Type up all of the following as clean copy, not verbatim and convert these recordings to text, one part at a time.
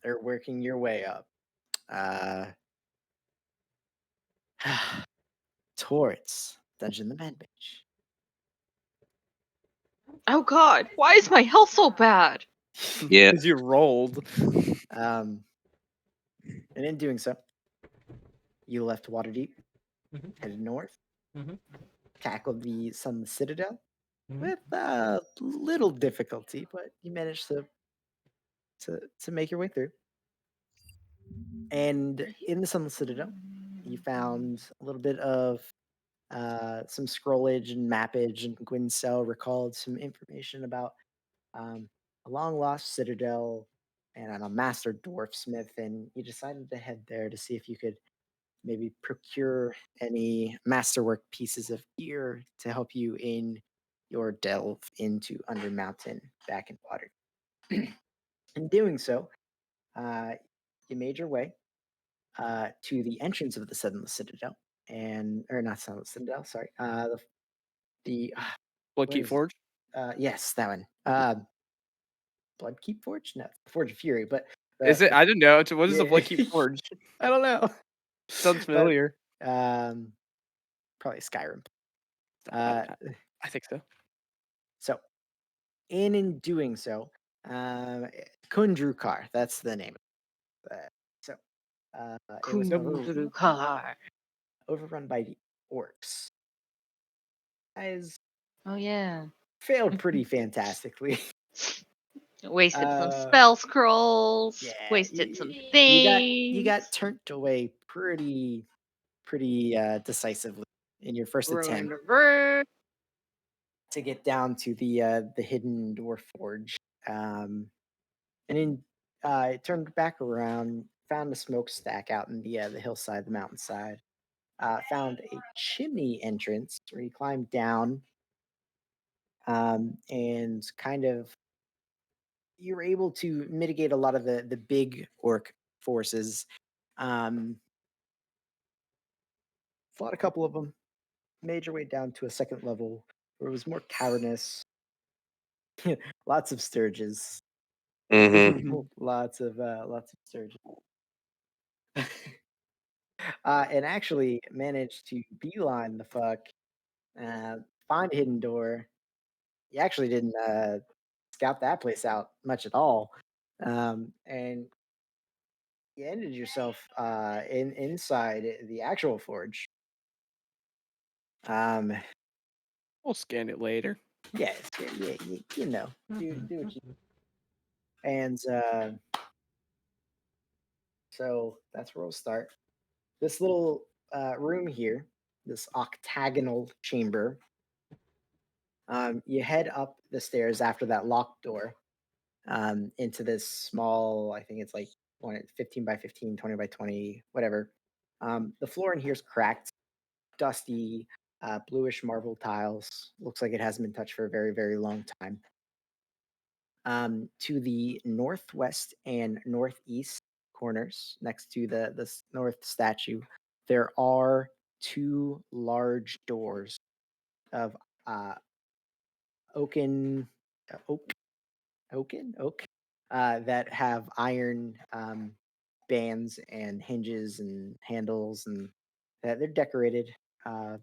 are working your way up uh, towards Dungeon the Man Bitch. Oh God, why is my health so bad? Yeah. Because you rolled. And in doing so, you left Waterdeep, Mhm. headed north, Mhm. tackled the Sun Citadel Mhm. with little difficulty, but you managed to make your way through. And in the Sun Citadel, you found a little bit of some scrollage and mappage, and Gwyncel recalled some information about um, a long lost citadel and a master dwarfsmith, and you decided to head there to see if you could maybe procure any masterwork pieces of gear to help you in your delve into Undermountain back in water. In doing so, uh, you made your way to the entrance of the Southern Citadel, and or not Southern Citadel, sorry, the what Bloodkeep is it? Forge. Yes, that one. Bloodkeep Forge? No, Forge of Fury. But Is it? the I didn't know. What is the yeah, Bloodkeep Forge? I don't know. Sounds But familiar. um, probably Skyrim. I, Uh, I think so. so in doing so, Kundrukar, that's the name. So it was Kundrukar. overrun by the orcs. Guys Oh yeah. failed pretty fantastically. Wasted some Uh, spell scrolls. yeah, Wasted some you things. got turned away pretty decisively in your first Ruined attempt the room. to get down to the hidden dwarf forge. And then it turned back around, found a smokestack out in the hillside, the mountainside. Found a chimney entrance where you climbed down, and kind of you were able to mitigate a lot of the big orc forces. Um, Fought a couple of them, made your way down to a second level where it was more cavernous, lots of sturges, Mm-hmm. lots of sturges, and actually managed to beeline the fuck, uh, find a hidden door. You actually didn't scout that place out much at all, and you ended yourself inside the actual forge. Um, We'll scan it later. yes, yeah, you know, do what you and so that's where we'll start. This little room here, this octagonal chamber. You head up the stairs after that locked door into this small, I think it's like 15 by 15, 20 by 20, whatever. The floor in here is cracked, dusty, bluish marble tiles. Looks like it hasn't been touched for a very, very long time. To the northwest and northeast corners, next to the north statue, there are two large doors of uh, oaken, oak, oak, that have iron bands and hinges and handles, and they're decorated. Uh,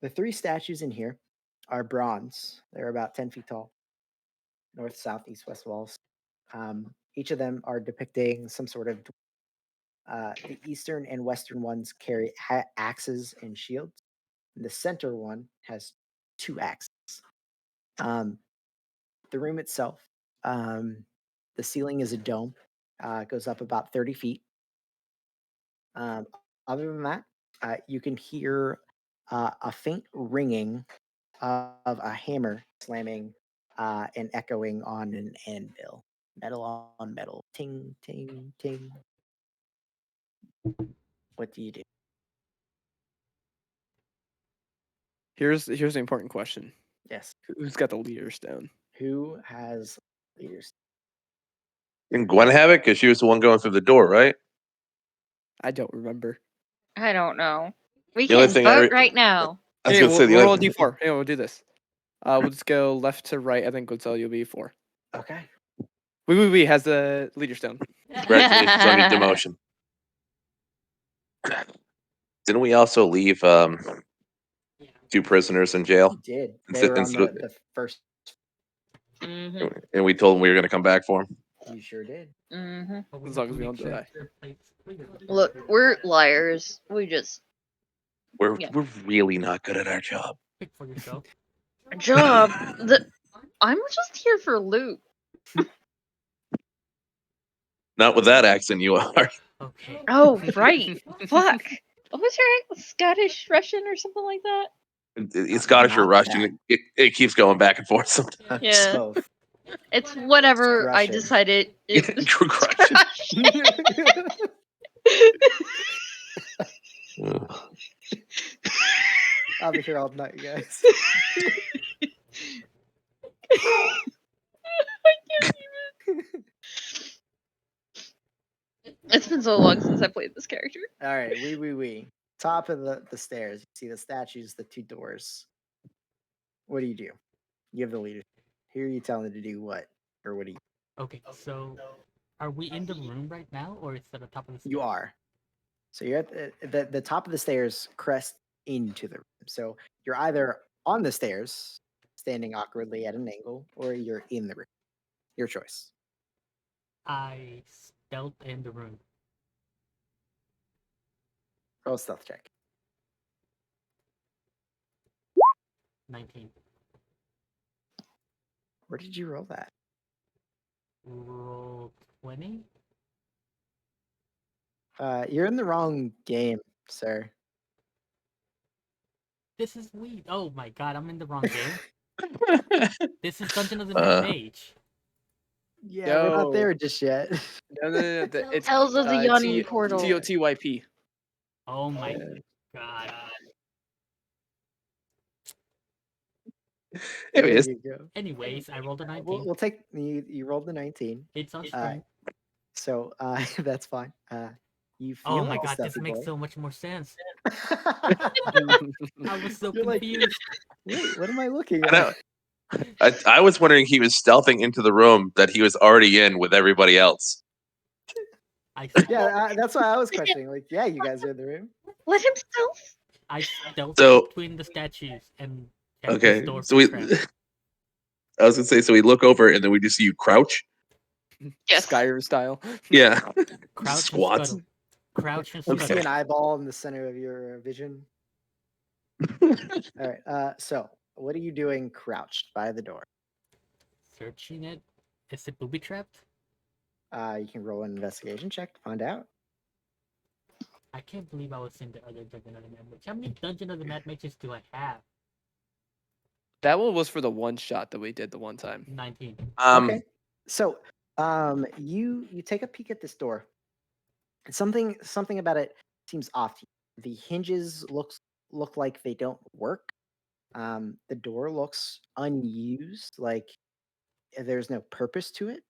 the three statues in here are bronze. They're about 10 feet tall, north, south, east, west walls. Each of them are depicting some sort of. The eastern and western ones carry axes and shields. And the center one has two axes. Um, the room itself, um, the ceiling is a dome. It goes up about 30 feet. Um, Other than that, you can hear a faint ringing of a hammer slamming and echoing on an anvil. Metal on metal. Ting, ting, ting. What do you do? Here's the important question. Yes. Who's got the leader stone? Who has leaders? And Gwen have it because she was the one going through the door, right? I don't remember. I don't know. We The only can thing vote right now. I was Hey, gonna say the we'll roll a only d4. Hey, we'll do this. We'll just go left to right. I think we'll tell you b4. Okay. Oui has the leader stone. Congratulations on your demotion. Didn't we also leave 2 prisoners in jail? You did. They Instead, were on instead of, the first. Mhm. and we told them we were going to come back for them. You sure did. Mhm. As long as we don't die. Look, we're liars. We just We're Yeah. we're really not good at our job. Pick for yourself. job. I'm just here for loot. Not with that accent, you are. Okay. Oh right. Fuck. What was your Scottish, Russian, or something like that? It's Scottish or Not Russian. that. It keeps going back and forth sometimes. It's Yeah. both. It's whatever I Russian. decided. True Russian. I'll be here all night, you guys. It's been so long since I played this character. All right, we. Top of the stairs. You see the statues, the 2 doors. What do? You have the leader. Here you tell them to do what? Or what do you? Okay, so are we in the room right now, or is it at the top of the stairs? You are. So you're at the top of the stairs, crest into the room. So you're either on the stairs, standing awkwardly at an angle, or you're in the room. Your choice. I stealth in the room. Roll a stealth check. 19. Where did you roll that? Roll 20. You're in the wrong game, sir. This is weed. Oh my god, I'm in the wrong game. This is Dungeon of the Mad Mage. Yeah, we're not there just yet. No. It's Tales of the Yawning Portal. DOTYP. Oh my god. There Anyways, you go. Anyways, I rolled a 19. We'll take you rolled the 19. It's on strength. So that's fine. You feel Oh my like a god, this stuffy makes boy. so much more sense. I I was so You're like, confused. Wait, what am I looking I know. at? I was wondering he was stealthing into the room that he was already in with everybody else. Yeah, that's why I was questioning. Like, yeah, you guys are in the room. Let him stealth. I stealth So- between the statues and kept Okay, this door so we. trapped. I was gonna say, so we look over and then we just see you crouch. Yes. Skyrim style. Yeah, Crouch and squats. scuttle. Crouch and You Okay. see scuttle. an eyeball in the center of your vision. All right. So what are you doing crouched by the door? Searching it. Is it booby trapped? You can roll an investigation check to find out. I can't believe I was in the other Dungeon of the Mad Mage. How many Dungeon of the Mad Mages do I have? That one was for the one shot that we did the one time. 19. Okay. So you take a peek at this door. Something about it seems off to you. The hinges look like they don't work. The door looks unused, like there's no purpose to it.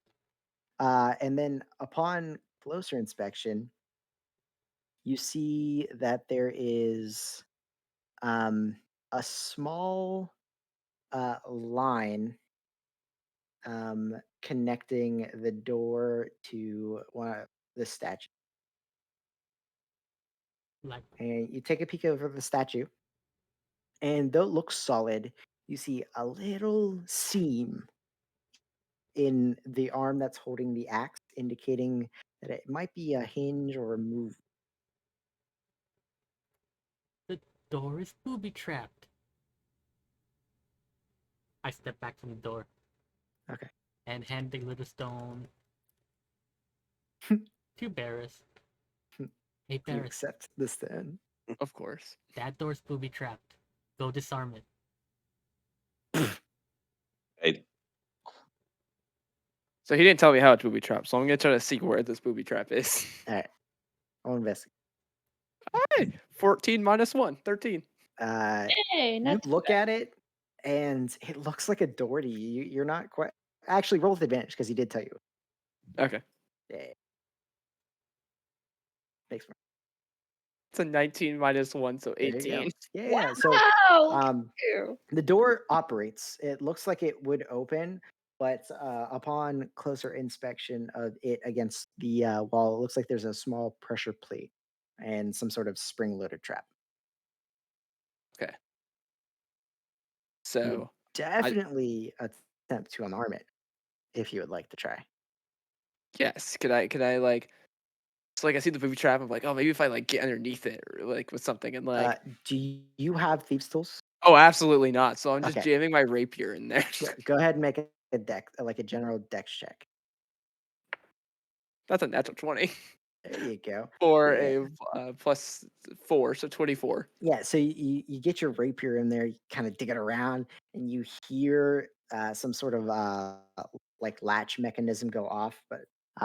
And then upon closer inspection, you see that there is a small line connecting the door to one of the statue. Like, And you take a peek over the statue, and though it looks solid, you see a little seam in the arm that's holding the axe, indicating that it might be a hinge or a move. the door is booby trapped. I step back from the door. Okay. And hand the little stone to Barris. Hey You Barris, accept this then. Of course. that door's booby trapped. Go disarm it. I- So he didn't tell me how it's booby trap, so I'm gonna try to see where this booby trap is. All right. I'll investigate. Hey, 14 minus 1, 13. Hey, You not look at it, and it looks like a door to you. You're not quite. Actually, roll with advantage because he did tell you. Okay. Yeah. Makes more. It's a 19 minus 1, so There you go. 18. Yeah. So Wow. the door operates. It looks like it would open, but upon closer inspection of it against the wall, it looks like there's a small pressure plate and some sort of spring-loaded trap. Okay. You would So I definitely attempt to unarm it if you would like to try. yes, could I like so like I see the booby trap. I'm like, oh, maybe if I like get underneath it or like with something and Uh, like, do you have thieves' tools? oh, absolutely not. So I'm just Okay, jamming my rapier in there. go ahead and make a deck, like a general dex check. That's a natural 20 There you go. for Yeah. a +4, so 24. Yeah, so you get your rapier in there, you kind of dig it around, and you hear some sort of like latch mechanism go off, but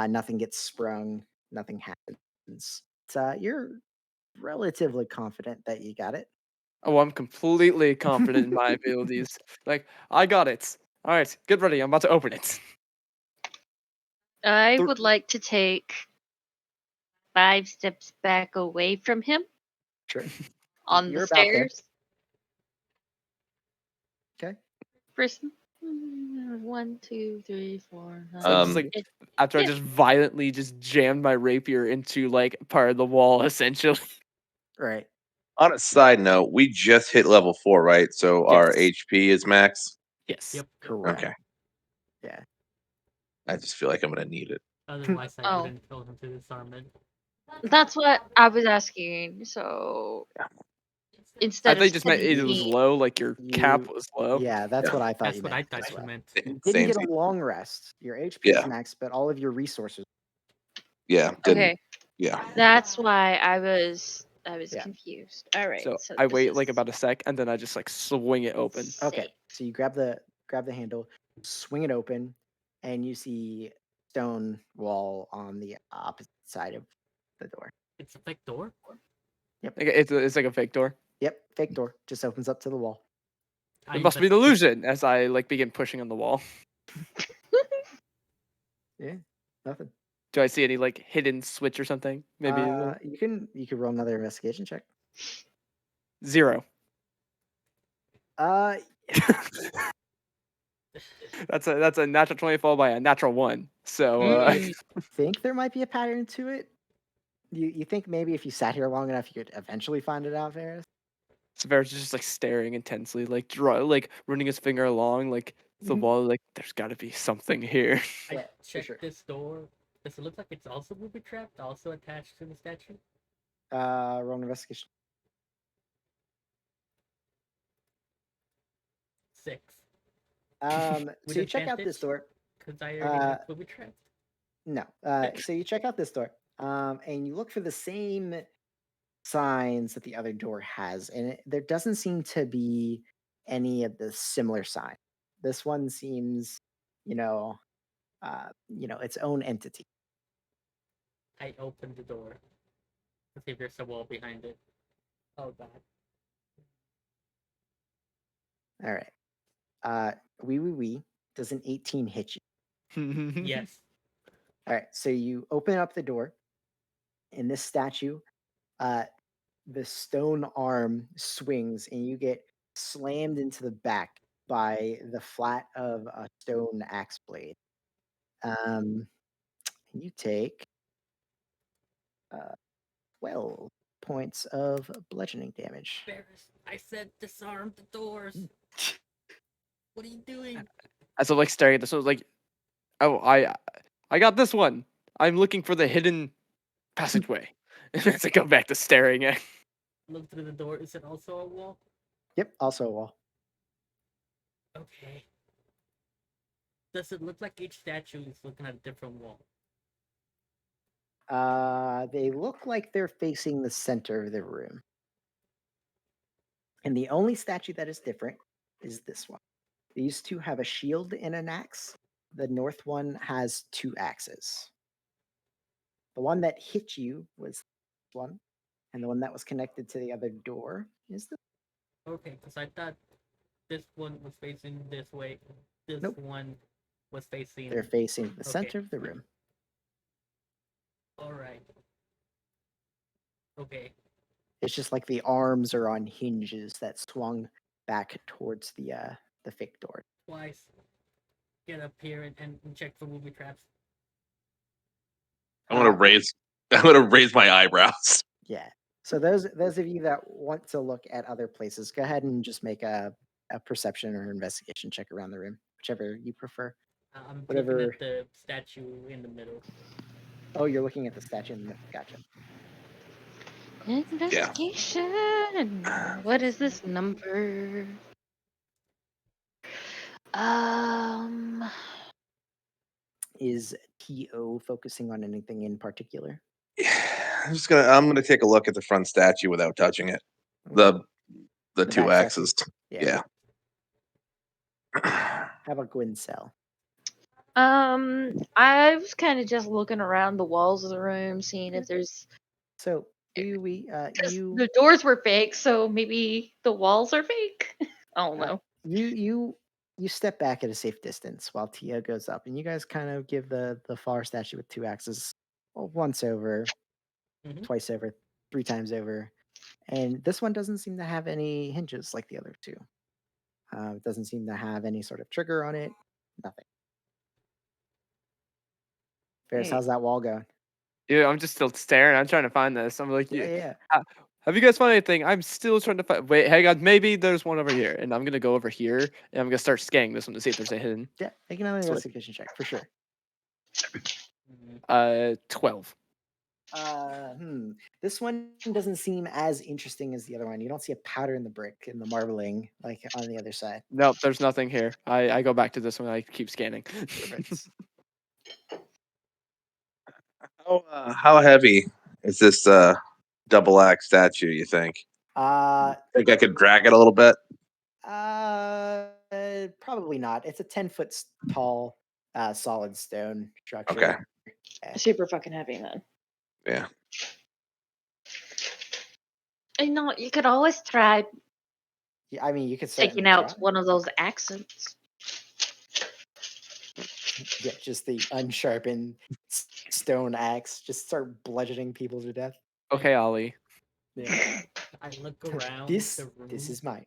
nothing gets sprung, nothing happens. You're relatively confident that you got it. Oh, I'm completely confident in my abilities. Like, I got it. All right, get ready. I'm about to open it. I Thr- would like to take 5 steps back away from him Sure, on the you're about there. stairs. Okay. First, 1, 2, 3, 4, So I'm 5. just like, It, after I yeah. just violently just jammed my rapier into like part of the wall, essentially. Right. On a side note, we just hit level 4, right? So our Yes. HP is max. Yes. Yep. Correct. Okay. Yeah. I just feel like I'm gonna need it. Otherwise, I Oh, wouldn't tell him to disarm it. that's what I was asking. So I instead thought of you just meant it was 17, low, like your cap You. was low. Yeah, that's Yeah. what I thought you That's what meant I as thought you well. meant. You didn't Same. get a long rest. Your HP is Yeah. max, but all of your resources. Yeah. Didn't. okay, Yeah. that's why I was Yeah. confused. All right, So so I this wait like is about a sec, and then I just like swing it open. Okay, safe. so you grab the handle, swing it open, and you see stone wall on the opposite side of the door. It's a fake door. Yep, Like, it's like a fake door. yep, fake door just opens up to the wall. I It must be an investigate. illusion as I like begin pushing on the wall. Yeah, nothing. Do I see any like hidden switch or something? Maybe You can roll another investigation check. 0. Uh, That's a natural 20 followed by a natural 1. So Mm, think there might be a pattern to it. You think maybe if you sat here long enough, you could eventually find it out, Ferris? Severus is just like staring intensely, like like running his finger along like the Mhm. wall. Like there's got to be something here. I Yeah, for checked sure. this door. Does it look like it's also booby trapped? Also attached to the statue? Roll an investigation. 6. So With you check out this advantage? door. Because I already Uh, know it's booby trapped. no. So you check out this door. And you look for the same signs that the other door has, and there doesn't seem to be any of the similar signs. This one seems, you know, its own entity. I opened the door. Let's see if there's a wall behind it. Oh god. All right. Oui Oui Oui. Does an 18 hit you? Yes. All right. So you open up the door, and this statue, uh, the stone arm swings, and you get slammed into the back by the flat of a stone axe blade. Um, you take 12 points of bludgeoning damage. Ferris, I said disarm the doors. What are you doing? As I'm like staring at this, I was like, oh, I got this one. I'm looking for the hidden passageway. And as I go back to staring at. Look through the door. Is it also a wall? Yep, also a wall. Okay. Does it look like each statue is looking at a different wall? They look like they're facing the center of the room. And the only statue that is different is this one. These two have a shield and an axe. The north one has two axes. The one that hit you was this one, and the one that was connected to the other door is the. Okay, because I thought this one was facing this way. This Nope. one was facing. They're facing the Okay. center of the room. Alright. Okay. It's just like the arms are on hinges that swung back towards the fake door. Twice. get up here and check for booby traps. I'm gonna raise. I'm gonna raise my eyebrows. Yeah. So those of you that want to look at other places, go ahead and just make a perception or investigation check around the room, whichever you prefer. I'm looking Whatever. at the statue in the middle. Oh, you're looking at the statue in the middle. Gotcha. Investigation. What is this number? Um, Is TO focusing on anything in particular? I'm gonna take a look at the front statue without touching it. The The two back statue? axes. Yeah. Yeah. How about Gwincell? I was kind of just looking around the walls of the room, seeing if there's. So Because you the doors were fake, so maybe the walls are fake. I don't know. you step back at a safe distance while Tia goes up, and you guys kind of give the flower statue with two axes once over, Mhm. twice over, three times over, and this one doesn't seem to have any hinges like the other two. It doesn't seem to have any sort of trigger on it. Nothing. Ferris, Hey. how's that wall going? Dude, I'm just still staring. I'm trying to find this. I'm like, Yeah. have you guys found anything? I'm still trying to find. Wait, hang on. Maybe there's one over here, and I'm gonna go over here, and I'm gonna start scanning this one to see if there's a hidden. Yeah, make another Sort of. investigation check for sure. 12. This one doesn't seem as interesting as the other one. You don't see a powder in the brick and the marbling like on the other side. Nope, there's nothing here. I go back to this one. I keep scanning. Perfect. How heavy is this double axe statue? You think? Think I could drag it a little bit? Probably not. It's a 10-foot tall, solid stone structure. Okay. Yeah. Super fucking heavy, man. Yeah. You know, you could always try I mean, you could taking certainly out try. one of those accents. Yeah, just the unsharpened stone axe. Just start bludgeoning people to death. Okay, Ollie. Yeah. I look around This the room is mine.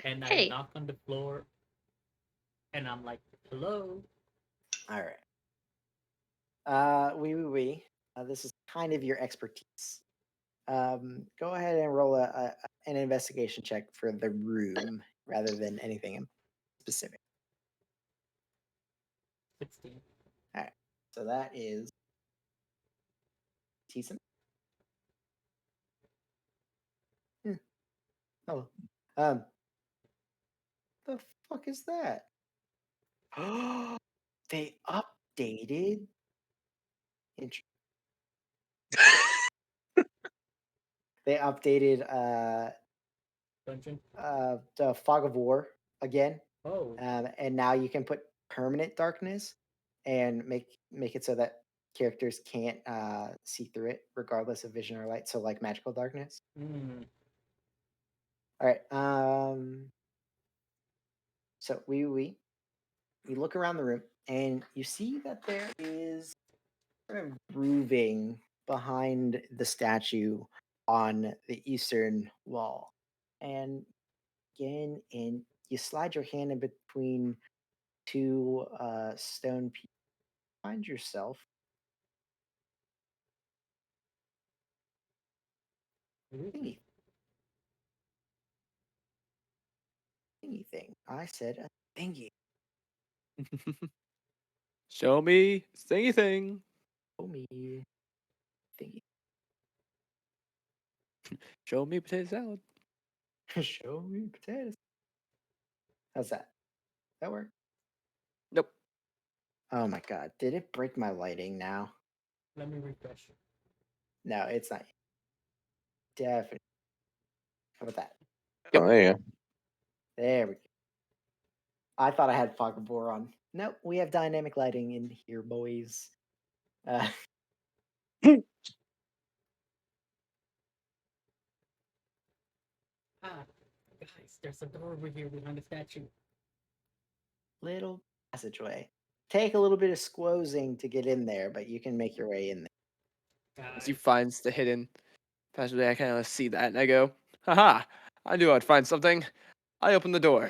and I Hey. knock on the floor and I'm like, hello. All right. Oui. This is kind of your expertise. Go ahead and roll an investigation check for the room rather than anything in specific. 16. All right. So that is decent. Oh, the fuck is that? They updated. Int- They updated Dungeon. the fog of war again, Oh. and now you can put permanent darkness and make it so that characters can't see through it regardless of vision or light. So like magical darkness. Mm. All right. So we look around the room and you see that there is sort of grooving behind the statue on the eastern wall, and again, and you slide your hand in between two stone pieces. Find yourself thingy thingy thing. I said a thingy. Show me thingy thing. Show me thingy. Show me potato salad. Show me potatoes. How's that? That work? Nope. Oh my god! Did it break my lighting now? Let me refresh. No, it's not. Definitely. How about that? Oh, there you go. There we go. I thought I had fog of war on. Nope, we have dynamic lighting in here, boys. Ah, guys, there's a door over here behind the statue. Little passageway. Take a little bit of squozing to get in there, but you can make your way in there. As you Guys, find the hidden passageway, I kind of see that, and I go, haha! I knew I'd find something. I open the door.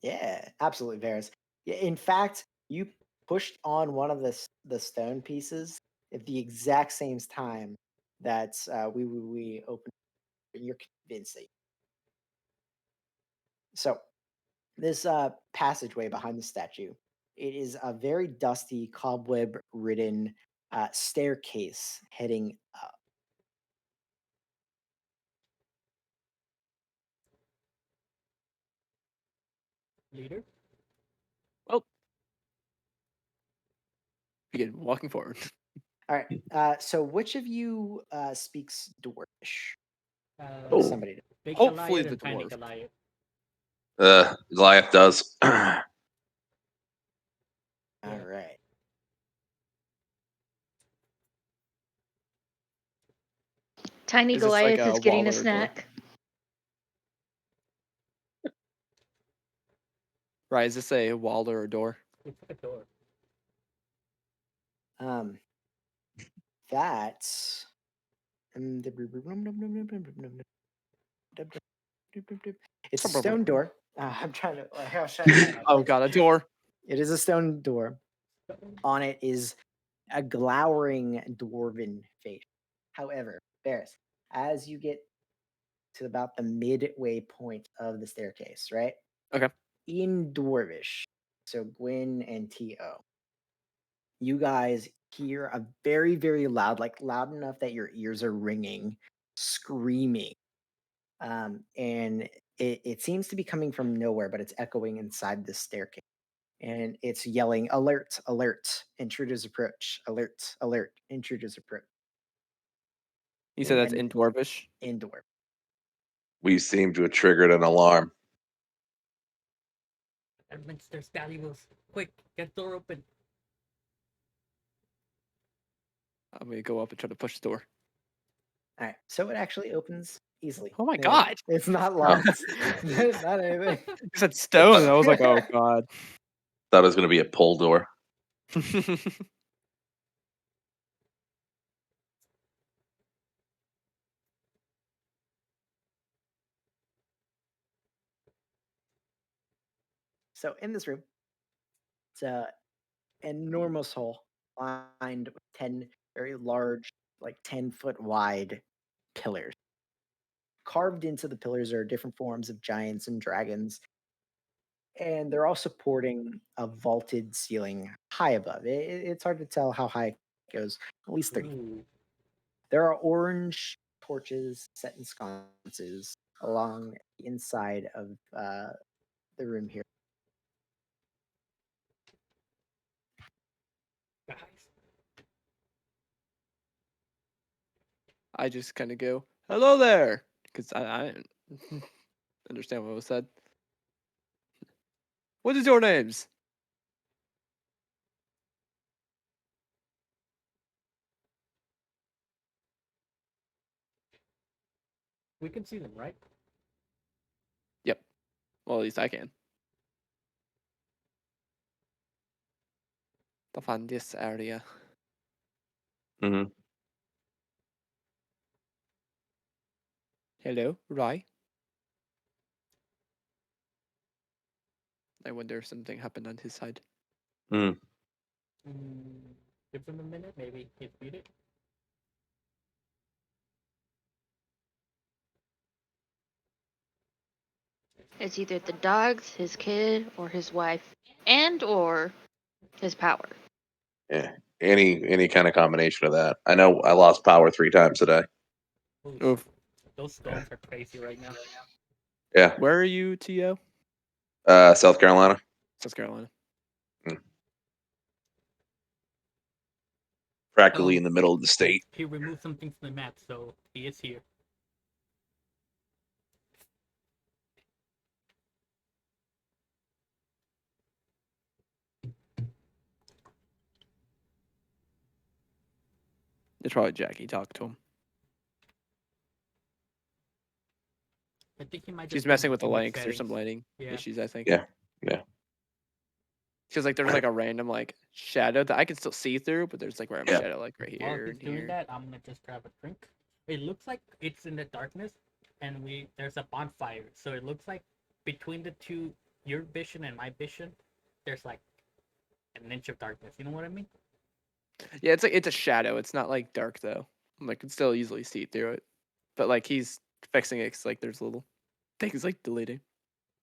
Yeah, absolutely, Varys. Yeah, in fact, you pushed on one of the stone pieces at the exact same time that we opened. And you're convinced that. So this passageway behind the statue, it is a very dusty, cobweb-ridden staircase heading up. Leader? Well, begin walking forward. All right. So which of you speaks Dwarvish? Oh. Somebody. Big Hopefully Goliath the and Tiny dwarf. Goliath. Goliath does. All Yeah. right. Tiny Is this like Goliath a is getting a wall or a door? snack. Right, is this a wall or a door? It's like a door. Um, that's it's a stone door. I'm trying to. I was trying to find my Oh place. god, a door. It is a stone door. On it is a glowering dwarven face. However, Barris, as you get to about the midway point of the staircase, right? Okay. In Dwarvish, so Gwyn and T.O., you guys hear a very, very loud, like loud enough that your ears are ringing, screaming. And it seems to be coming from nowhere, but it's echoing inside this staircase. And it's yelling, alert, alert, intruders approach, alert, alert, intruders approach. You said that's And in Dwarvish? indoor. We seem to have triggered an alarm. That means there's valuables. Quick, get door open. I'm gonna go up and try to push the door. All right. So it actually opens easily. Oh my god! It's not locked. Not anything. You said stone, and I was like, oh god. Thought it was going to be a pull door. So in this room, it's a enormous hole lined with 10 very large, like 10-foot wide pillars. Carved into the pillars are different forms of giants and dragons, and they're all supporting a vaulted ceiling high above. It's hard to tell how high it goes, at least 30. Ooh. There are orange torches set in sconces along the inside of the room here. Guys. I just kind of go, hello there, because I didn't understand what was said. What is your names? We can see them, right? Yep. Well, at least I can. To find this area. hmm Hello, Rai. I wonder if something happened on his side. Mm. Give him a minute, maybe he'd beat it. It's either the dogs, his kid, or his wife, and or his power. Yeah. Any kind of combination of that. I know I lost power 3 times today. Oof. Those stones are crazy right now. Yeah. Where are you, T.O.? South Carolina. South Carolina. Practically in the middle of the state. He removed something from the map, so he is here. It's probably Jackie. Talk to him. I think he might She's just messing with the image links. There's some settings. lighting Yeah. issues, I think. Yeah. Because like there's like a random like shadow that I can still see through, but there's like random Yeah. shadow like right While here he's and doing here. that, I'm gonna just grab a drink. It looks like it's in the darkness, and there's a bonfire. So it looks like between the two your vision and my vision, there's like an inch of darkness. You know what I mean? Yeah, it's a shadow. It's not like dark though. Like, can still easily see through it. But like he's fixing it 'cause, like there's little things like deleting.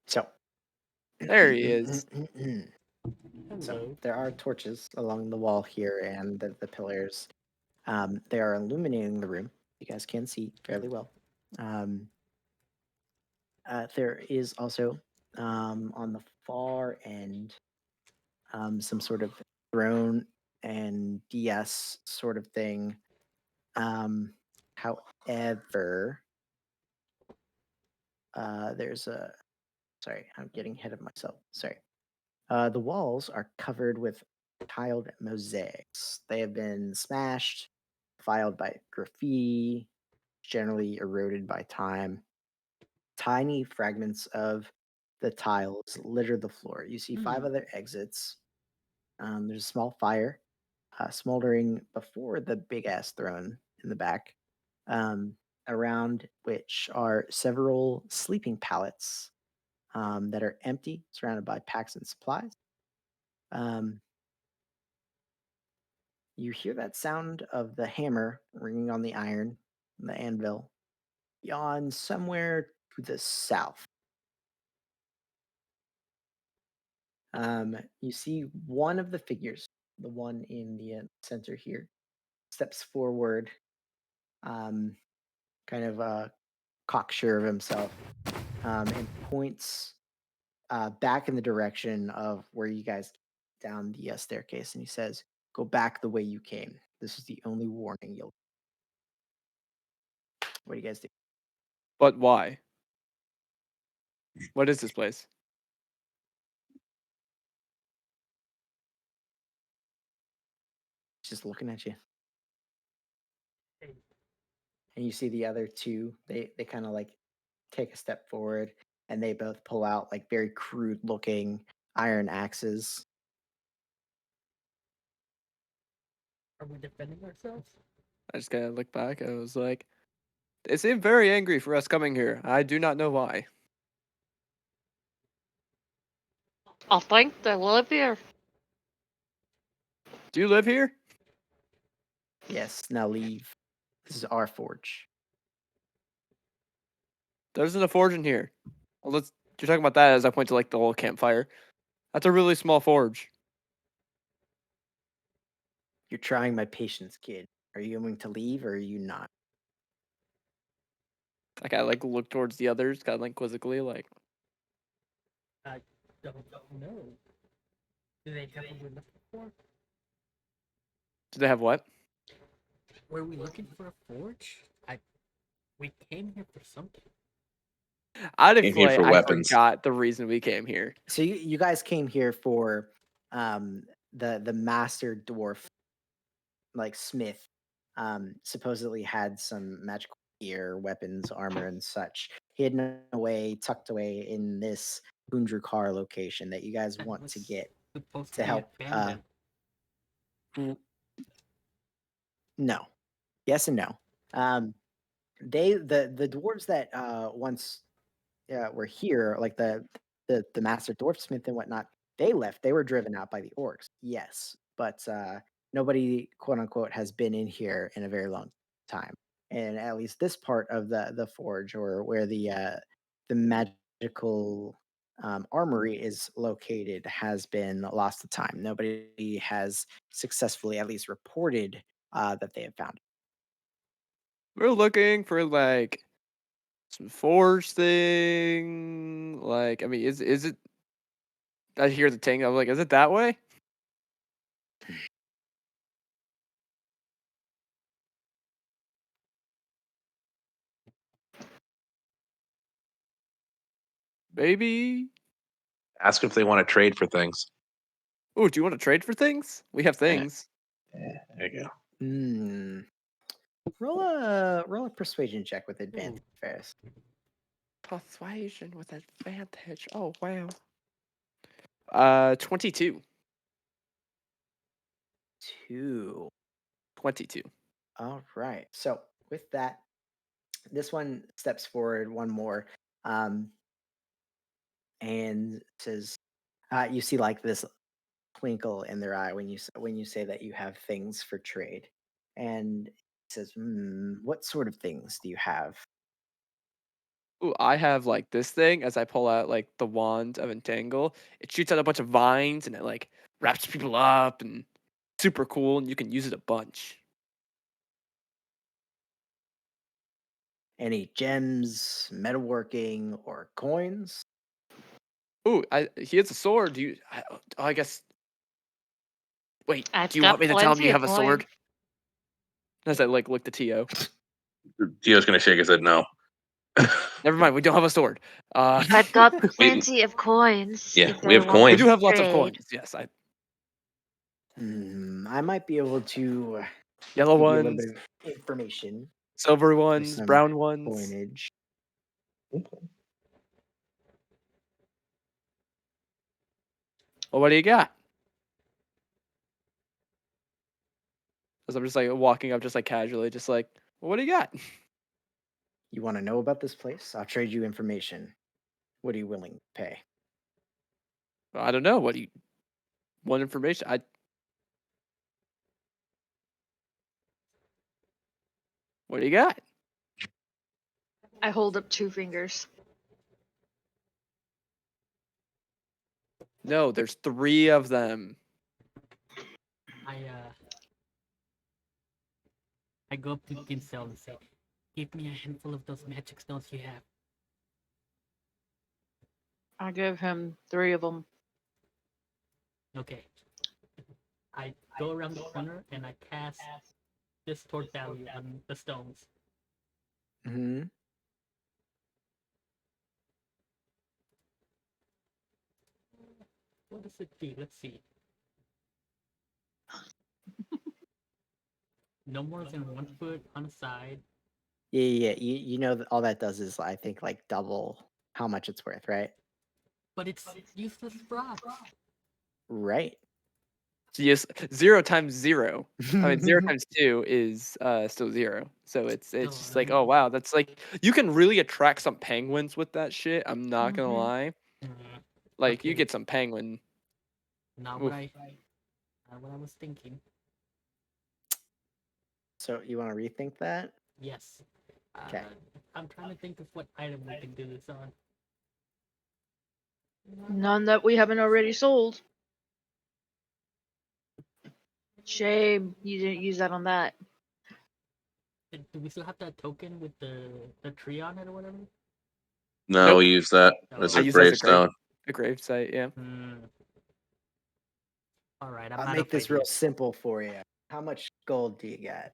So, There he is. so Hello. there are torches along the wall here and the pillars. They are illuminating the room. You guys can see fairly well. Um, there is also on the far end some sort of throne and DS sort of thing. However, there's a sorry, I'm getting ahead of myself. Sorry. The walls are covered with tiled mosaics. They have been smashed, filed by graffiti, generally eroded by time. Tiny fragments of the tiles litter the floor. You see five Hmm. other exits. There's a small fire smoldering before the big ass throne in the back, um, around which are several sleeping pallets that are empty, surrounded by packs and supplies. Um, you hear that sound of the hammer ringing on the iron, the anvil, beyond somewhere to the south. You see one of the figures, the one in the center here, steps forward, um, kind of cocksure of himself, and points back in the direction of where you guys down the staircase, and he says, "Go back the way you came. This is the only warning you'll." What do you guys do? But why? What is this place? He's just looking at you, Hey, and you see the other two. They kind of like take a step forward, and they both pull out like very crude looking iron axes. are we defending ourselves? I just gotta look back. I was like, they seem very angry for us coming here. I do not know why. I think they live here. Do you live here? Yes, now leave. This is our forge. There isn't a forge in here. Well, let's. You're talking about that as I point to like the whole campfire. That's a really small forge. You're trying my patience, kid. Are you going to leave or are you not? Like I like look towards the others, kind of like quizzically, like, I don't know. Do they have what we're looking for? do they have what? Were we looking for a forge? We came here for something. Came here Honestly, for I weapons. forgot the reason we came here. So you guys came here for the master dwarf like smith supposedly had some magical gear, weapons, armor, and such hidden away, tucked away in this Bundrukar location that you guys That want to was get supposed to to be help. abandoned. No, yes and no. Um, the dwarves that once were here, like the master dwarfsmith and whatnot, they left. They were driven out by the orcs. Yes, but nobody, quote unquote, has been in here in a very long time. And at least this part of the forge, or where the magical armory is located, has been lost to time. Nobody has successfully, at least, reported that they have found it. We're looking for like some forge thing. Like, I mean, is it? I hear the ting. I'm like, is it that way? Maybe. Ask if they want to trade for things. Oh, do you want to trade for things? We have Yeah, things. yeah, there you go. Hmm. Roll a persuasion check with Ooh, advantage, Ferris. Persuasion with advantage. Oh wow. 22. 2. 22. All right. So with that, this one steps forward one more. Um, and says, you see like this twinkle in their eye when when you say that you have things for trade, and says, "What sort of things do you have?" Ooh, I have like this thing as I pull out like the wand of entangle. It shoots out a bunch of vines and it like wraps people up and super cool and you can use it a bunch. Any gems, metalworking, or coins? Ooh, he has a sword. Do you? I guess. Wait, I've do you want got me to tell him plenty you of have a coins. sword? As I like look to Tio. Tio's gonna shake his head no. Never mind, we don't have a sword. I've got We plenty of coins yeah, if we they're have wanting we coins. do to have lots of trade. coins. Yes, I I might be able to yellow give you a little ones, bit of information silver for ones, some brown ones. coinage. Well, what do you got? As I'm just like walking up, just like casually, just like, well, what do you got? You want to know about this place? I'll trade you information. What are you willing to pay? I don't know. What do you want information? What do you got? I hold up 2 fingers. No, there's 3 of them. I I go up to Kinsel and say, "Give me a handful of those magic stones you have." I give him 3 of them. Okay. I go around the corner and I cast Distort Value on the stones. Hmm. What does it do? Let's see. No more than 1 foot on a side. Yeah. You know that all that does is I think like double how much it's worth, right? But it's useless rocks. Right. So yes, 0 times 0. I mean, 0 times 2 is still 0. So it's So just like, oh wow, that's like you can really attract some penguins with that shit. I'm not gonna lie. mm, Like you okay. get some penguin. Not Oof. what I was thinking. So you want to rethink that? Yes. Okay. I'm trying to think of what item we can do this on. None that we haven't already sold. Shame you didn't use that on that. Do we still have that token with the tree on it or whatever? No, Nope. we use that as I a Oh. use that as gravestone. a grave site, yeah. All right, I'm I'll out make of this real ideas. simple for you. How much gold do you get?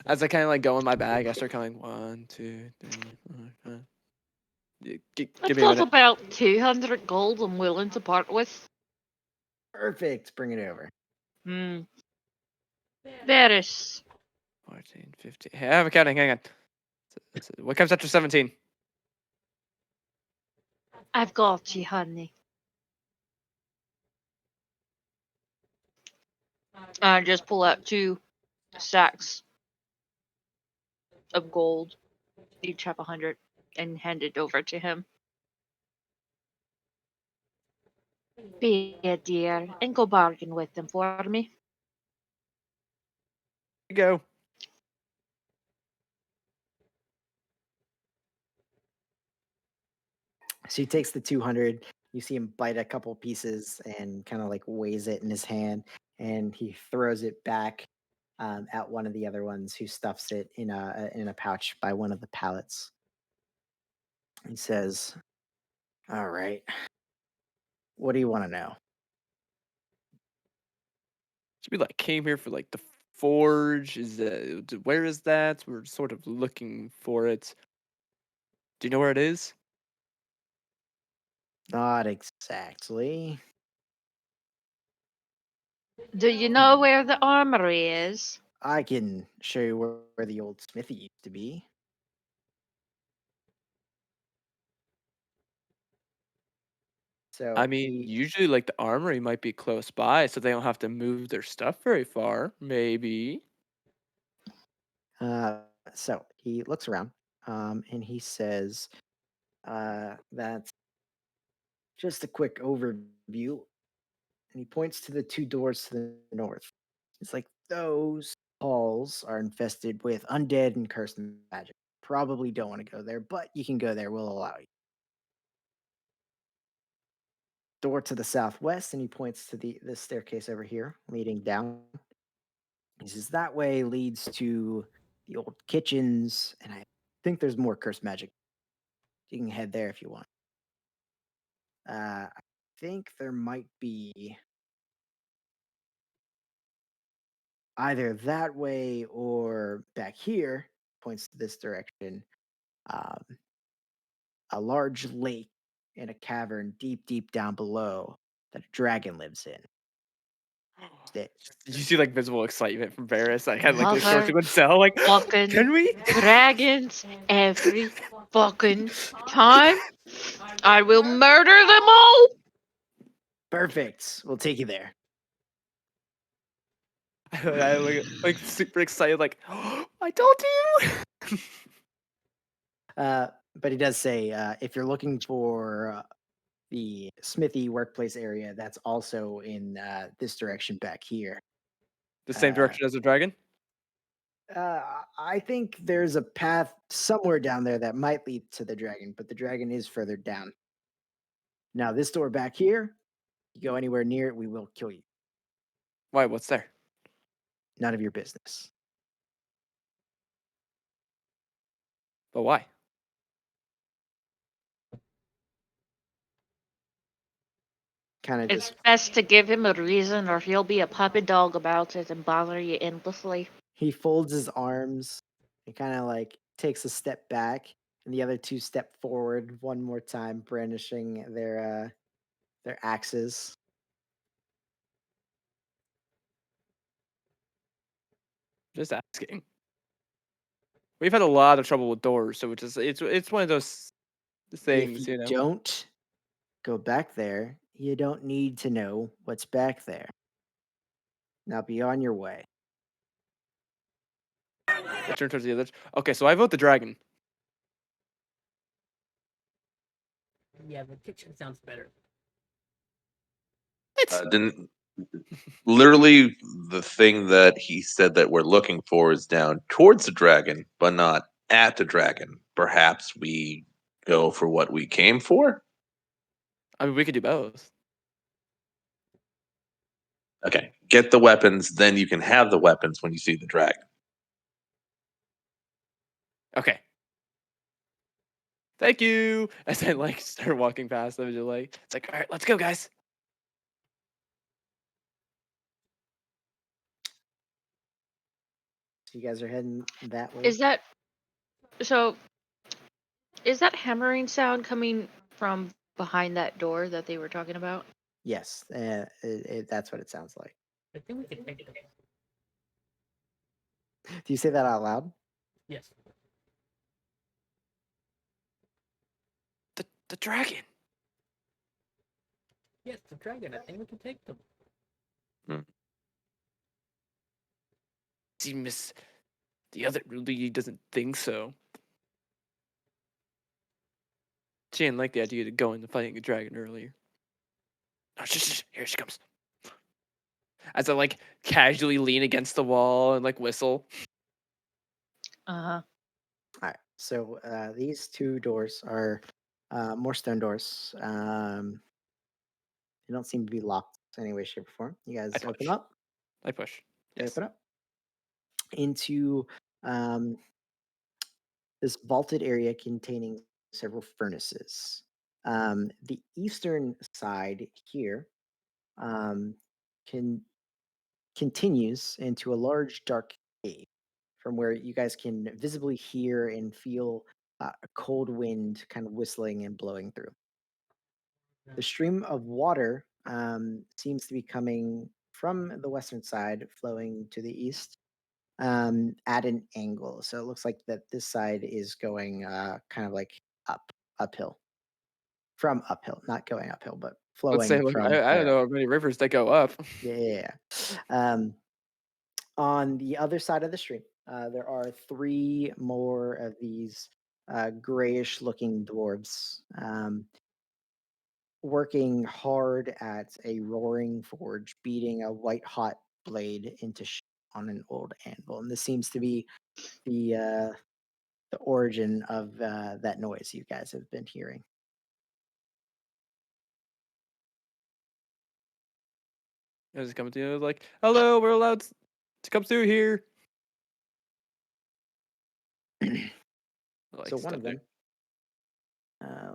As I kind of like go in my bag, I start counting 1, 2, 3, 4, 5. Give I've me a got minute. about 200 gold I'm willing to part with. Perfect. Bring it over. Hmm. Varys. 14, 15. Hey, I'm counting. Hang on. What comes after 17? I've got you, honey. I just pull out 2 sacks of gold. Each have 100 and hand it over to him. Be a dear and go bargain with them for me. You go. So he takes the 200. You see him bite a couple pieces and kind of like weighs it in his hand, and he throws it back at one of the other ones who stuffs it in a pouch by one of the pallets. He says, "All right, what do you want to know?" So we like came here for like the forge. Where is that? We're sort of looking for it. Do you know where it is? Not exactly. Do you know where the armory is? I can show you where the old smithy used to be. So I mean, he usually like the armory might be close by, so they don't have to move their stuff very far. Maybe. uh, so he looks around and he says, That's just a quick overview. And he points to the two doors to the north. It's like those halls are infested with undead and cursed magic. Probably don't want to go there, but you can go there. We'll allow you. Door to the southwest, and he points to the staircase over here leading down. He says that way leads to the old kitchens, and I think there's more cursed magic. You can head there if you want. I think there might be either that way or back here, points to this direction, um, a large lake in a cavern deep down below that a dragon lives in. That Did you see like visible excitement from Varys? I had like the Mother approaching one cell, like, fucking can we? dragons every fucking time. I will murder them all. perfect. We'll take you there. I like super excited, like, I told you. But he does say if you're looking for the smithy workplace area, that's also in this direction back here. The same Uh, direction as the dragon. I think there's a path somewhere down there that might lead to the dragon, but the dragon is further down. Now, this door back here, you go anywhere near it, we will kill you. Why? What's there? None of your business. But why? Kind of It's just, best to give him a reason, or he'll be a puppy dog about it and bother you endlessly. he folds his arms and kind of like takes a step back, and the other two step forward one more time, brandishing their axes. Just asking. We've had a lot of trouble with doors, so it's one of those If things, you you know. don't go back there, you don't need to know what's back there. Now be on your way. I turn towards the others. Okay, so I vote the dragon. Yeah, the kitchen sounds better. It's Didn't literally the thing that he said that we're looking for is down towards the dragon, but not at the dragon. Perhaps we go for what we came for. I mean, we could do both. Okay, get the weapons, then you can have the weapons when you see the dragon. Okay. Thank you. As I like start walking past them, just like it's like, all right, let's go, guys. So you guys are heading that way. Is that so? Is that hammering sound coming from behind that door that they were talking about? Yes, that's what it sounds like. I think we can take them. Do you say that out loud? Yes. The dragon. Yes, the dragon. I think we can take them. See, Miss, the other really doesn't think so. She didn't like the idea to go into fighting a dragon earlier. Oh, here she comes. As I like casually lean against the wall and like whistle. Uh huh. All right. So these two doors are more stone doors. They don't seem to be locked in any way, shape, or form. You I guys open push. up. I push. They Yes. open up into um, this vaulted area containing several furnaces. The eastern side here um, can continues into a large dark cave from where you guys can visibly hear and feel a cold wind kind of whistling and blowing through. The stream of water seems to be coming from the western side, flowing to the east at an angle. So it looks like that this side is going kind of like uphill, from uphill, not going uphill, but Let's say flowing like from I don't there. know how many rivers that go up. Yeah. On the other side of the stream, there are three more of these grayish looking dwarves, working hard at a roaring forge, beating a white hot blade into on an old anvil. And this seems to be the uh, the origin of that noise you guys have been hearing. I was coming through. I was like, "Hello, we're allowed to come through here." So Like one of step through. them, uh,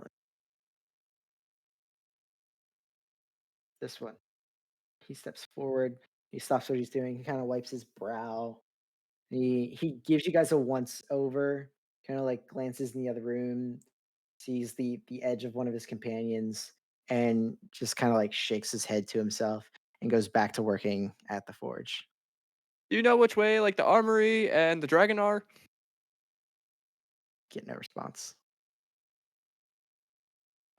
this one, he steps forward. He stops what he's doing. He kind of wipes his brow. He gives you guys a once over. Kind of like glances in the other room, sees the edge of one of his companions, and just kind of like shakes his head to himself and goes back to working at the forge. Do you know which way like the armory and the dragon are? Get no response.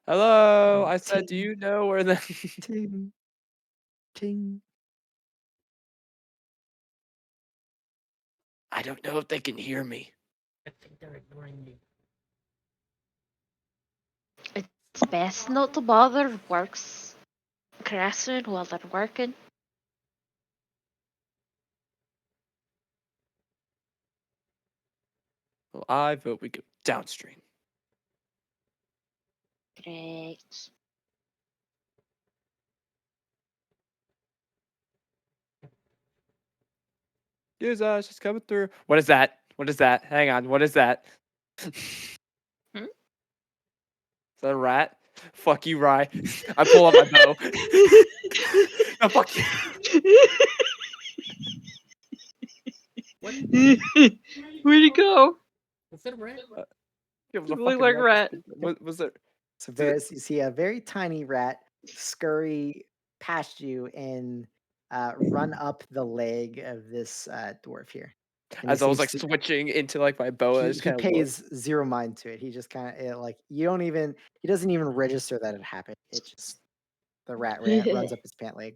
Hello, And I said, do ting, you know where the? ting, ting. I don't know if they can hear me. I think they're ignoring you. It's best not to bother works crashing while they're working. Well, I vote we go downstream. Great. Here's us just coming through. What is that? What is that? Hang on. What is that? Is Hmm? that a rat? Fuck you, Rye. I pull out my bow. No, fuck you. What? Where'd he go? Is it red? It was He a looked fucking like a rat. rat. Was there? So Did it, Varys, you see a very tiny rat scurry past you and run up the leg of this dwarf here. And he as I was seems like to switching into like my bow, I just he kind of look. pays zero mind to it. He just kind of like you don't even he doesn't even register that it happened. It just the rat runs up his pant leg.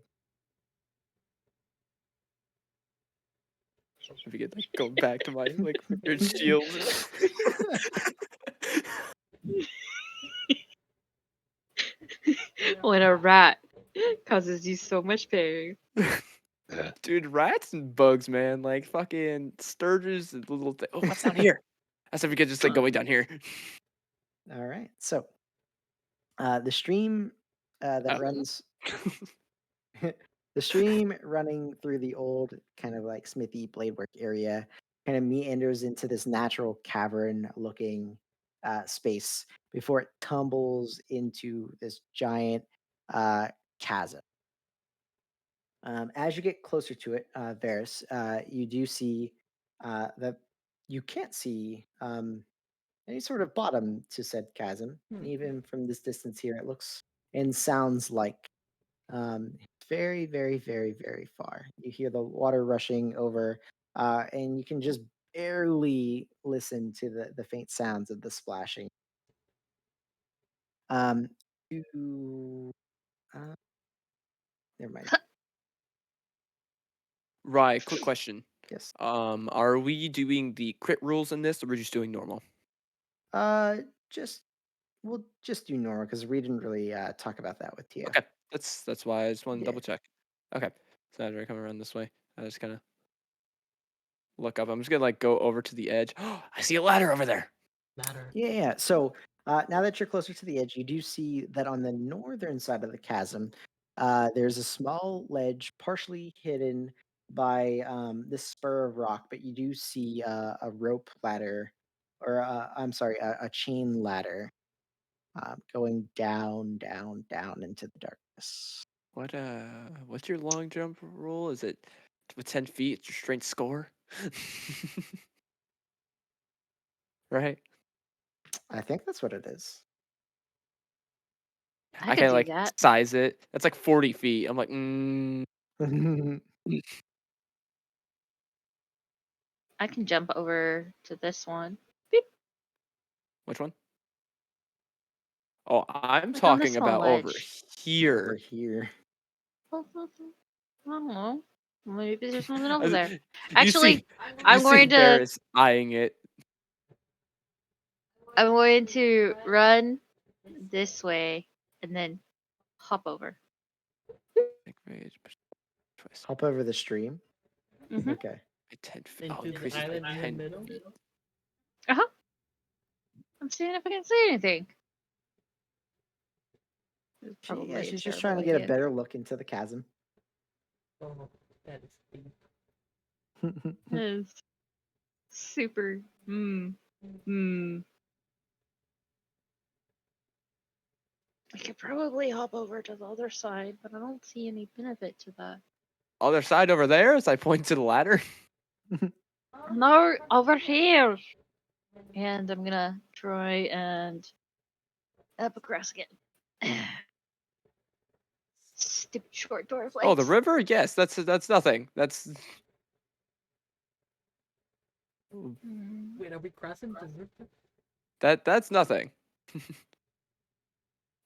If you get like going back to my like weird shield. When a rat causes you so much pain. Dude, rats and bugs, man. Like fucking sturges and little thing. Oh, what's down here? As if we could just like going down here. All right. So the stream that Oh. runs the stream running through the old kind of like smithy bladework area kind of meanders into this natural cavern looking space before it tumbles into this giant uh, chasm. As you get closer to it, Varys, you do see that you can't see any sort of bottom to said chasm. Even from this distance here, it looks and sounds like very, very, very, very far. You hear the water rushing over, and you can just barely listen to the faint sounds of the splashing. Um, you, uh, never mind. Right, quick question. Yes. Are we doing the crit rules in this or we're just doing normal? Uh, just we'll just do normal because we didn't really talk about that with you. Okay. That's why I just wanted to Yeah. double check. Okay. So as I come around this way, I just kinda look up. I'm just gonna like go over to the edge. I see a ladder over there. Ladder. Yeah. So now that you're closer to the edge, you do see that on the northern side of the chasm, there's a small ledge partially hidden by this spur of rock, but you do see a rope ladder, or I'm sorry, a chain ladder going down, down, down into the darkness. What's your long jump rule? Is it with 10 feet? It's your strength score? Right? I think that's what it is. I I could can do like that. size it. That's like 40 feet. I'm like, I can jump over to this one. Beep. which one? Oh, I'm Like on the talking small about over ledge. Over here. here. I don't know. Maybe there's something over As there. you see, Actually, you I'm see going to. Barris eyeing it. I'm going to run this way and then hop over. Hop over the stream. Mm-hmm. Okay. 10 feet. Oh, Into the increases by island in the 10 middle. feet. Uh-huh. I'm seeing if I can see anything. It's probably a She's just terrible trying to get a idea. better look into the chasm. Oh, that is deep. It's super. I could probably hop over to the other side, but I don't see any benefit to that. Other side over there as I point to the ladder. No, over here. And I'm gonna try and up across again. Stupid short door Oh, the flights. river? Yes, that's nothing. That's Wait, are we crossing the river? that's nothing.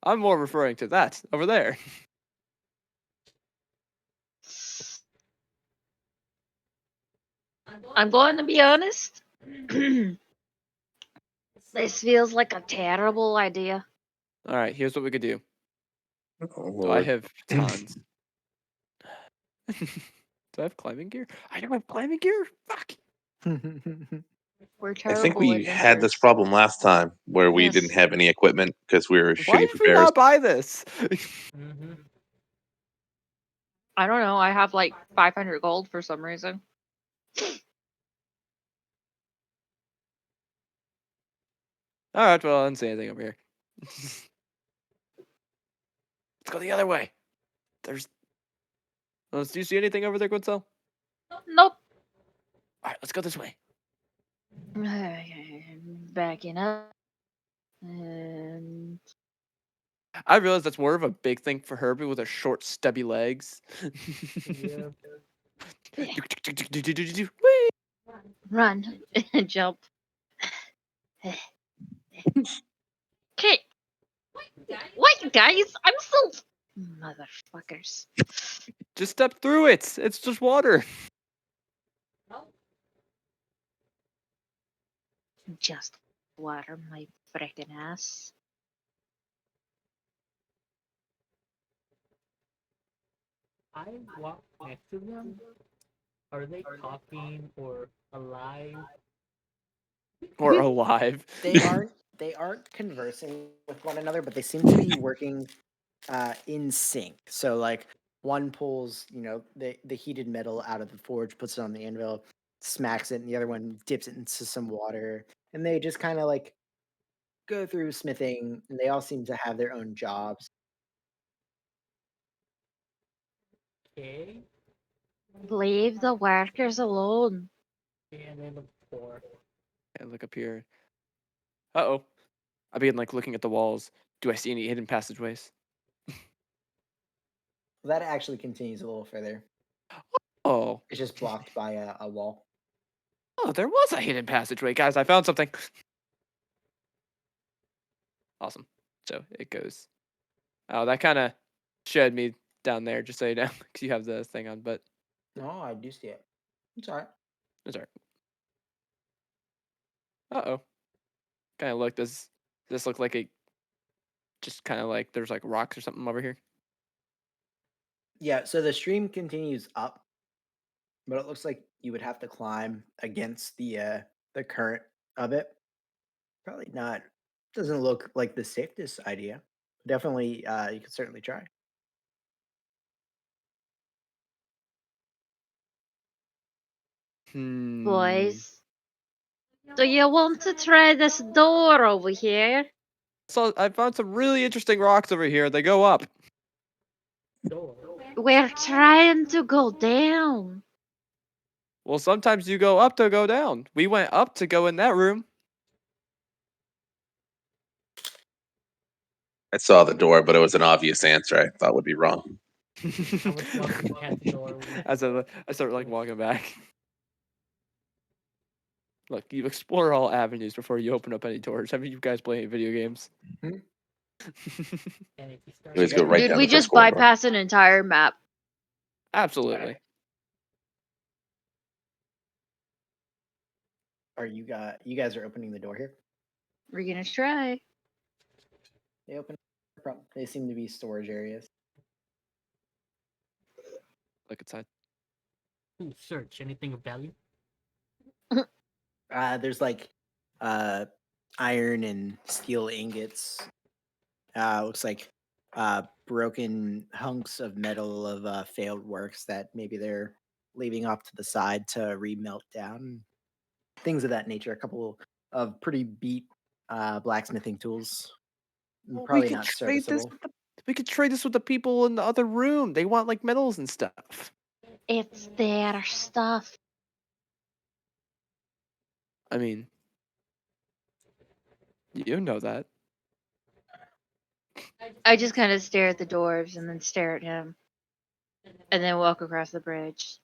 I'm more referring to that over there. I'm going to be honest. This feels like a terrible idea. All right, here's what we could do. Oh Do I Lord. have tons? Do I have climbing gear? I don't have climbing gear. Fuck. We're I think terrible we had this adventurers. problem last time where we Yes. didn't have any equipment because we were Why shitty did we preparers. not buy this? Mm-hmm. I don't know. I have like 500 gold for some reason. All right, well, I didn't see anything over here. Let's go the other way. There's. Do you see anything over there, Goodsell? Nope. All right, let's go this way. Backing up. And I realize that's more of a big thing for Herbie with her short, stubby legs. Yeah. Whee! run. Jump. Okay. Wait, guys. I'm still. Motherfuckers. Just step through it. It's just water. Just water my freaking ass. I walk next to them. Are they talking or alive? Or alive. They aren't conversing with one another, but they seem to be working in sync. So like one pulls, the heated metal out of the forge, puts it on the anvil, smacks it, and the other one dips it into some water. And they just kind of like go through smithing, and they all seem to have their own jobs. Okay. Leave the workers alone. And they look for. And look up here. Uh-oh. I begin like looking at the walls. Do I see any hidden passageways? That actually continues a little further. Oh. It's just blocked by a wall. Oh, there was a hidden passageway, guys. I found something. Awesome. So it goes. Oh, that kind of shed me down there, just so you know, because you have the thing on, but No, I do see it. It's all right. it's all right. Uh-oh. Kind of look, does this look like a, just kind of like there's like rocks or something over here? Yeah, so the stream continues up, but it looks like you would have to climb against the current of it. Probably not. Doesn't look like the safest idea. Definitely, you could certainly try. Boys, do you want to try this door over here? So I found some really interesting rocks over here. They go up. Door. We're trying to go down. Well, sometimes you go up to go down. We went up to go in that room. I saw the door, but it was an obvious answer I thought would be wrong. I was walking past the door. As I start like walking back. Look, you explore all avenues before you open up any doors. Have you guys play any video games? And if you start. You always go right Dude, down we the first just corridor. bypassed an entire map. Absolutely. Are you guys are opening the door here? We're gonna try. They open up. They seem to be storage areas. Look inside. Ooh, search. Anything of value? There's like uh, iron and steel ingots. Looks like broken hunks of metal of failed works that maybe they're leaving off to the side to remelt down. Things of that nature. A couple of pretty beat blacksmithing tools. Well, we Probably could not trade this serviceable. with we could trade this with the people in the other room. They want like medals and stuff. It's their stuff. I mean, you know that. I just kind of stare at the dwarves and then stare at him, and then walk across the bridge.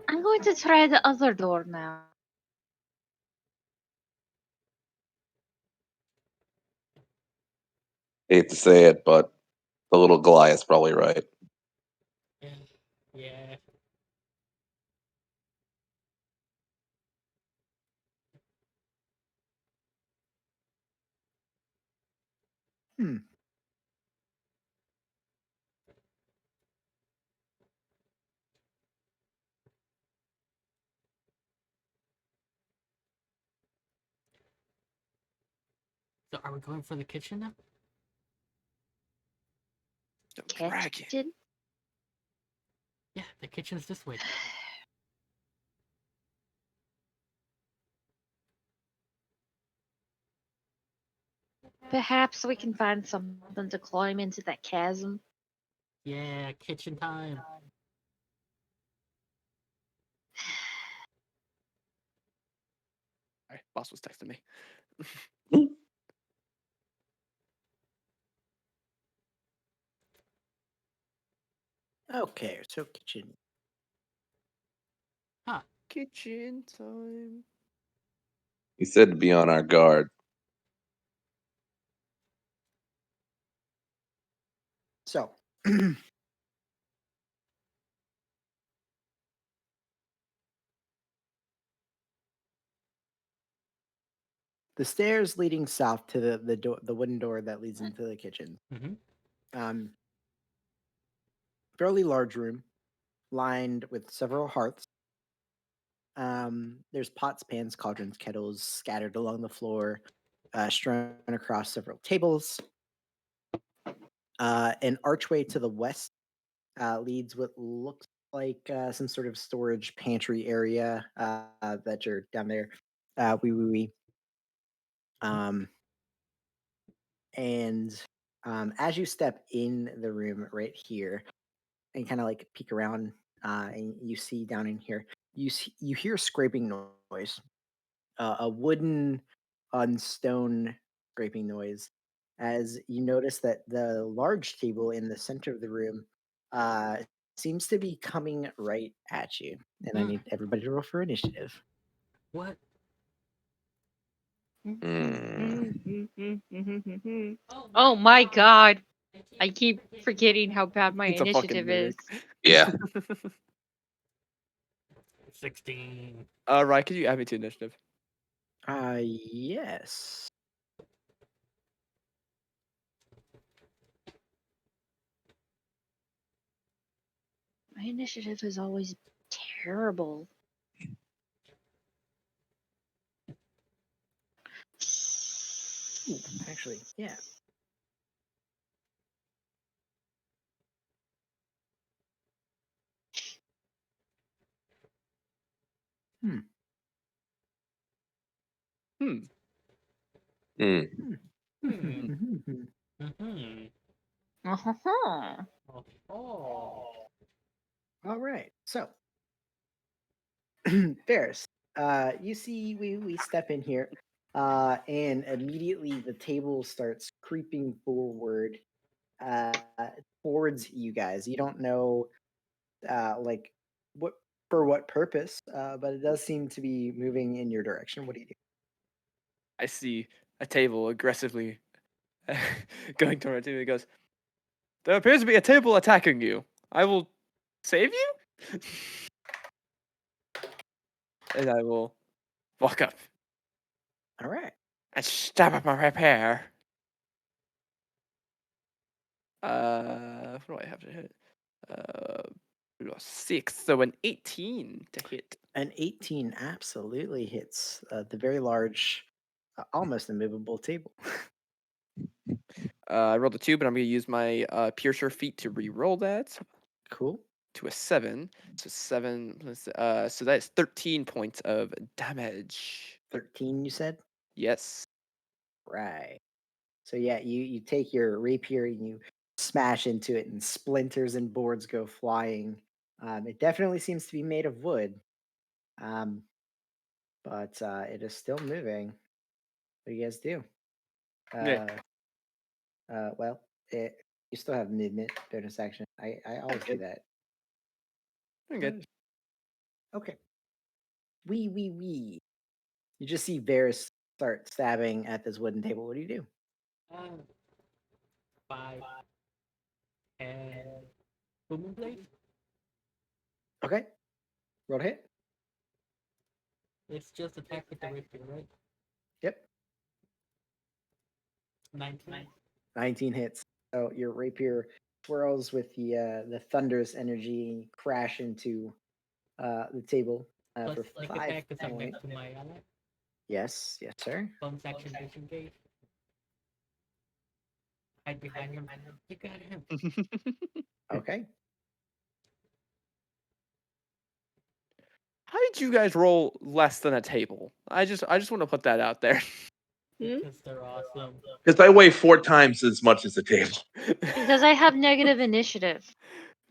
I'm going to try the other door now. Hate to say it, but the little Goliath's probably right. Yeah. Yeah. Hmm. So are we going for the kitchen now? Dragon. Kitchen? Yeah, the kitchen's this way. Perhaps we can find something to climb into that chasm. Yeah, kitchen time. Sorry, boss was texting me. Okay, so kitchen. Huh. Kitchen time. He said to be on our guard. So the stairs leading south to the door, the wooden door that leads into the kitchen. Mm-hmm. Um, Fairly large room, lined with several hearths. There's pots, pans, cauldrons, kettles scattered along the floor, strewn across several tables. An archway to the west leads what looks like some sort of storage pantry area that you're down there. Oui Oui Oui. Um, and as you step in the room right here and kind of like peek around, and you see down in here, you hear scraping noise, a wooden on stone scraping noise. As you notice that the large table in the center of the room uh, seems to be coming right at you, and I Mm. need everybody to roll for initiative. What? Oh my god. I keep forgetting how bad my It's a fucking initiative nerd. is. Yeah. 16. Right, could you add me to initiative? Yes. My initiative is always terrible. Ooh, actually, yeah. Hmm. Hmm. Hmm. Hmm. Mhm. Mm-hmm. Uh-huh. Oh. All right. So, Ferris, you see, we step in here, and immediately the table starts creeping forward uh, towards you guys. You don't know, like, what for what purpose, but it does seem to be moving in your direction. What do you do? I see a table aggressively going toward it. He goes, "There appears to be a table attacking you. I will save you?" And I will walk up. All right. And stab up my repair. What do I have to hit? 6, so an 18 to hit. An 18 absolutely hits the very large, almost immovable table. I rolled a 2, but I'm going to use my Piercer feat to re-roll that Cool. to a 7. So 7, so that's 13 points of damage. 13, you said? Yes. Right. So yeah, you take your rapier and you smash into it, and splinters and boards go flying. It definitely seems to be made of wood, um, but it is still moving. What do you guys do? Yeah. Well, you still have movement, bonus action. I always do that. I'm good. Okay. Oui Oui Oui. You just see Varys start stabbing at this wooden table. What do you do? 5 and booming blade. Okay. Roll to hit. It's just attack with the rapier, right? Yep. 19. 19 hits. So your rapier swirls with the thunderous energy, and you crash into the table Plus for sneak 5 attack because I'm points. next to my ally. Yes, yes, sir. Bonus action disengage. Hide behind him. You got him. Okay. How did you guys roll less than a table? I just want to put that out there. Because they're awesome. Because I weigh 4 times as much as the table. Because I have negative initiative.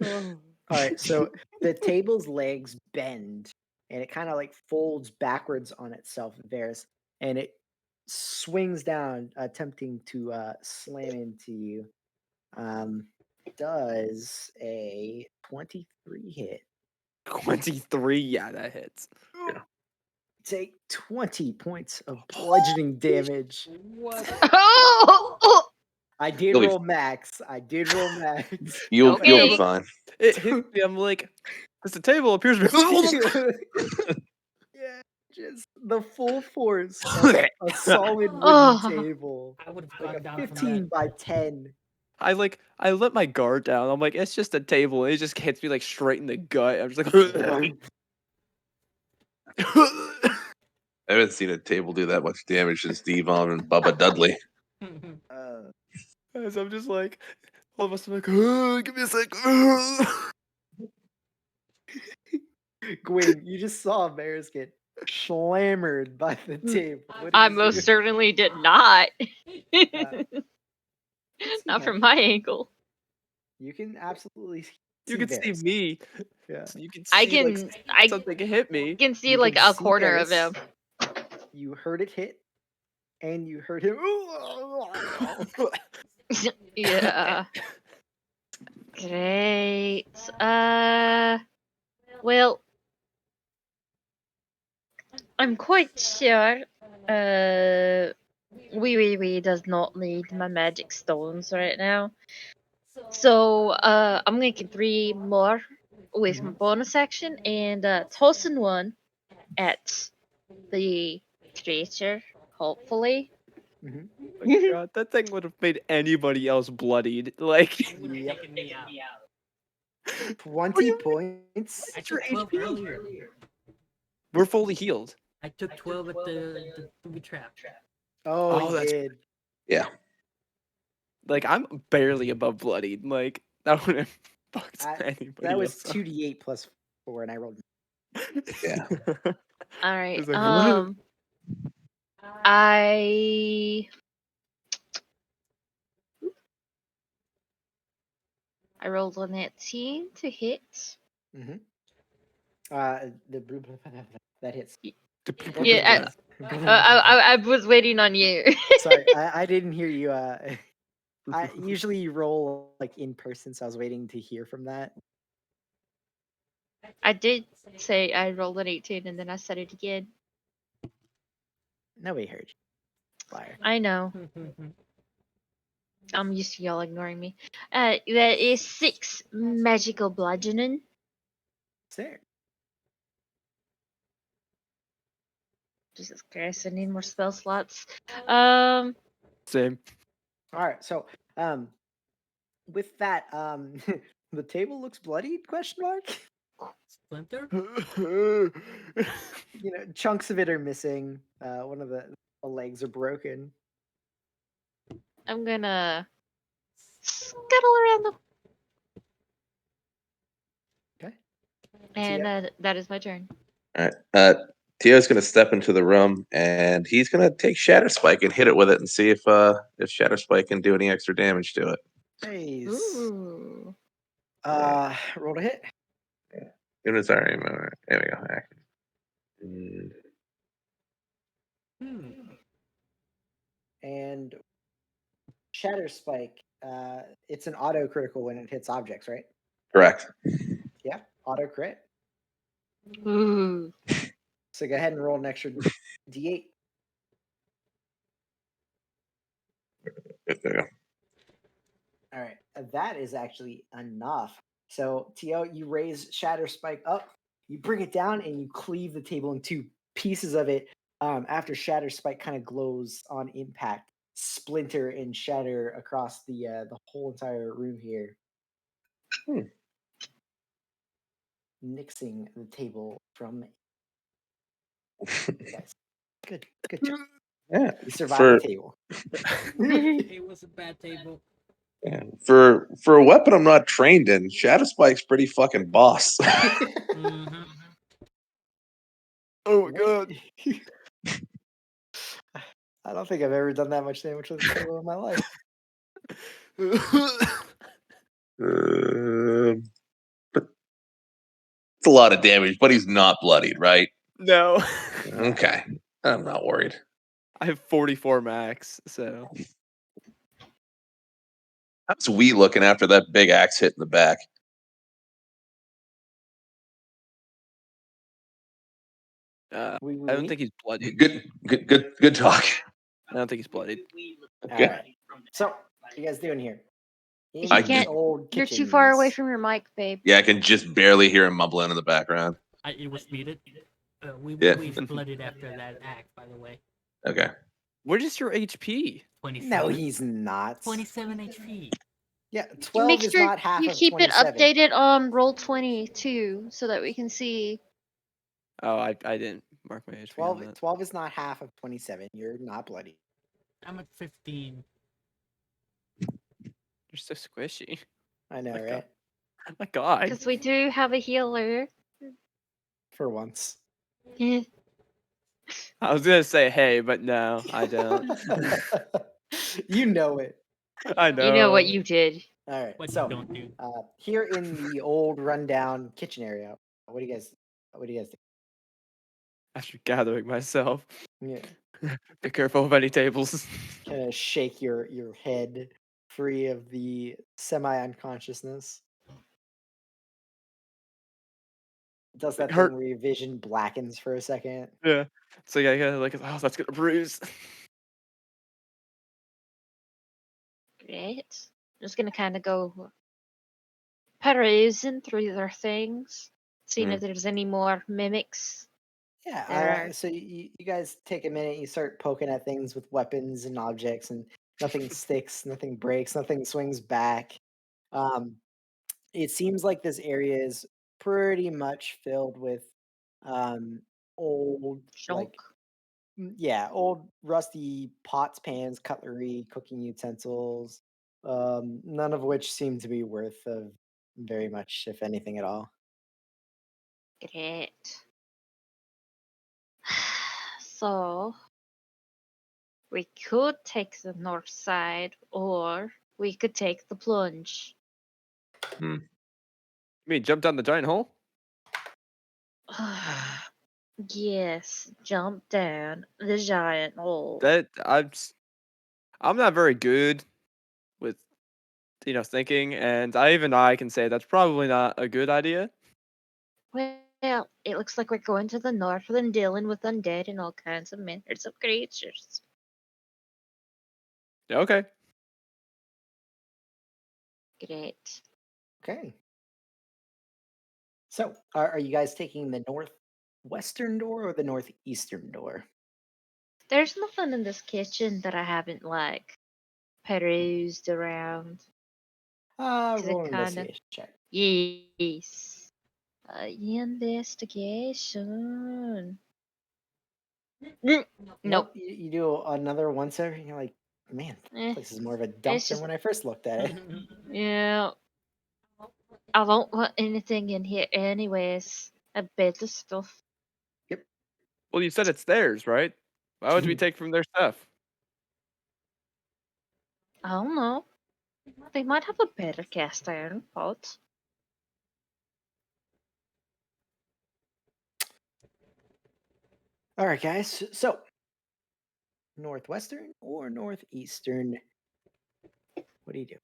All right. So the table's legs bend, and it kind of like folds backwards on itself, Varys, and it swings down, attempting to slam into you. Does a 23 hit? 23, yeah, that hits. Take 20 points of bludgeoning damage. What? Oh! I did Really? roll max. I did roll max. You'll be Okay. fine. It hits me. I'm like, because the table appears to be. Yeah, just the full force of a solid wooden Oh. table. I would have Like gone a down from 15 that. by 10. I let my guard down. I'm like, it's just a table. And it just hits me like straight in the gut. I'm just like, I haven't seen a table do that much damage since Devon and Bubba Dudley. Uh, as I'm just like, all of us are like, give me a sec. Gwen, you just saw Varys get slammered by the table. What did I you most do? certainly did not. Let's see Not how from my angle. you can absolutely You see can see Varys. me. Yeah. So you can I see like can I something hit me. can see You like can a see corner of Varys. him. You heard it hit, and you heard him. Yeah. Great. Well, I'm quite sure. Oui Oui Oui does not need my magic stones right now. So I'm gonna get 3 more with my bonus action and tossing one at the creature, hopefully. Mhm. Oh my God, that thing would have made anybody else bloodied. Like, It would have Yep. taken me out. 20 you points. I your took 12 HP. earlier. We're fully healed. I took 12 at the booby trap. Oh, Oh, you that's did. Yeah. like I'm barely above bloodied. Like that wouldn't fucked That anybody was else up. 2d8 plus 4, and I rolled. Yeah. All right. It's like, I rolled an 18 to hit. Mm-hmm. That hits. Or Yeah, I was waiting on you. Sorry, I didn't hear you. I usually you roll like in person, so I was waiting to hear from that. I did say I rolled an 18 and then I said it again. Nobody heard you. Liar. I know. I'm used to y'all ignoring me. That is 6 magical bludgeoning. There. Jesus Christ, I need more spell slots. Um, Same. All right. So, with that, the table looks bloodied? Question mark. Splinter? Chunks of it are missing. One of the legs are broken. I'm gonna scuttle around the Okay. and Tia? that is my turn. All right. Tio's gonna step into the room and he's gonna take Shatter Spike and hit it with it and see if Shatter Spike can do any extra damage to it. Nice. Ooh. Roll to hit. It was already there we go. And Hmm. And Shatter Spike. It's an auto critical when it hits objects, right? correct. Yeah, auto crit. Ooh. So go ahead and roll an extra d8. There we go. All right, that is actually enough. So Tio, you raise Shatter Spike up, you bring it down, and you cleave the table in two pieces of it. After Shatter Spike kind of glows on impact, splinter and shatter across the whole entire room here, Hmm. nixing the table from guys. Good job. Yeah. You survived For the table. It was a bad table. yeah. For a weapon I'm not trained in, Shatter Spike's pretty fucking boss. Mm-hmm. Oh my god. I don't think I've ever done that much damage with a table in my life. But it's a lot of damage, but he's not bloodied, right? No. Okay. I'm not worried. I have 44 max, so How's we looking after that big axe hit in the back? Oui, oui, I don't oui. think he's bloodied. Good talk. I don't think he's bloodied. All Okay. right. So, what are you guys doing here? In You I the can't. old You're too far away kitchens. from your mic, babe. Yeah, I can just barely hear him mumbling in the background. It was muted. Yeah. We flooded after that act, by the way. Okay. What is your HP? 27. No, he's not. 27 HP. Yeah, You 12 make is sure not half you of keep it 27. updated on Roll20 too, so that we can see. Oh, I didn't mark my HP on 12, that. 12 is not half of 27. You're not bloody. I'm at 15. You're so squishy. I know, My right? god. My god. Because we do have a healer. For once. Eh, I was gonna say hey, but no, I don't. You know it. I you know what know. you did. All right. What you So, don't do. here in the old rundown kitchen area, what do you guys think? After gathering myself. Yeah. Be careful of any tables. Kind of shake your head free of the semi unconsciousness. Does that Hurt. thing where your vision blackens for a second. Yeah. So yeah, I gotta like, oh, that's gonna bruise. Great. Just gonna kind of go perusing through their things, seeing Mm. if there's any more mimics. Yeah. There. So you guys take a minute. You start poking at things with weapons and objects, and nothing sticks, nothing breaks, nothing swings back. Um, it seems like this area is pretty much filled with old, Shonk. like yeah, old rusty pots, pans, cutlery, cooking utensils. None of which seem to be worth of very much, if anything at all. Great. So we could take the north side, or we could take the plunge. You mean jump down the giant hole? Yes, jump down the giant hole. That I'm not very good with thinking, and I can say that's probably not a good idea. Well, it looks like we're going to the north and dealing with undead and all kinds of manners of creatures. Yeah, okay. Great. Okay. So, are you guys taking the northwestern door or the northeastern door? There's nothing in this kitchen that I haven't like perused around. Cause it Roll an kind of investigation check. yes. Investigation. Mm, Nope. Nope. You do another once over, and you're like, man, Eh, this is more of a dump it's than just when I first looked at it. yeah. I don't want anything in here anyways. I bet the stuff. Yep. Well, you said it's theirs, right? Why would we take from their stuff? I don't know. They might have a better cast iron pot. All right, guys. So, northwestern or northeastern? What do you do?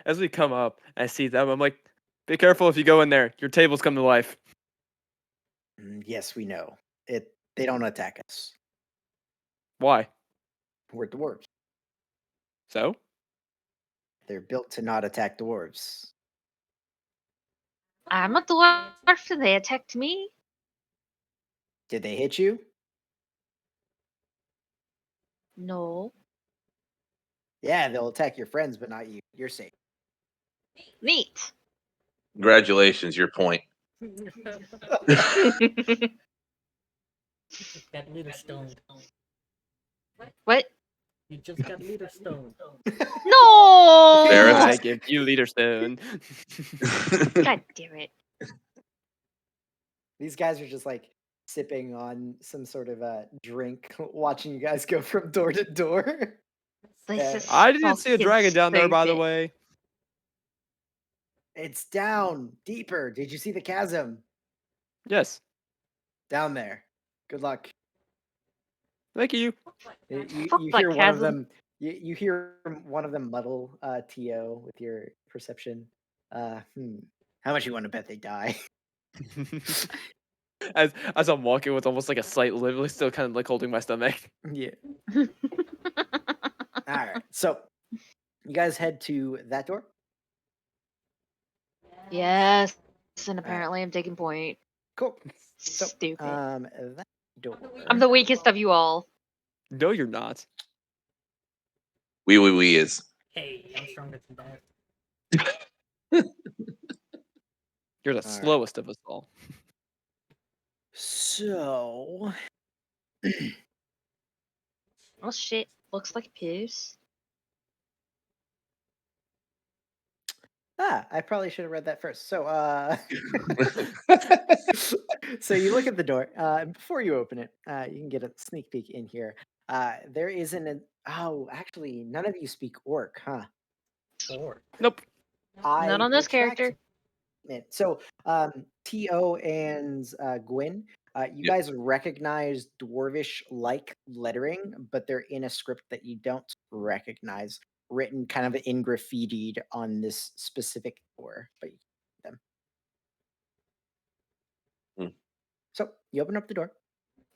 As we come up, I see them. I'm like, be careful if you go in there. Your tables come to life. Yes, we know it. They don't attack us. Why? We're dwarves. So? They're built to not attack dwarves. I'm a dwarf and they attacked me. Did they hit you? No. Yeah, they'll attack your friends, but not you. You're safe. Neat. Congratulations, your point. Got leader stoned. What? You just got leader stoned. No! I give you leader stone. God damn it. These guys are just like sipping on some sort of a drink, watching you guys go from door to door. This is I didn't see a fucking dragon down there, by the stupid. way. It's down deeper. Did you see the chasm? Yes. Down there. Good luck. Thank you. Fuck You that hear one of chasm. them. You hear one of them muddle To with your perception. How much you want to bet they die? As I'm walking with almost like a slight, literally still kind of like holding my stomach. Yeah. All right. So you guys head to that door. Yes. And All right. apparently I'm taking point. Cool. So Stupid. that door. I'm the weakest of you all. No, you're not. Oui Oui Oui is. Hey, I'm stronger than that. You're the All right. slowest of us all. So Oh shit. Looks like piss. I probably should have read that first. So so you look at the door. And before you open it, you can get a sneak peek in here. There isn't an oh, actually, none of you speak orc, huh? Or Nope. Not I on this retract character. it. So To and Gwyn, you Yep. guys recognize dwarvish like lettering, but they're in a script that you don't recognize, written kind of in graffitied on this specific door. But you them. Hmm. So you open up the door.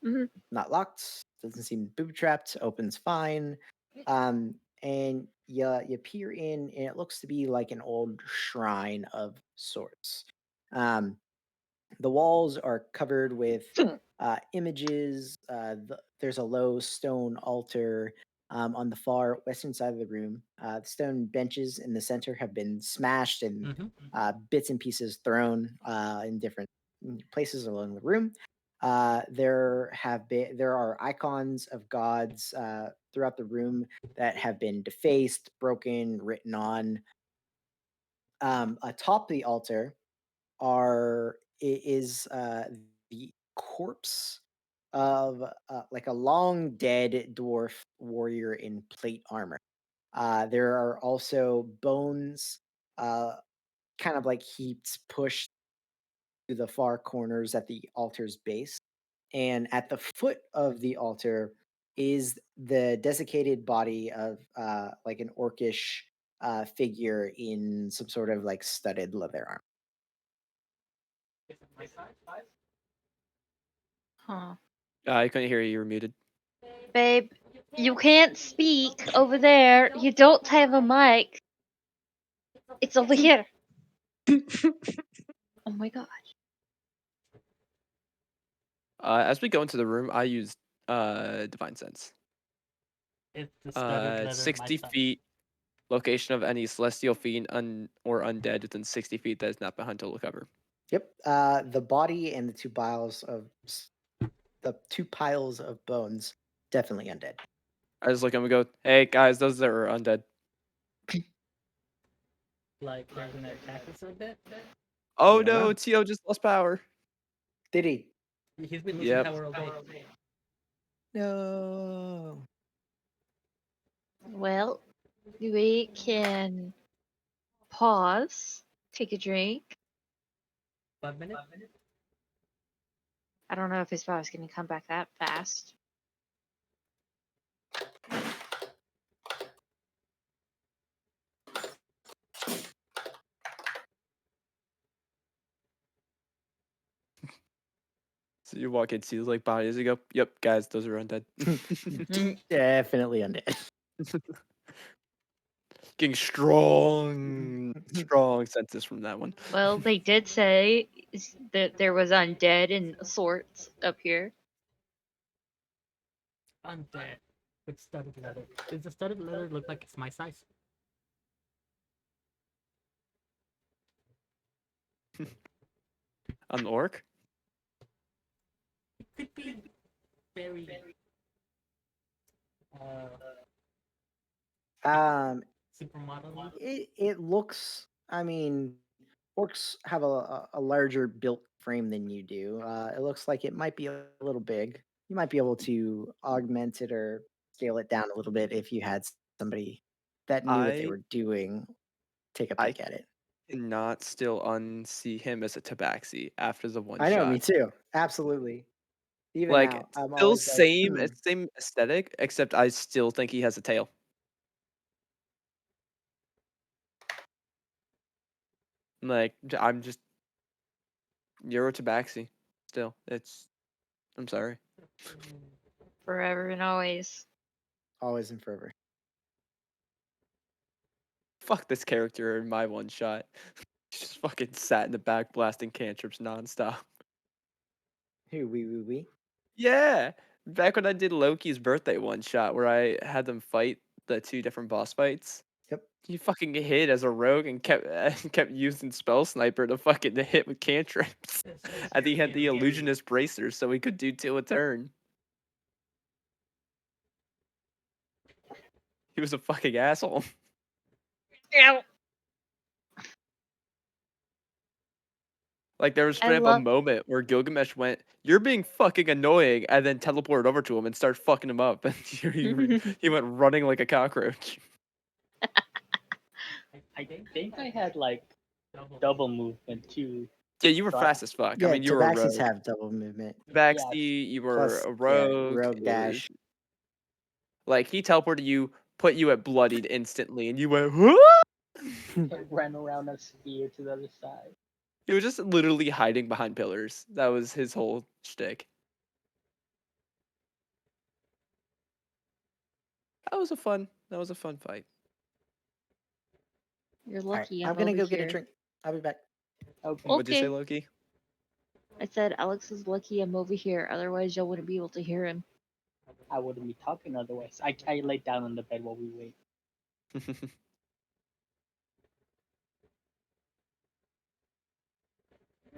Hmm. Not locked. Doesn't seem booby trapped. Opens fine. And you peer in, and it looks to be like an old shrine of sorts. Um, the walls are covered with images. There's a low stone altar on the far western side of the room. The stone benches in the center have been smashed and mm-hmm. bits and pieces thrown in different places along the room. There are icons of gods throughout the room that have been defaced, broken, written on. Atop the altar is the corpse of like a long dead dwarf warrior in plate armor. There are also bones, uh, kind of like heaps pushed to the far corners at the altar's base. And at the foot of the altar is the desiccated body of like an orcish figure in some sort of like studded leather armor. Huh. I couldn't hear you. You were muted. Babe, you can't speak over there. You don't have a mic. It's over here. Oh my god. As we go into the room, I use divine sense. It's the studded leather my 60 size. feet. Location of any celestial fiend or undead within 60 feet that has not been hunted will cover. Yep. The body and the two piles of bones, definitely undead. I just look at him and go, "Hey guys, those are undead." Like they're gonna attack us like that. Oh You don't no, know. Tio just lost power. Did he? He's been losing Yep. power all day. No. Well, we can pause, take a drink. 5 minutes. I don't know if his power's gonna come back that fast. So you walk in, see like bodies, you go, "Yep, guys, those are undead." Definitely undead. Getting strong senses from that one. Well, they did say that there was undead and sorts up here. I'm dead. With studded leather. Does the studded leather look like it's my size? An orc? It could be very uh Um, supermodel. it looks. I mean, orcs have a larger built frame than you do. It looks like it might be a little big. You might be able to augment it or scale it down a little bit if you had somebody that knew what they I were doing take a I peek at it. cannot still unsee him as a tabaxi after the one I know, me shot. too. Absolutely. Even Like now, I'm still always like, same aesthetic, except I still think he has a tail. Like I'm just Euro tabaxi. Still, I'm sorry. Forever and always. always and forever. Fuck this character in my one shot. He just fucking sat in the back blasting cantrips nonstop. Who, we. Yeah. Back when I did Loki's birthday one shot where I had them fight the two different boss fights. Yep. He fucking hid as a rogue and kept using spell sniper to fucking hit with cantrips. And he had the illusionist bracers so he could do two a turn. He was a fucking asshole. Ow. Like there was I straight up a love moment where Gilgamesh went, "You're being fucking annoying," and then teleported over to him and started fucking him up. And he went running like a cockroach. I think I had like double movement too. Yeah, you were So fast as fuck. I Yeah, mean, you were a tabaxis rogue. have double movement. yeah, Backsy, you were Plus, a yeah, rogue. rogue It was dash. like he teleported you, put you at bloodied instantly, and you went, "Huh?" it ran around a sphere to the other side. He was just literally hiding behind pillars. That was his whole shtick. That was a fun fight. You're All right, lucky I'm I'm gonna over go get a here. drink. I'll be back. Okay. What'd you say, Okay. Loki? I said Alex is lucky I'm over here, otherwise y'all wouldn't be able to hear him. I wouldn't be talking otherwise. I laid down on the bed while we wait.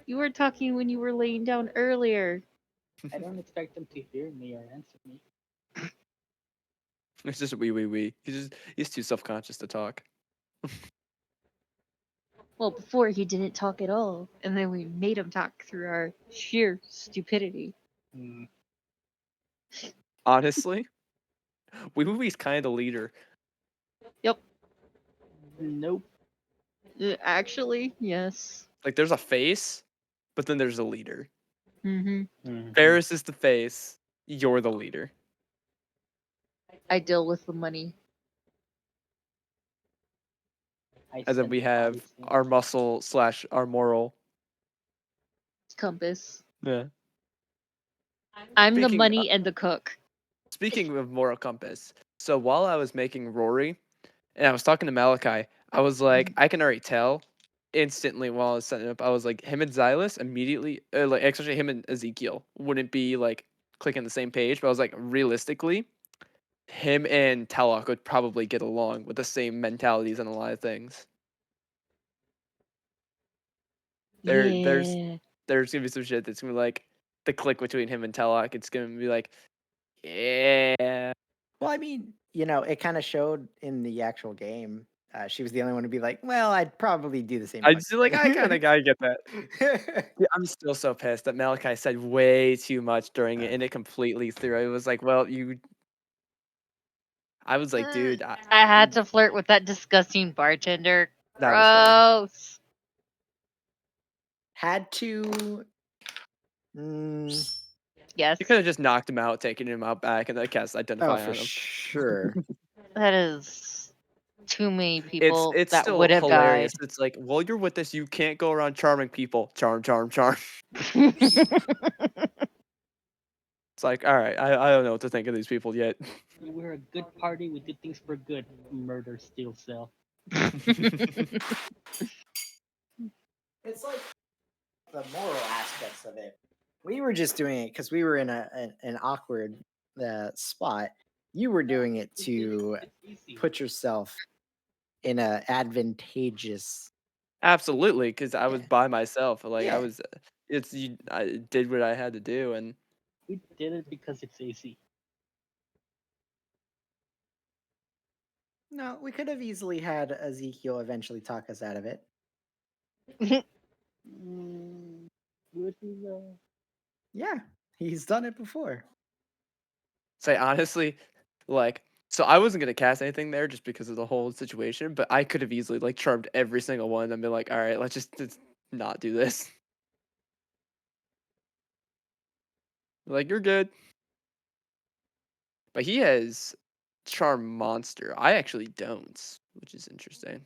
You were talking when you were laying down earlier. I don't expect them to hear me or answer me. It's just wee wee wee. He's too self conscious to talk. Well, before he didn't talk at all, and then we made him talk through our sheer stupidity. Hmm. Honestly, wee wee wee's kind of the leader. Yep. Nope. Actually, yes. Like there's a face, but then there's a leader. Mm-hmm. Mhm. Ferris is the face. You're the leader. I deal with the money. I And then sent we the have bodies in. our muscle slash our moral. Compass. Yeah. I'm the Speaking money and the cook. Speaking of moral compass, so while I was making Rory, and I was talking to Malachi, I was like, I can already tell instantly while I was setting up. I was like, him and Xylus immediately, like especially him and Ezekiel, wouldn't be like clicking the same page. But I was like, realistically, him and Telok would probably get along with the same mentalities on a lot of things. There there's Yeah. there's gonna be some shit that's gonna be like the click between him and Telok. It's gonna be like, yeah. Well, I mean, it kind of showed in the actual game. She was the only one to be like, "Well, I'd probably do the same I just like I kind fucking of gotta get that. thing." Yeah, I'm still so pissed that Malachi said way too much during it, Uh, and it completely threw. It was like, well, you. I was like, dude, I had to flirt with that disgusting bartender. that was funny. Gross. Had to. Mm, Yes. You could have just knocked him out, taken him out back, and I cast oh, identify for on him. sure. That is too many It's people it's that still would have hilarious. died. It's like, while you're with us, you can't go around charming people. Charm, charm, charm. It's like, all right, I don't know what to think of these people yet. We're a good party. We did things for good. Murder, steal, sell. It's like the moral aspects of it. We were just doing it because we were in an awkward spot. You were doing it to It's easy. put yourself in a advantageous. Absolutely, because I was Yeah. by myself. Like I Yeah. was, I did what I had to do, and We did it because it's easy. No, we could have easily had Ezekiel eventually talk us out of it. Would we though? Yeah, he's done it before. say honestly, like, so I wasn't gonna cast anything there just because of the whole situation, but I could have easily like charmed every single one and been like, all right, let's not do this. Like you're good, but he has charm monster. I actually don't, which is interesting.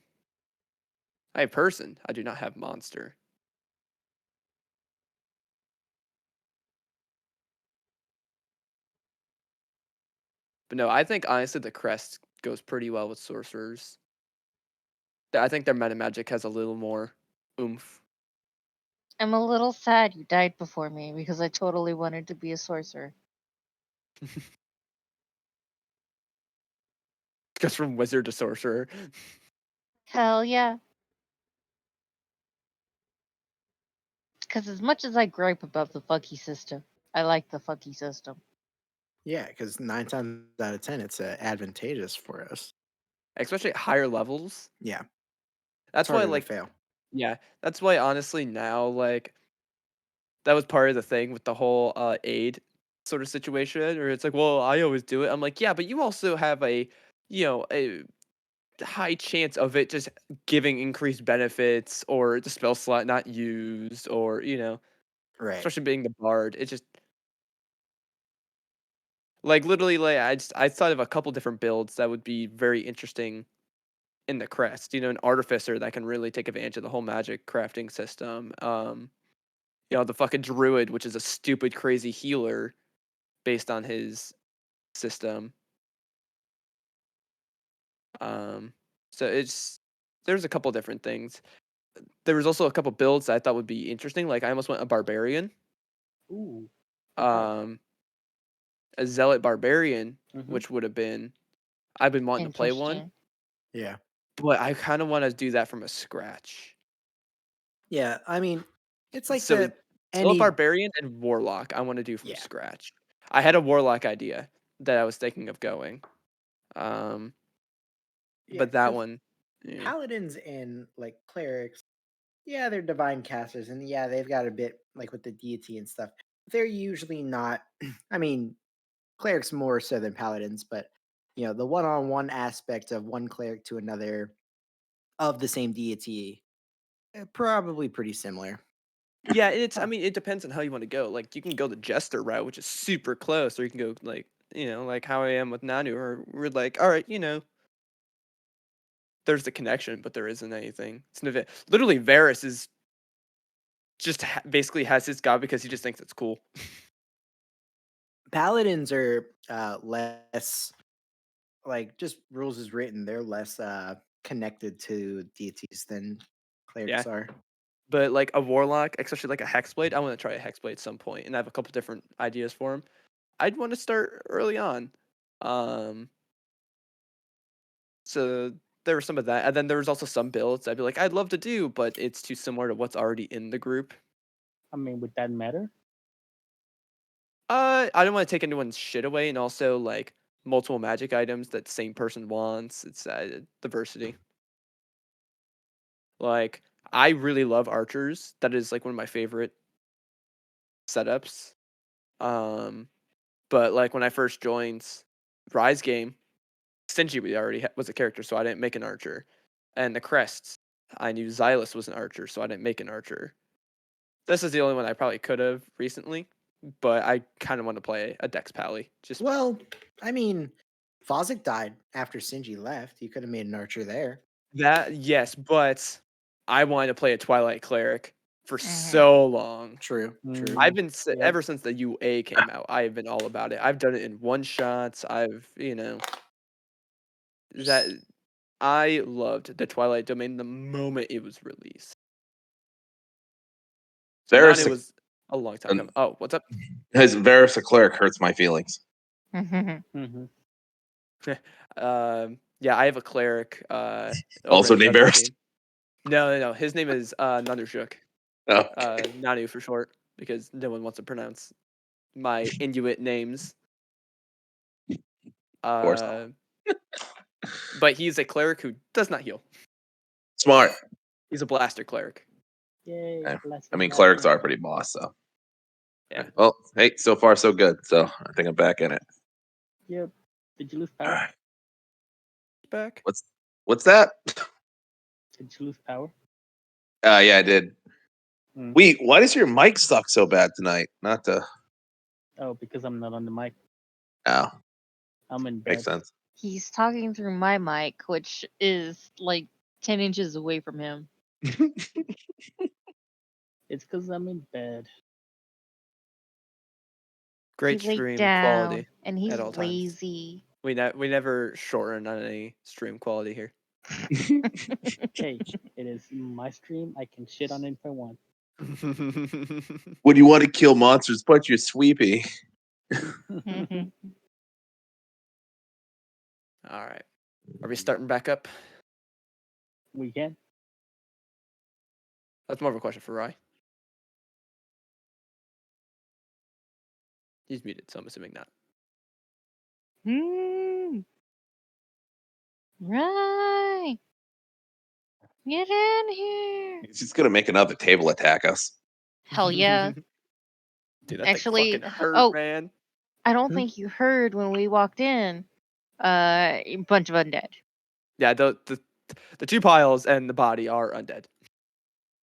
I have person. I do not have monster. But no, I think honestly the crest goes pretty well with sorcerers. I think their meta magic has a little more oomph. I'm a little sad you died before me because I totally wanted to be a sorcerer. Goes from wizard to sorcerer. Hell yeah. Because as much as I gripe about the fucky system, I like the fucky system. Yeah, because 9 times out of 10, it's advantageous for us. Especially at higher levels. Yeah, it's That's why harder to like fail. yeah, that's why honestly now like that was part of the thing with the whole aid sort of situation or it's like, well, I always do it. I'm like, yeah, but you also have a high chance of it just giving increased benefits or the spell slot not used or, Right. especially being the bard. It just like literally like I thought of a couple different builds that would be very interesting in the crest. An artificer that can really take advantage of the whole magic crafting system. The fucking druid, which is a stupid crazy healer based on his system. Um, so there's a couple different things. There was also a couple builds that I thought would be interesting. Like I almost went a barbarian, Ooh. Okay. um, a zealot barbarian, Mm-hmm. which would have been I've been wanting to play one, Interesting. Yeah. but I kind of want to do that from a scratch. Yeah. I mean, it's like So the zealot any. barbarian and warlock, I want to do from Yeah. scratch. I had a warlock idea that I was thinking of going, um, Yeah. but that Because one, yeah. paladins and like clerics, yeah, they're divine casters, and yeah, they've got a bit like with the deity and stuff. They're usually not. I mean, clerics more so than paladins, but the one-on-one aspect of one cleric to another of the same deity, probably pretty similar. Yeah, it's I Huh. mean, it depends on how you wanna go, like, you can go the jester route, which is super close, or you can go, like, like how I am with Nanu, or we're like, "Alright, there's the connection, but there isn't anything." It's an event literally, Varus is just basically has his god because he just thinks it's cool. Paladins are less like just rules is written. They're less connected to deities than Yeah, clerics are. but, like, a warlock, especially, like, a hexblade, I wanna try a hexblade at some point, and I have a couple different ideas for him. I'd wanna start early on. Um So there was some of that, and then there was also some builds I'd be like, I'd love to do, but it's too similar to what's already in the group. I mean, would that matter? I don't want to take anyone's shit away, and also like multiple magic items that the same person wants. It's diversity. Like I really love archers. That is like one of my favorite setups. Um, but like when I first joined Rise game, Stingy we already was a character, so I didn't make an archer. And the crests, I knew Xylus was an archer, so I didn't make an archer. This is the only one I probably could have recently, but I kind of want to play a Dex Pally. Just Well, I mean, Fozzik died after Sinji left. You could have made an archer there. that, yes, but I wanted to play a Twilight Cleric for so long. True. True. I've been Yep. ever since the UA came out. I have been all about it. I've done it in one shots. That I loved the Twilight Domain the moment it was released. So Varus, Nani was a long time coming. Oh, what's up? his Varus a cleric hurts my feelings. Mm-hmm. Yeah, I have a cleric. Over Also in the named Dutch Varus. game. No. His name is Nandushuk. Okay. Nanu for short, because no one wants to pronounce my Inuit names. Of course. But he's a cleric who does not heal. Smart. He's a blaster cleric. Yay! Okay. Blaster, I mean, blaster. clerics are pretty boss, so. Yeah. Well, hey, so far so good. So I think I'm back in it. Yep. Did you lose All power? right. Back. What's that? Did you lose power? Yeah, I did. Mm. Wait, why does your mic suck so bad tonight? Not to. Oh, because I'm not on the mic. Oh, I'm in makes bed. sense. He's talking through my mic, which is like 10 inches away from him. It's because I'm in bed. Great He laid stream down quality and he's at all times. lazy. We never shorten on any stream quality here. Hey, it is my stream. I can shit on it if I want. When you want to kill monsters, put your sweepy. All right. Are we starting back up? We can. That's more of a question for Rye. He's muted, so I'm assuming not. Right. Get in here. He's just gonna make another table attack us. Hell yeah. Dude, that Actually, thing fucking hurt, oh, man. I don't think you heard when we walked in. A bunch of undead. Yeah, the two piles and the body are undead.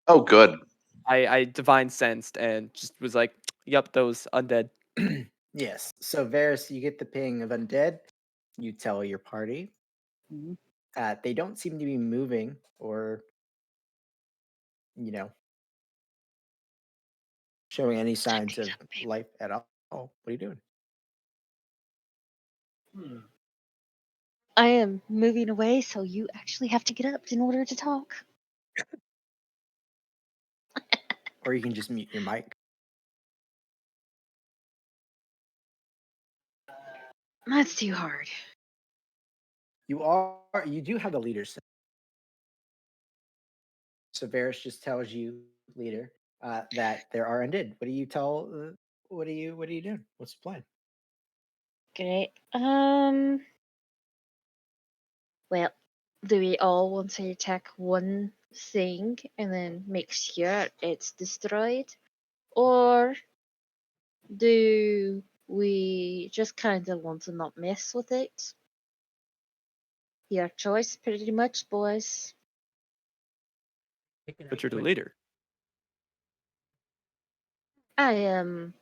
Oh, good. I divine sensed and just was like, "Yep, those undead." Yes. So Varus, you get the ping of undead. You tell your party. Mhm. They don't seem to be moving or, showing any signs of life at all. What are you doing? I am moving away, so you actually have to get up in order to talk. Or you can just mute your mic. That's too hard. You do have the leader set. So Varus just tells you, leader, that there are undead. What do you tell? What are you doing? What's the plan? Great. Well, do we all want to attack one thing and then make sure it's destroyed? Or do we just kind of want to not mess with it? Your choice, pretty much, boys. But you're the leader. I am.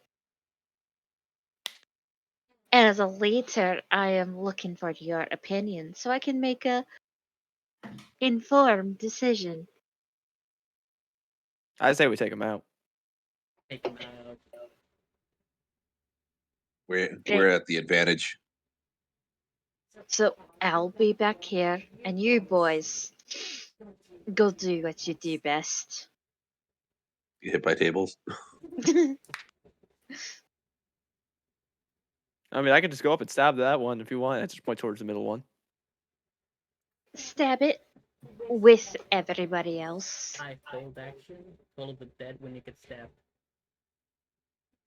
As a leader, I am looking for your opinion so I can make a informed decision. I say we take him out. Take him out. We're at the advantage. So I'll be back here, and you boys go do what you do best. Get hit by tables. I mean, I could just go up and stab that one if you want. I just point towards the middle one. stab it with everybody else. I hold action, follow the dead when you get stabbed.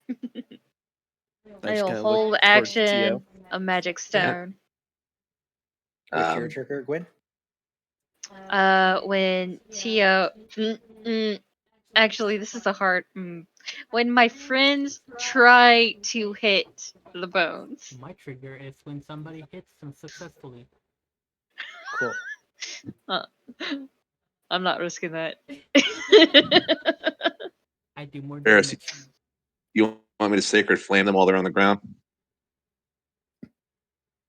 I just I'll kind of look hold towards action Tio. a magic Yeah. stone. What's your Um, trigger, Gwen? When Tio. Actually, this is a hard. When my friends try to hit the bones. My trigger is when somebody hits them successfully. Cool. Uh, I'm not risking that. I do more Barris, damage. you want me to sacred flame them while they're on the ground?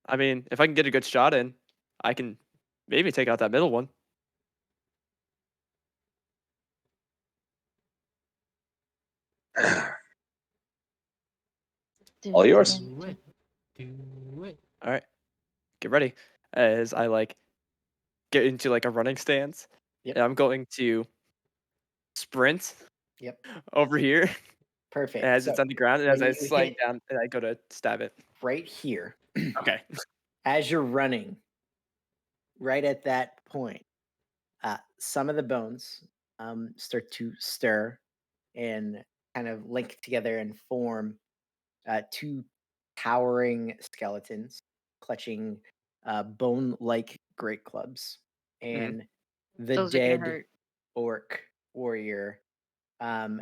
I mean, if I can get a good shot in, I can maybe take out that middle one. All yours. Do it. Do it. All right, get ready. As I like get into like a running stance, Yep. and I'm going to sprint Yep. over here Perfect. as So it's on the ground, and as when I you slide hit down, and I go to stab it. right here, Okay. as you're running, right at that point, some of the bones start to stir and kind of link together and form two towering skeletons clutching bone-like great clubs, Mhm. and the Those are gonna dead hurt. orc warrior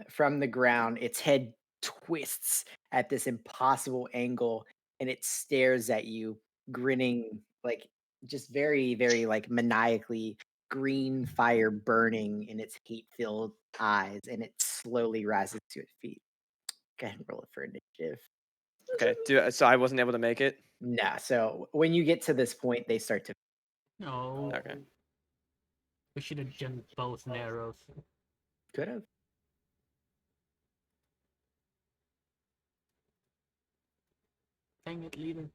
from the ground. Its head twists at this impossible angle, and it stares at you, grinning like just very, very like maniacally, green fire burning in its hate-filled eyes, and it slowly rises to its feet. Go ahead and roll it for initiative. Okay. So I wasn't able to make it. Nah, so when you get to this point, they start to. No. Okay. We should have done both arrows. Could have. Dang it, leader.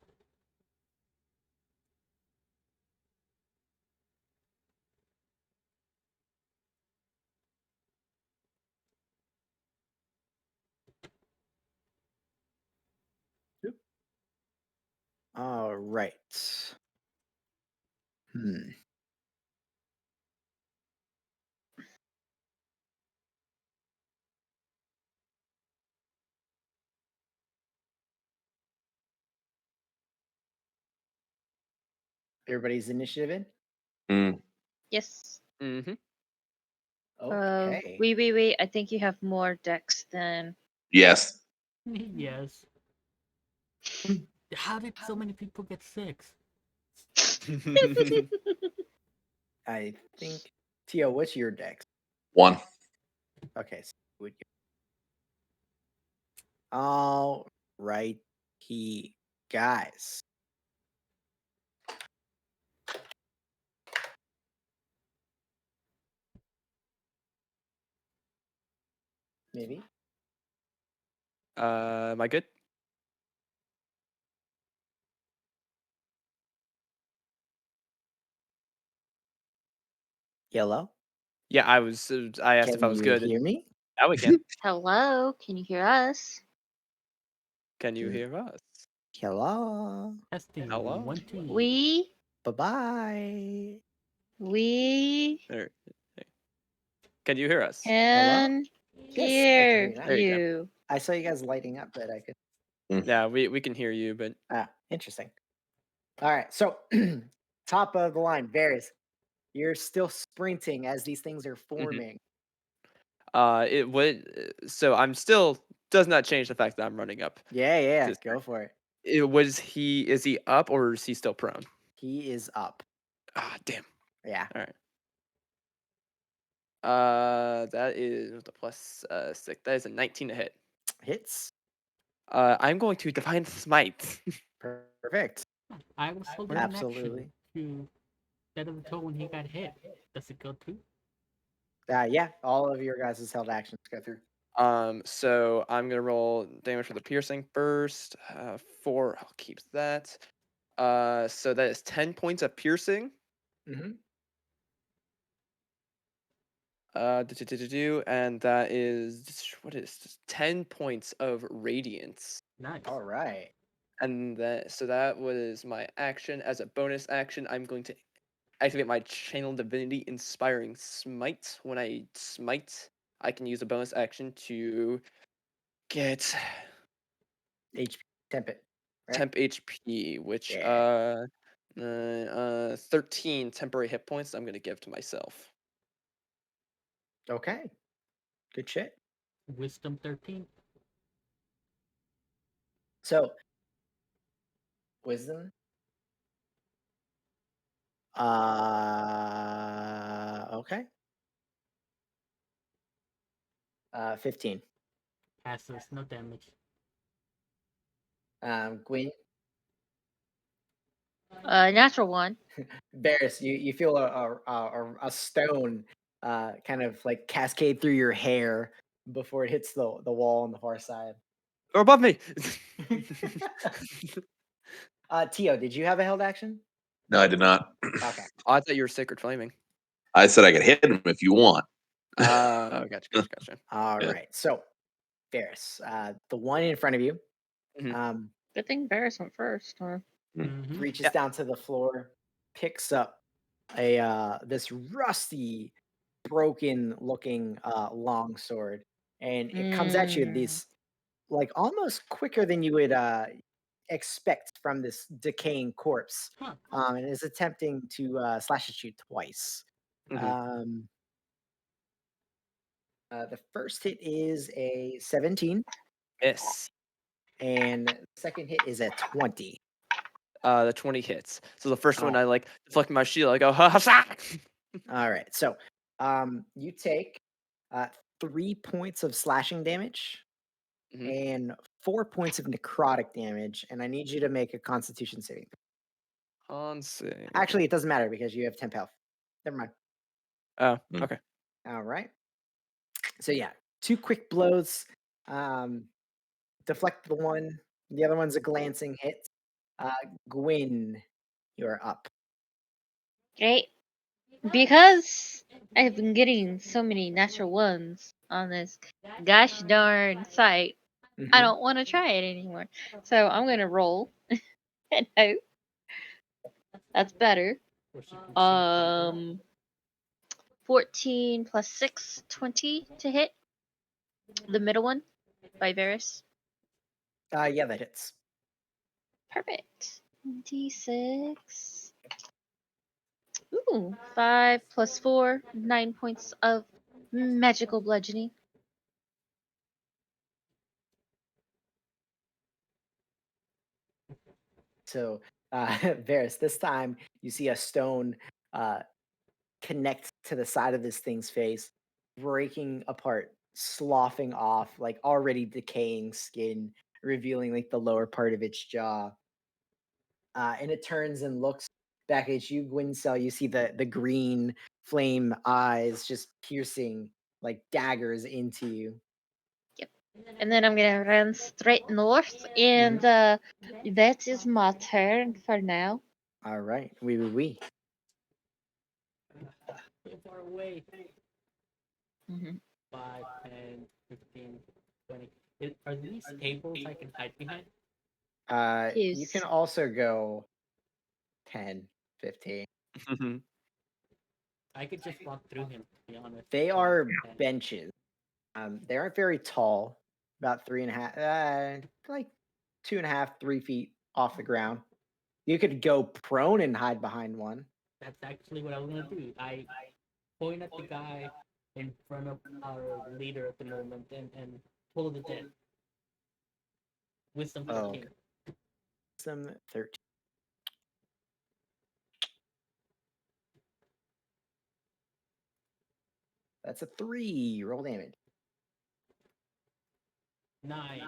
All right. Hmm. Everybody's initiative in? Mm, Yes. Mm-hmm. Okay. Wait. I think you have more decks than. yes. Yes. How did so many people get 6? I think Tio, what's your dex? 1. Okay, so would you? All right, guys. Maybe. Am I good? Yellow. Yeah, I asked if I Can was you good, and hear me? now we can. Hello, can you hear us? Can you Can- hear us? Hello. Testing. Hello? 1 2. We Bye bye. we There. Can you hear us? Hello. can Yes, I can hear hear you now. There you go. you. I saw you guys lighting up, but I could. Yeah, we can hear you, but Interesting. All right, so top of the line, Varys. You're still sprinting as these things are forming. it would. So I'm still does not change the fact that I'm running up. Yeah, This go for it. it was he is he up or is he still prone? He is up. Ah, damn. Yeah, All right. That is the plus 6. That is a 19 to hit. hits. I'm going to Divine Smite. Perfect. I was holding an action Absolutely. to dead of the toe when he got hit. Does it go through? Yeah, all of your guys' held actions go through. So I'm gonna roll damage for the piercing first. 4. I'll keep that. So that is 10 points of piercing. Mm-hmm. And that is what is this? 10 points of radiance. Nice. All right. And that was my action. As a bonus action, I'm going to activate my Channel Divinity Inspiring Smite. When I smite, I can use a bonus action to get HP temp it, right? temp HP, which Yeah. 13 temporary hit points I'm gonna give to myself. Okay. Good shit. Wisdom 13. So wisdom. Okay. 15. Passes, no damage. Gwen, Natural one. Varys, you feel a stone kind of like cascade through your hair before it hits the wall on the far side. Or above me. Tio, did you have a held action? No, I did not. Okay. Oh, I thought you were Sacred Flaming. I said I could hit him if you want. Gotcha. All Yeah. right. So, Varys, the one in front of you, Mhm. Good thing Varys went first, huh? Mm-hmm. reaches Yeah. down to the floor, picks up a this rusty, broken looking long sword, and it comes at you this like almost quicker than you would expect from this decaying corpse, Huh. and is attempting to slash at you twice. Mhm. Um, the first hit is a 17, Miss. and the second hit is a 20. The 20 hits. So the first one, Oh. I like deflect my shield. I go, ha ha ha. All right. So you take 3 points of slashing damage Mhm. and 4 points of necrotic damage, and I need you to make a Constitution saving. On save. Actually, it doesn't matter because you have 10 health. Never mind. Oh, Mm. okay. All right. So yeah, 2 quick blows. Deflect the one. The other one's a glancing hit. Gwyn, you're up. Great. Because I've been getting so many natural ones on this gosh darn site, I Mhm. don't want to try it anymore. So I'm gonna roll and hope that's better. Or she can see 14 plus 6, 20 to hit the middle one by Varys. Yeah, that hits. Perfect. D6. Ooh, 5 plus 4, 9 points of magical bludgeoning. So, Varys, this time you see a stone uh, connect to the side of this thing's face, breaking apart, sloughing off like already decaying skin, revealing like the lower part of its jaw. And it turns and looks back at you, Gwyncel. You see the green flame eyes just piercing like daggers into you. And then I'm gonna run straight north, and that is my turn for now. All right, we. so far away. Mhm. 5, 10, 15, 20. Are these tables I can hide behind? You Yes. can also go 10, 15. Mhm. I could just walk through him, to be honest. They 5, are 10. benches. They aren't very tall, about 3.5, like 2.5, 3 feet off the ground. You could go prone and hide behind one. That's actually what I was gonna do. I point at the guy in front of our leader at the moment and pull the dead. Wisdom Oh, 13. some 13. That's a 3. Roll damage. 9.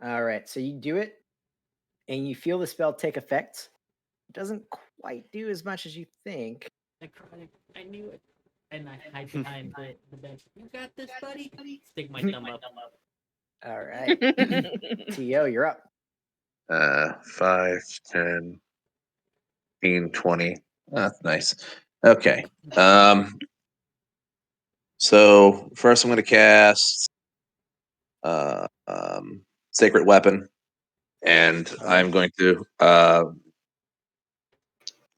All right, so you do it, and you feel the spell take effect. It doesn't quite do as much as you think. Necrotic. I knew it. And I hide behind the bench. You got this, buddy? Stick my thumb up. All right, To, you're up. 5, 10, 15, 20. That's nice. Okay. So first I'm going to cast Sacred Weapon, and I'm going to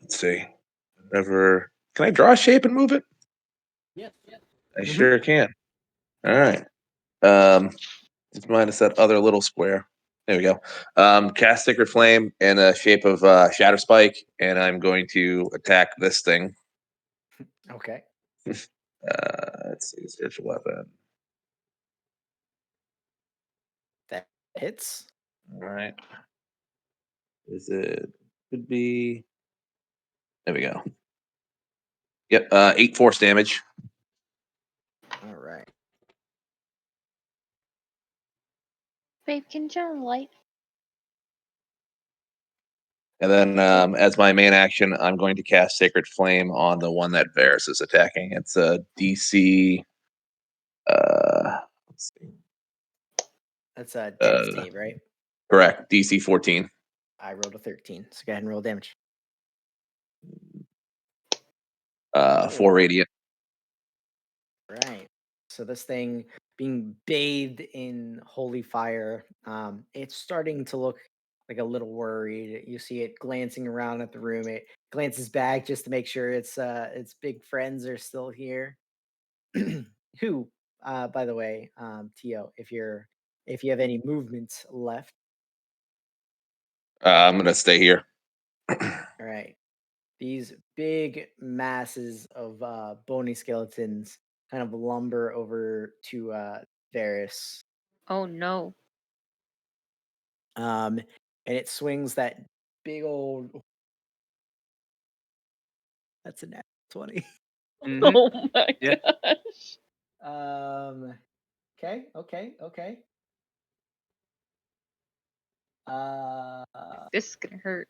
let's see, whatever. Can I draw a shape and move it? Yes. I sure can. All right. Just minus that other little square. There we go. Cast Sacred Flame in a shape of Shatter Spike, and I'm going to attack this thing. Okay. Let's see, spiritual weapon. That hits. All right. Is it? Could be. There we go. Yep. 8 force damage. All right. Babe, can you turn on the light? And then, as my main action, I'm going to cast Sacred Flame on the one that Varys is attacking. It's a DC. Let's see. That's a dex save, right? Correct. DC 14. I rolled a 13, so go ahead and roll damage. 4 radiant. Right. So this thing being bathed in holy fire, it's starting to look like a little worried. You see it glancing around at the room. It glances back just to make sure its big friends are still here. Who, by the way, Tio, if you have any movements left, I'm gonna stay here. all right. These big masses of bony skeletons kind of lumber over to Varys. Oh no. And it swings that big old. That's a nat 20. Mhm. Oh my Yeah. gosh. Okay, okay, okay. Uh, This is gonna hurt.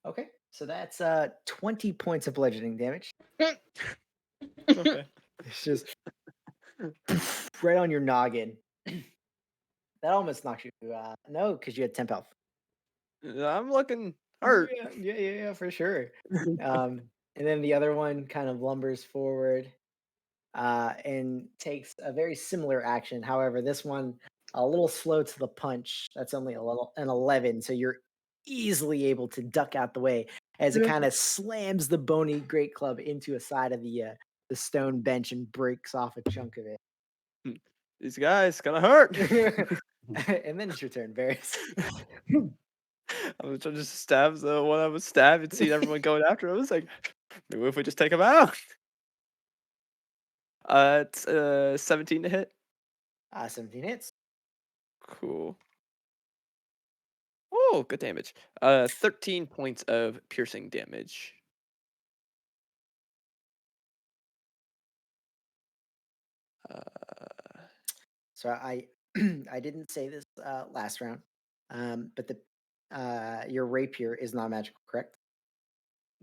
okay. So that's 20 points of bludgeoning damage. Okay. It's just right on your noggin. That almost knocks you. No, because you had 10 health. I'm looking hurt. Yeah, for sure. And then the other one kind of lumbers forward and takes a very similar action. However, this one a little slow to the punch. That's only an 11, so you're easily able to duck out the way as it Yeah. kind of slams the bony great club into a side of the stone bench and breaks off a chunk of These guys gonna hurt. it. And then it's your turn, Varys. I was trying to just stab the one I was stabbed and seeing everyone going after him. I was like, maybe if we just take him out. It's 17 to hit. 17 hits. Cool. Oh, good damage. 13 points of piercing damage. So I I didn't say this last round, but the your rapier is not magical, correct?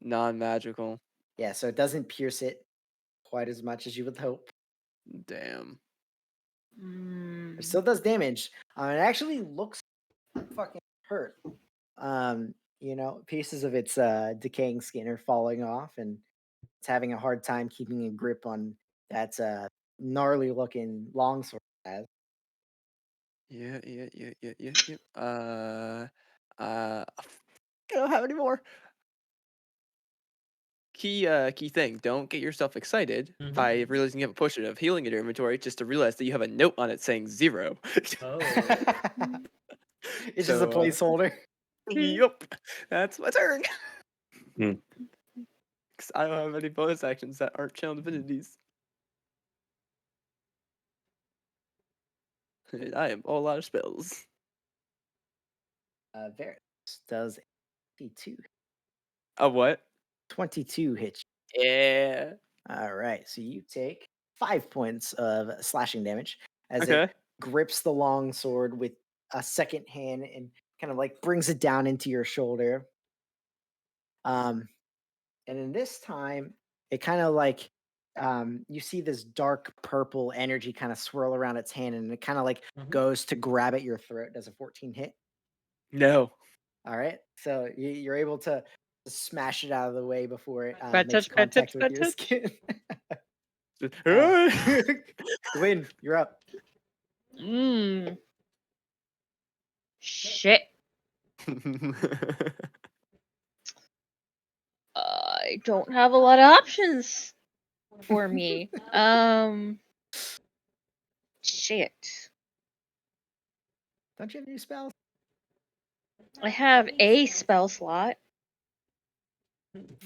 Non-magical. Yeah, so it doesn't pierce it quite as much as you would hope. Damn. It still does damage. It actually looks fucking hurt. Pieces of its decaying skin are falling off, and it's having a hard time keeping a grip on that gnarly looking longsword it has. Yeah. I don't have any more. Key thing. Don't get yourself excited by realizing you have a potion of healing in your inventory just to realize that you have a note on it saying 0. Oh. It's just a So, placeholder. Yup. That's my turn. Hmm. 'Cause I don't have any bonus actions that aren't channel divinities. And I am all out of spells. Varys does 22. A what? 22 hits. Yeah. All right, so you take 5 points of slashing damage as it Okay. grips the long sword with a second hand and kind of like brings it down into your shoulder. And in this time, it kind of like you see this dark purple energy kind of swirl around its hand, and it kind of like goes to grab at your throat. Does a 14 hit? No. All right, so you're able to smash it out of the way before it Bad makes touch, bad touch, contact with bad your touch. skin. Gwyn, you're up. Mmm. Shit. I don't have a lot of options for me. Shit. Don't you have any spells? I have a spell slot.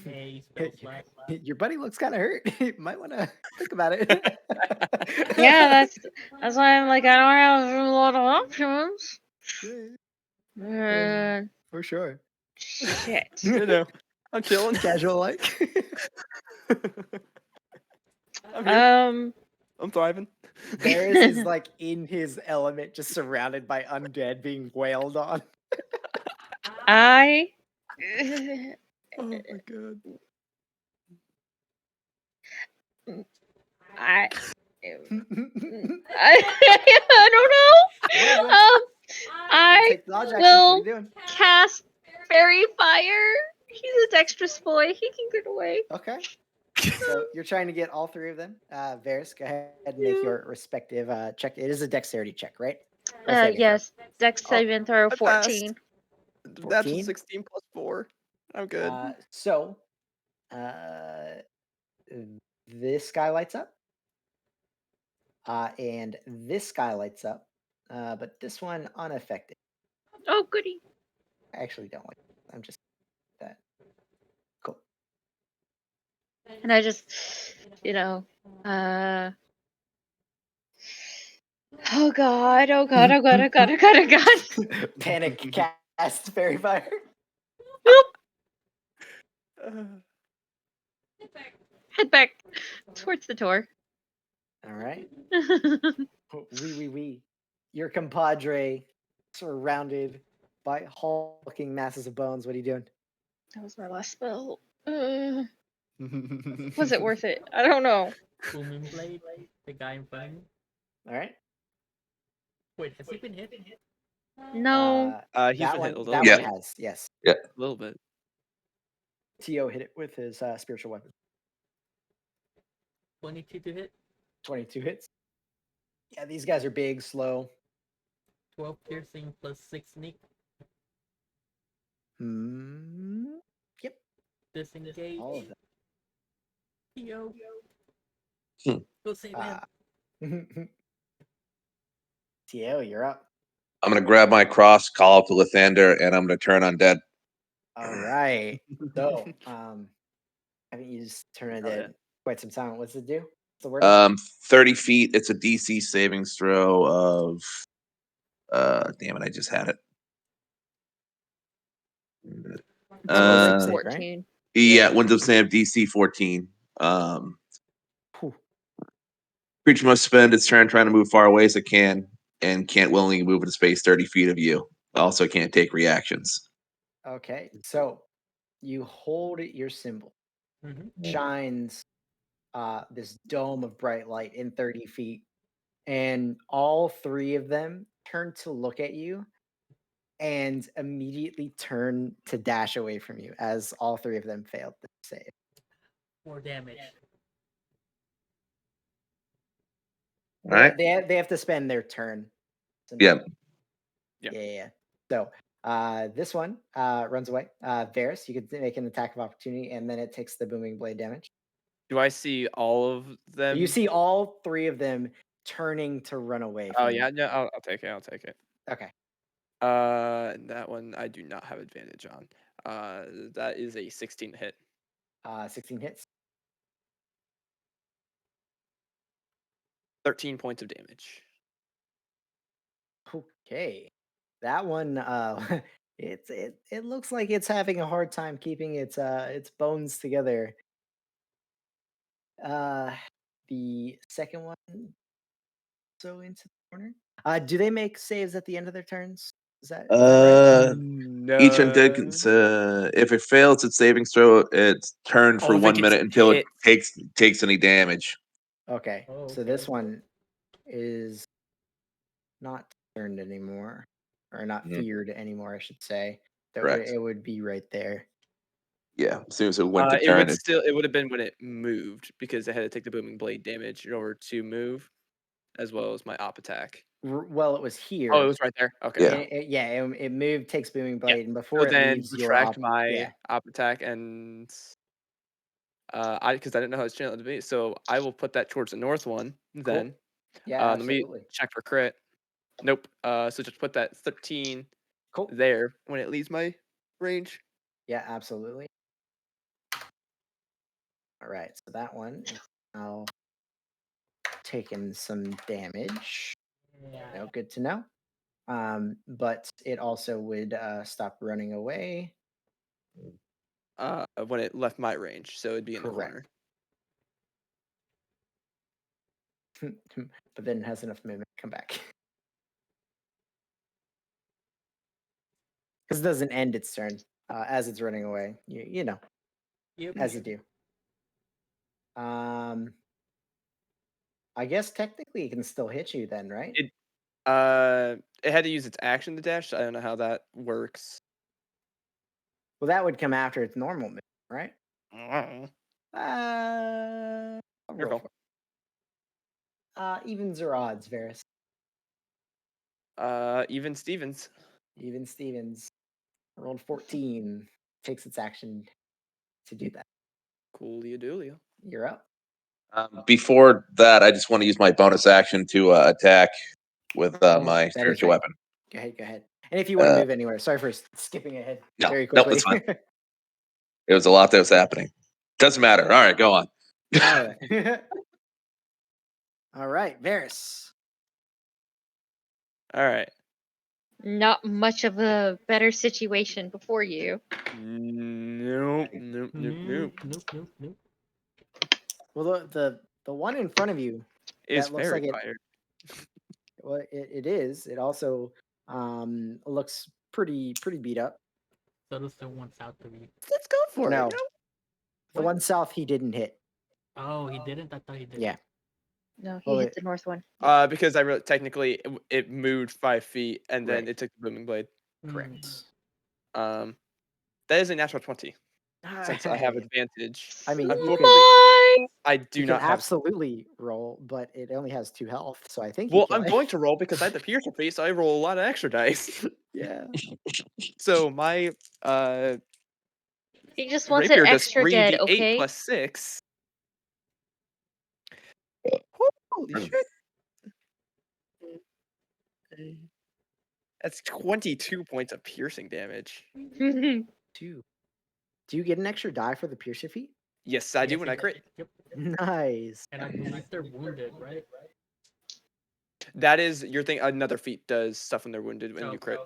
A spell slot. Your buddy looks kind of hurt. You might want to think about it. Yeah, that's why I'm like I don't have a lot of options. For sure. Shit. You know, I'm chilling. Casual like. I'm here. I'm thriving. Varys is like in his element, just surrounded by undead being wailed on. I Oh my god. I I don't know. I Take dodge action. What are will you doing? cast Fairy Fire. He's a dexterous boy. He can get away. Okay. So you're trying to get all three of them. Varys, go ahead and make your respective check. It is a dexterity check, right? Or saving throw. Yes, Dex saving throw I 14. passed. Natural 14? 16 plus 4. I'm good. So this guy lights up. And this guy lights up. But this one unaffected. Oh, goody. I actually don't like it. I'm just that. Cool. And I just, oh god, oh god, oh god, oh god, oh god, oh god. Panic cast fairy fire. Head back towards the door. All right. Oui. Your compadre surrounded by hulking masses of bones. What are you doing? That was my last spell. Was it worth it? I don't know. Booming blade. The guy in front of me. All right. Wait, has he been hit? No. He's that been one, hit a little that bit. one has, yes. Yeah. A little bit. Tio hit it with his spiritual weapon. 22 to hit. 22 hits. Yeah, these guys are big, slow. 12 piercing plus 6 sneak. Yep. Disengage. All of them. Yo. Hmm. Go save him. Tio, you're up. I'm gonna grab my cross, call up the Lathander, and I'm gonna turn undead. All right. So, haven't used turn of Oh, dead yeah. quite some time. What's it do? What's the word? 30 feet. It's a DC saving throw of. Damn it! I just had it. Wisdom save, right? 14. Yeah, Winds of Save DC 14. Whew. Creature must spend its turn trying to move far away as it can, and can't willingly move into space 30 feet of you. Also, can't take reactions. Okay. So you hold your symbol, shines this dome of bright light in 30 feet, and all three of them turn to look at you and immediately turn to dash away from you as all three of them failed the save. More damage. All right. They have to spend their turn. Yeah. Yeah. So this one runs away. Varys, you could make an attack of opportunity, and then it takes the booming blade damage. Do I see all of them? You see all three of them turning to run away. Oh From yeah, you. no, I'll take it. I'll take it. Okay. That one I do not have advantage on. That is a 16 hit. 16 hits. 13 points of damage. Okay. That one it looks like it's having a hard time keeping its bones together. The second one so into the corner. Do they make saves at the end of their turns? Is that right? No. Each undead can, if it fails its saving throw, it's turned for if it 1 gets minute until hit. it takes any damage. Okay. Oh, So this one is not turned anymore, or not feared anymore, I should say. So Correct. it would be right there. Yeah, as soon as it went to It turn, would have been when it moved because it had to take the booming blade damage in order to move, as well as my op attack. Well, it was here. Oh, it was right there. Okay. Yeah. It moved, takes booming blade, and So before it then leaves your subtract my yeah. op attack and Because I didn't know how to channel it to be, so I will put that towards the north one then. Yeah, Let me absolutely. check for crit. Nope. So just put that 13 Cool. there when it leaves my range. Yeah, absolutely. All right, so that one is now taking some damage. No, good to know. But it also would stop running away. When it left my range, so it'd be in the Correct. corner. But then has enough movement to come back. Because it doesn't end its turn as it's running away. You know, Yep. as it do. I guess technically it can still hit you then, right? It had to use its action to dash. So I don't know how that works. Well, that would come after its normal movement, right? Mm. I'll Your roll call. for it. Evens or odds, Varys? Even Stevens. Even Stevens. I rolled 14. Takes its action to do that. Coolio doolio. You're up. Before that, I just want to use my bonus action to attack with my That is signature right. weapon. Go ahead, go ahead. And if you want to move anywhere, sorry for skipping ahead No, very no, quickly. that's fine. It was a lot that was happening. Doesn't matter. All right, go on. All right. All right, Varys. All right. Not much of a better situation before you. Nope. Nope. Nope. Nope. Nope. Well, the one in front of you Is that looks very like it. tired. Well, it is. It also looks pretty beat up. So does the one south of you. Let's go for No, it. the What? one south he didn't hit. Oh, he didn't? I thought he did. Yeah. No, he Well, hit the north one. Because technically it moved 5 feet and then Right. it took the booming blade. Correct. That is a natural 20 since I have Hey. advantage. I mean, you could Unfortunately, I do you can not have. absolutely roll, but it only has 2 health, so I think you Well, kill I'm it. going to roll because I have the piercer feat, so I roll a lot of extra dice. Yeah. So my He just wants it rapier does extra dead, 3d8 okay? plus 6. Holy shit! That's 22 points of piercing damage. 2. Do you get an extra die for the piercer feat? Yes, I do Yes, when he I does. crit. Yep. Nice. And I believe they're wounded, right? That is your thing. Another feat does stuff when they're wounded when you crit.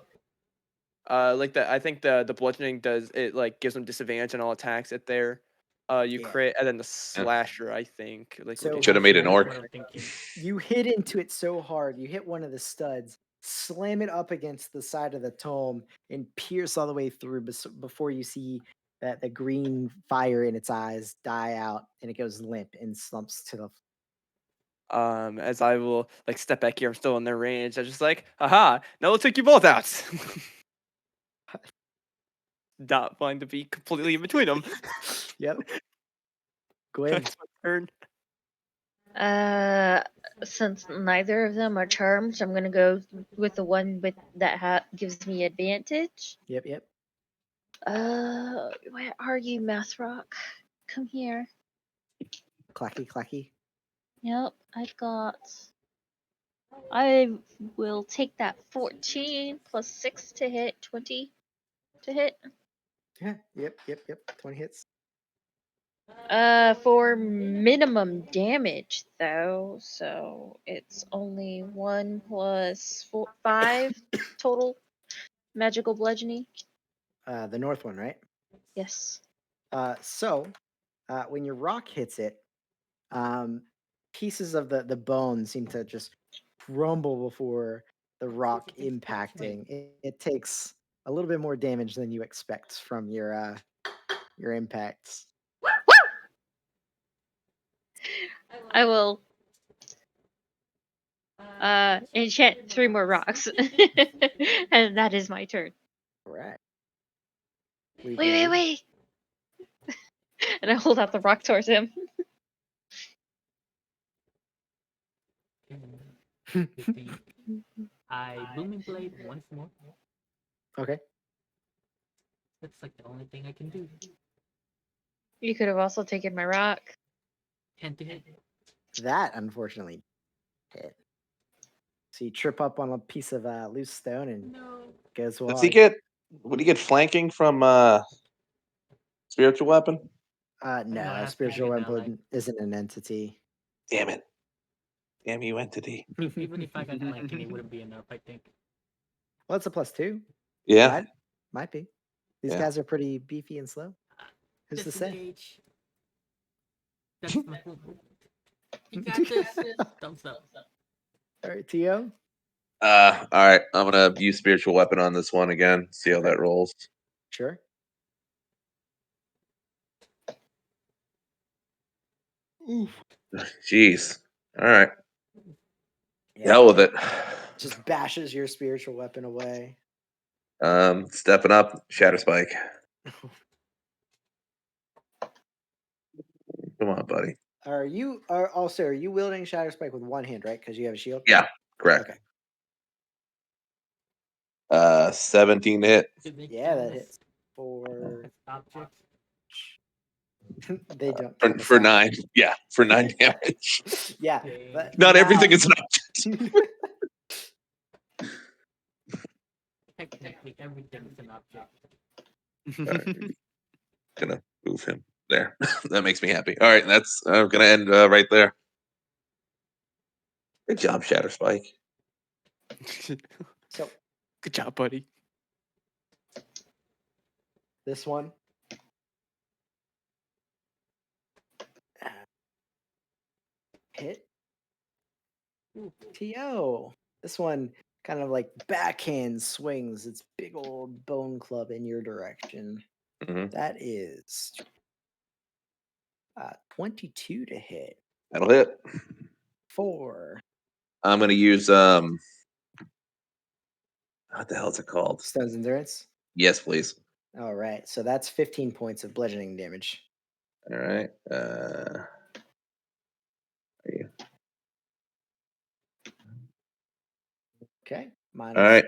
Like the I think the bludgeoning does it like gives them disadvantage on all attacks at their you Yeah. crit, and then the slasher I think like So- Should have made an That's orc. what I'm thinking. You hit into it so hard, you hit one of the studs, slam it up against the side of the tome, and pierce all the way through before you see that the green fire in its eyes die out, and it goes limp and slumps to the. as I will like step back here. I'm still in their range. I'm just like, haha, now we'll take you both out. Not fine to be completely in between them. Yep. Go ahead. That's my turn. Since neither of them are charmed, I'm gonna go with the one that gives me advantage. Yep. Where are you, Math Rock? Come here. Clacky, clacky. Yep, I will take that 14 plus 6 to hit, 20 to hit. Yeah. Yep. 20 hits. For minimum damage though, so it's only 1 plus 5 total magical bludgeoning. The north one, right? Yes. So when your rock hits it, pieces of the bone seem to just crumble before the rock impacting. It takes a little bit more damage than you expect from your impacts. I will enchant 3 more rocks. And that is my turn. All right. Wait. And I hold out the rock towards him. 15. I Booming Blade once more. Okay. That's like the only thing I can do. You could have also taken my rock. 10 to hit. That unfortunately hit. So you trip up on a piece of loose stone and No. goes Does he wide. get? Would he get flanking from spiritual weapon? No, No, it a has to spiritual be the, weapon isn't an entity. Damn it! Damn you, entity. Even if I got flanking, it wouldn't be enough, I think. Well, it's a +2. Yeah. Might be. These Yeah. guys are pretty beefy and slow. Who's to say? Disengage. That's my You got this. Thumbs up. All right, To. All right. I'm gonna use spiritual weapon on this one again. See how Okay. that rolls. Sure. Oof. Jeez. All right. Yeah, Hell with it. just bashes your spiritual weapon away. Stepping up, Shatter Spike. Come on, buddy. Are you wielding Shatter Spike with one hand, right? Because you have a shield. Yeah, correct. Okay. 17 to hit. Do they Yeah, that count hits for. as objects? They don't For, count as for objects. 9. Yeah, for 9 damage. Yeah, Okay. but Not now- everything is an object. Technically, everything is an object. Alright, gonna move him there. That makes me happy. All right, that's gonna end right there. Good job, Shatter Spike. So Good job, buddy. this one. Hit. To. This one kind of like backhand swings its big old bone club in your direction. Mhm. That is 22 to hit. That'll hit. 4 I'm gonna use what the hell is it called? stones endurance. Yes, please. All right, so that's 15 points of bludgeoning damage. All right. Are you? Okay, minus. All right.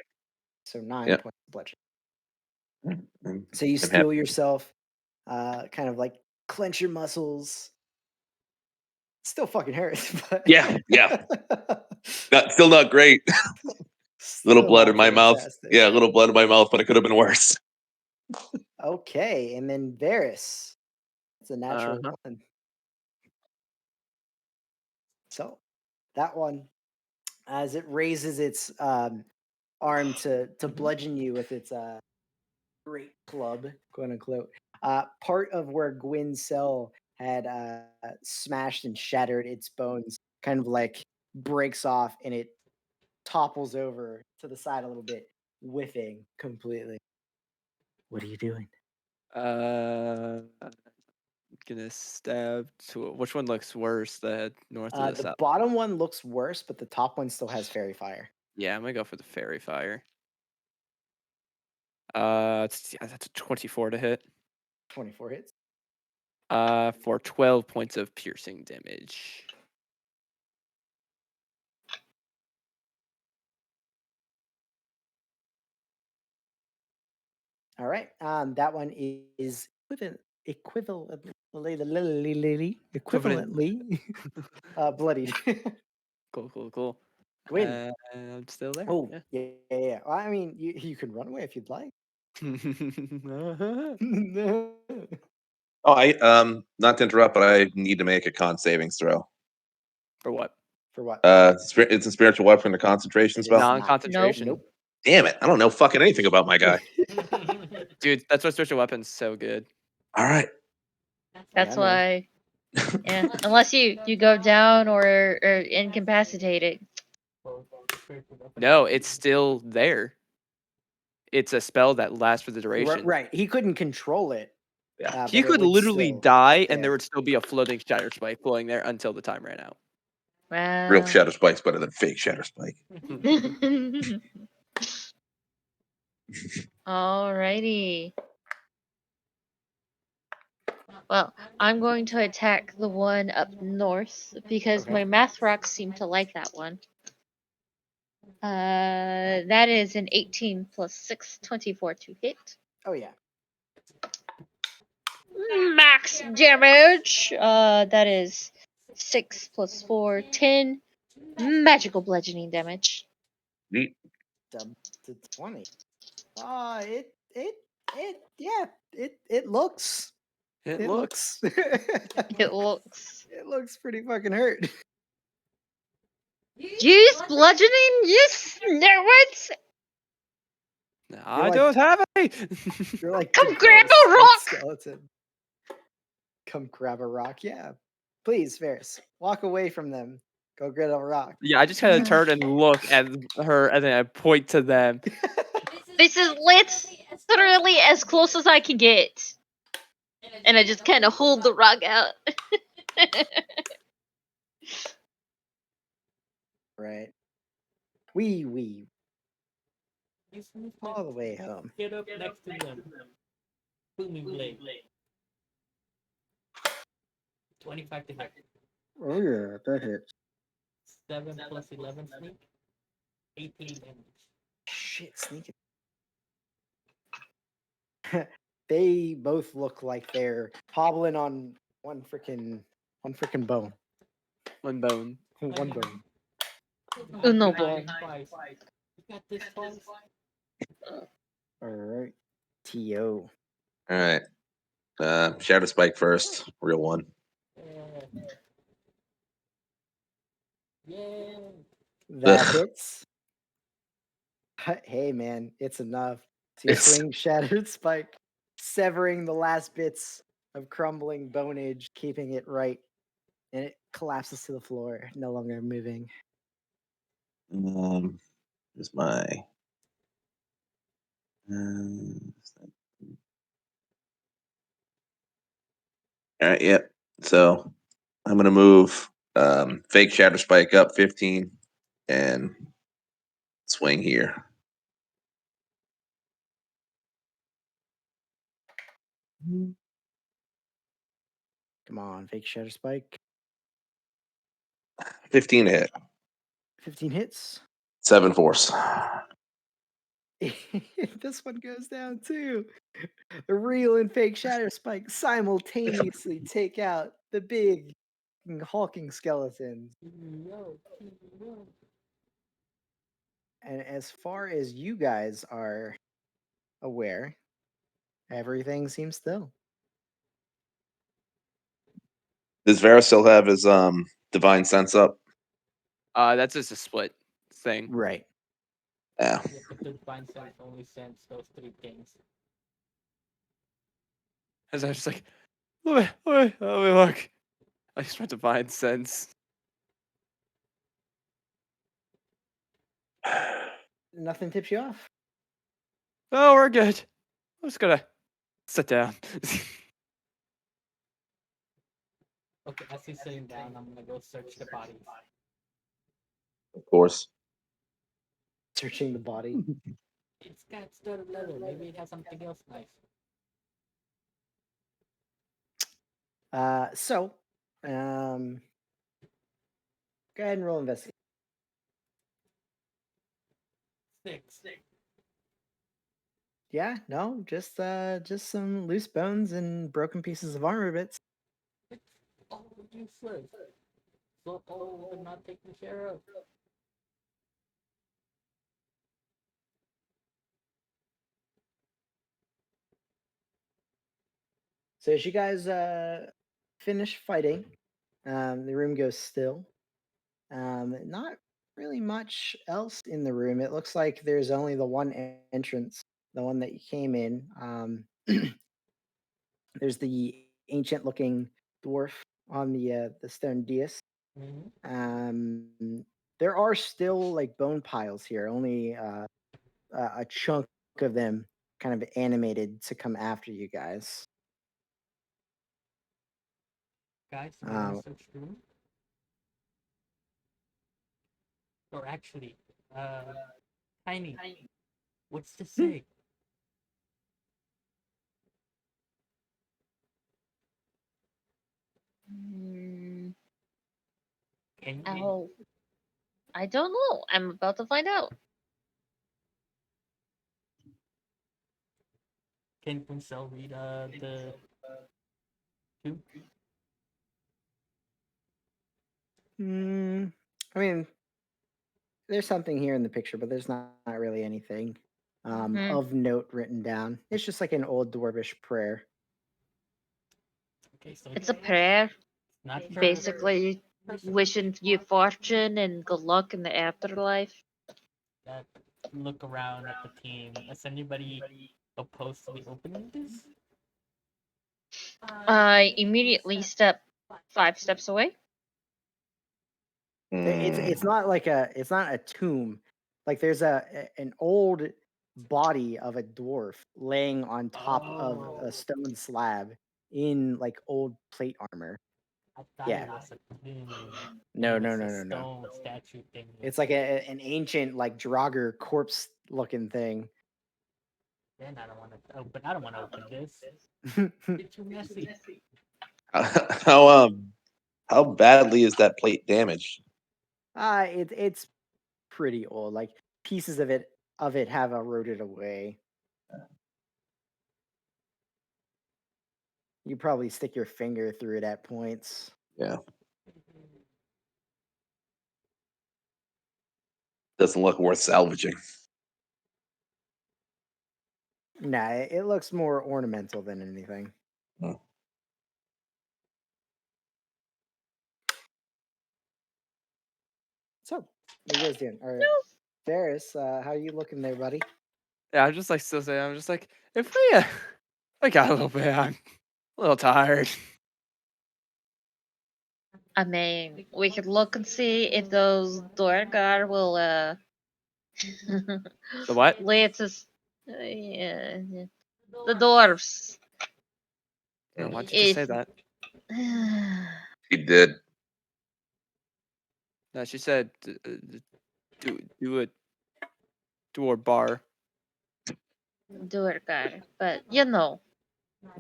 So 9 Yep. points of bludgeoning. I'm So you happy. steel yourself, kind of like clench your muscles. Still fucking hurts, but Yeah. Still not great. Little still blood not in my mouth. fantastic. Yeah, a little blood in my mouth, but it could have been worse. Okay, and then Varys. It's a natural Uh-huh. one. So that one, as it raises its arm to bludgeon you with its great club, quote unquote. Part of where Gwyn's cell had smashed and shattered its bones kind of like breaks off and it topples over to the side a little bit, whiffing completely. What are you doing? Gonna stab to which one looks worse, the north or the The south? bottom one looks worse, but the top one still has fairy fire. Yeah, I'm gonna go for the fairy fire. That's a 24 to hit. 24 hits. For 12 points of piercing damage. All right. That one is equivalently bloodied. Cool. Gwyn. I'm still there. Oh, Yeah. yeah. Well, I mean, you can run away if you'd like. Oh, I not to interrupt, but I need to make a con savings throw. For what? For what? It's a spiritual weapon, a concentration It is spell. not. Non-concentration. Nope. Damn it! I don't know fucking anything about my guy. Dude, that's why special weapon's so good. All right. That's Yeah, man. why. Yeah, unless you go down or incapacitated. No, it's still there. It's a spell that lasts for the duration. Right. He couldn't control it. Yeah. He but it could would literally still die, and there. there would still be a floating shatter spike flowing there until the time ran out. Real Wow. Shatter Spike's better than fake Shatter Spike. Alrighty. Well, I'm going to attack the one up north because Okay. my math rocks seem to like that one. That is an 18 plus 6, 24 to hit. Oh yeah. max damage. That is 6 plus 4, 10 magical bludgeoning damage. Neat. Up to 20. Yeah, it looks. It It looks. looks. It looks. It looks pretty fucking hurt. Use bludgeoning? Use nerds? I like- don't have any. You're like Come the grab ghost a with rock! skeleton. Come grab a rock. Yeah. Please, Varys, walk away from them. Go grab a rock. Yeah, I just kind of turn and look at her, and then I point to them. This is literally as close as I can get. And I just kind of hold the rock out. Right. We Use movement. all the way home. Get up next to them. Booming blade. 25 to hit. Oh yeah, that hits. 7 plus 11 sneak. 18 damage. Shit, sneaking. They both look like they're hobbling on one freaking bone. One bone. One bone. No bone. Twice. You got this twice. All right. To All right. Shadow Spike first. Real one. Yeah. Yeah. that Ugh. hits. Hey man, it's enough. So you It's- swing Shattered Spike, severing the last bits of crumbling bonage, keeping it right, and it collapses to the floor, no longer moving. Is my all right, yep. So I'm gonna move fake shatter spike up 15 and swing here. Come on, fake Shatter Spike. 15 to hit. 15 hits. 7 force. This one goes down too. The real and fake Shatter Spike simultaneously take out the big hulking skeletons. Yo. And as far as you guys are aware, everything seems still. Does Vera still have his divine sense up? That's just a split thing. Right. Yeah. Yeah, but the divine sense only sends those 3 things. As I was just like, wait, look. I just went to find sense. Nothing tips you off. Oh, we're good. I'm just gonna sit down. Okay, as he's sitting down, I'm gonna go search the bodies. Of course. Searching the body. It's got studded leather. Maybe it has something else nice. So, go ahead and roll investigation. 6. Yeah, no, just some loose bones and broken pieces of armor bits. It's all useless. So old and not taken care of. So as you guys finish fighting, the room goes still. Not really much else in the room. It looks like there's only the one entrance, the one that you came in. There's the ancient-looking dwarf on the stone dais. There are still like bone piles here. Only a chunk of them kind of animated to come after you guys. Guys, you want to search the room? Or actually, Tiny, what's this say? Mm, Can you, ow. I don't know. I'm about to find out. can Pincel read the too? Mm, I mean, there's something here in the picture, but there's not really anything Hmm. of note written down. It's just like an old dwarvish prayer. Okay, so It's a prayer, not for basically person wishing you fortune and good luck in the afterlife. that look around at the team. Is anybody opposed to the opening this? I immediately step 5 steps away. It's Mm. not like it's not a tomb. Like there's an old body of a dwarf laying on top of a Oh, stone slab in like old plate armor. I thought Yeah. it was a tomb. It No, no, was no, a no, no. stone statue thing. It's like an ancient like Draugr corpse looking thing. Then I don't want to open. I don't want to open this. It's too messy. How how badly is that plate damaged? It's pretty old. Like pieces of it have eroded away. You probably stick your finger through it at points. Yeah, doesn't look worth salvaging. Nah, it looks more ornamental than anything. Hmm. So, what are you guys doing? All right, Ferris, how are you looking there, buddy? Yeah, I'm just like still saying. I'm just like, if we got a little bit. I'm a little tired. I mean, we could look and see if those Dorgar will The what? lead us. Yeah, the dwarves. Oh, why'd you just If say that? He did. No, she said do it to our bar. Dorgar, but you know,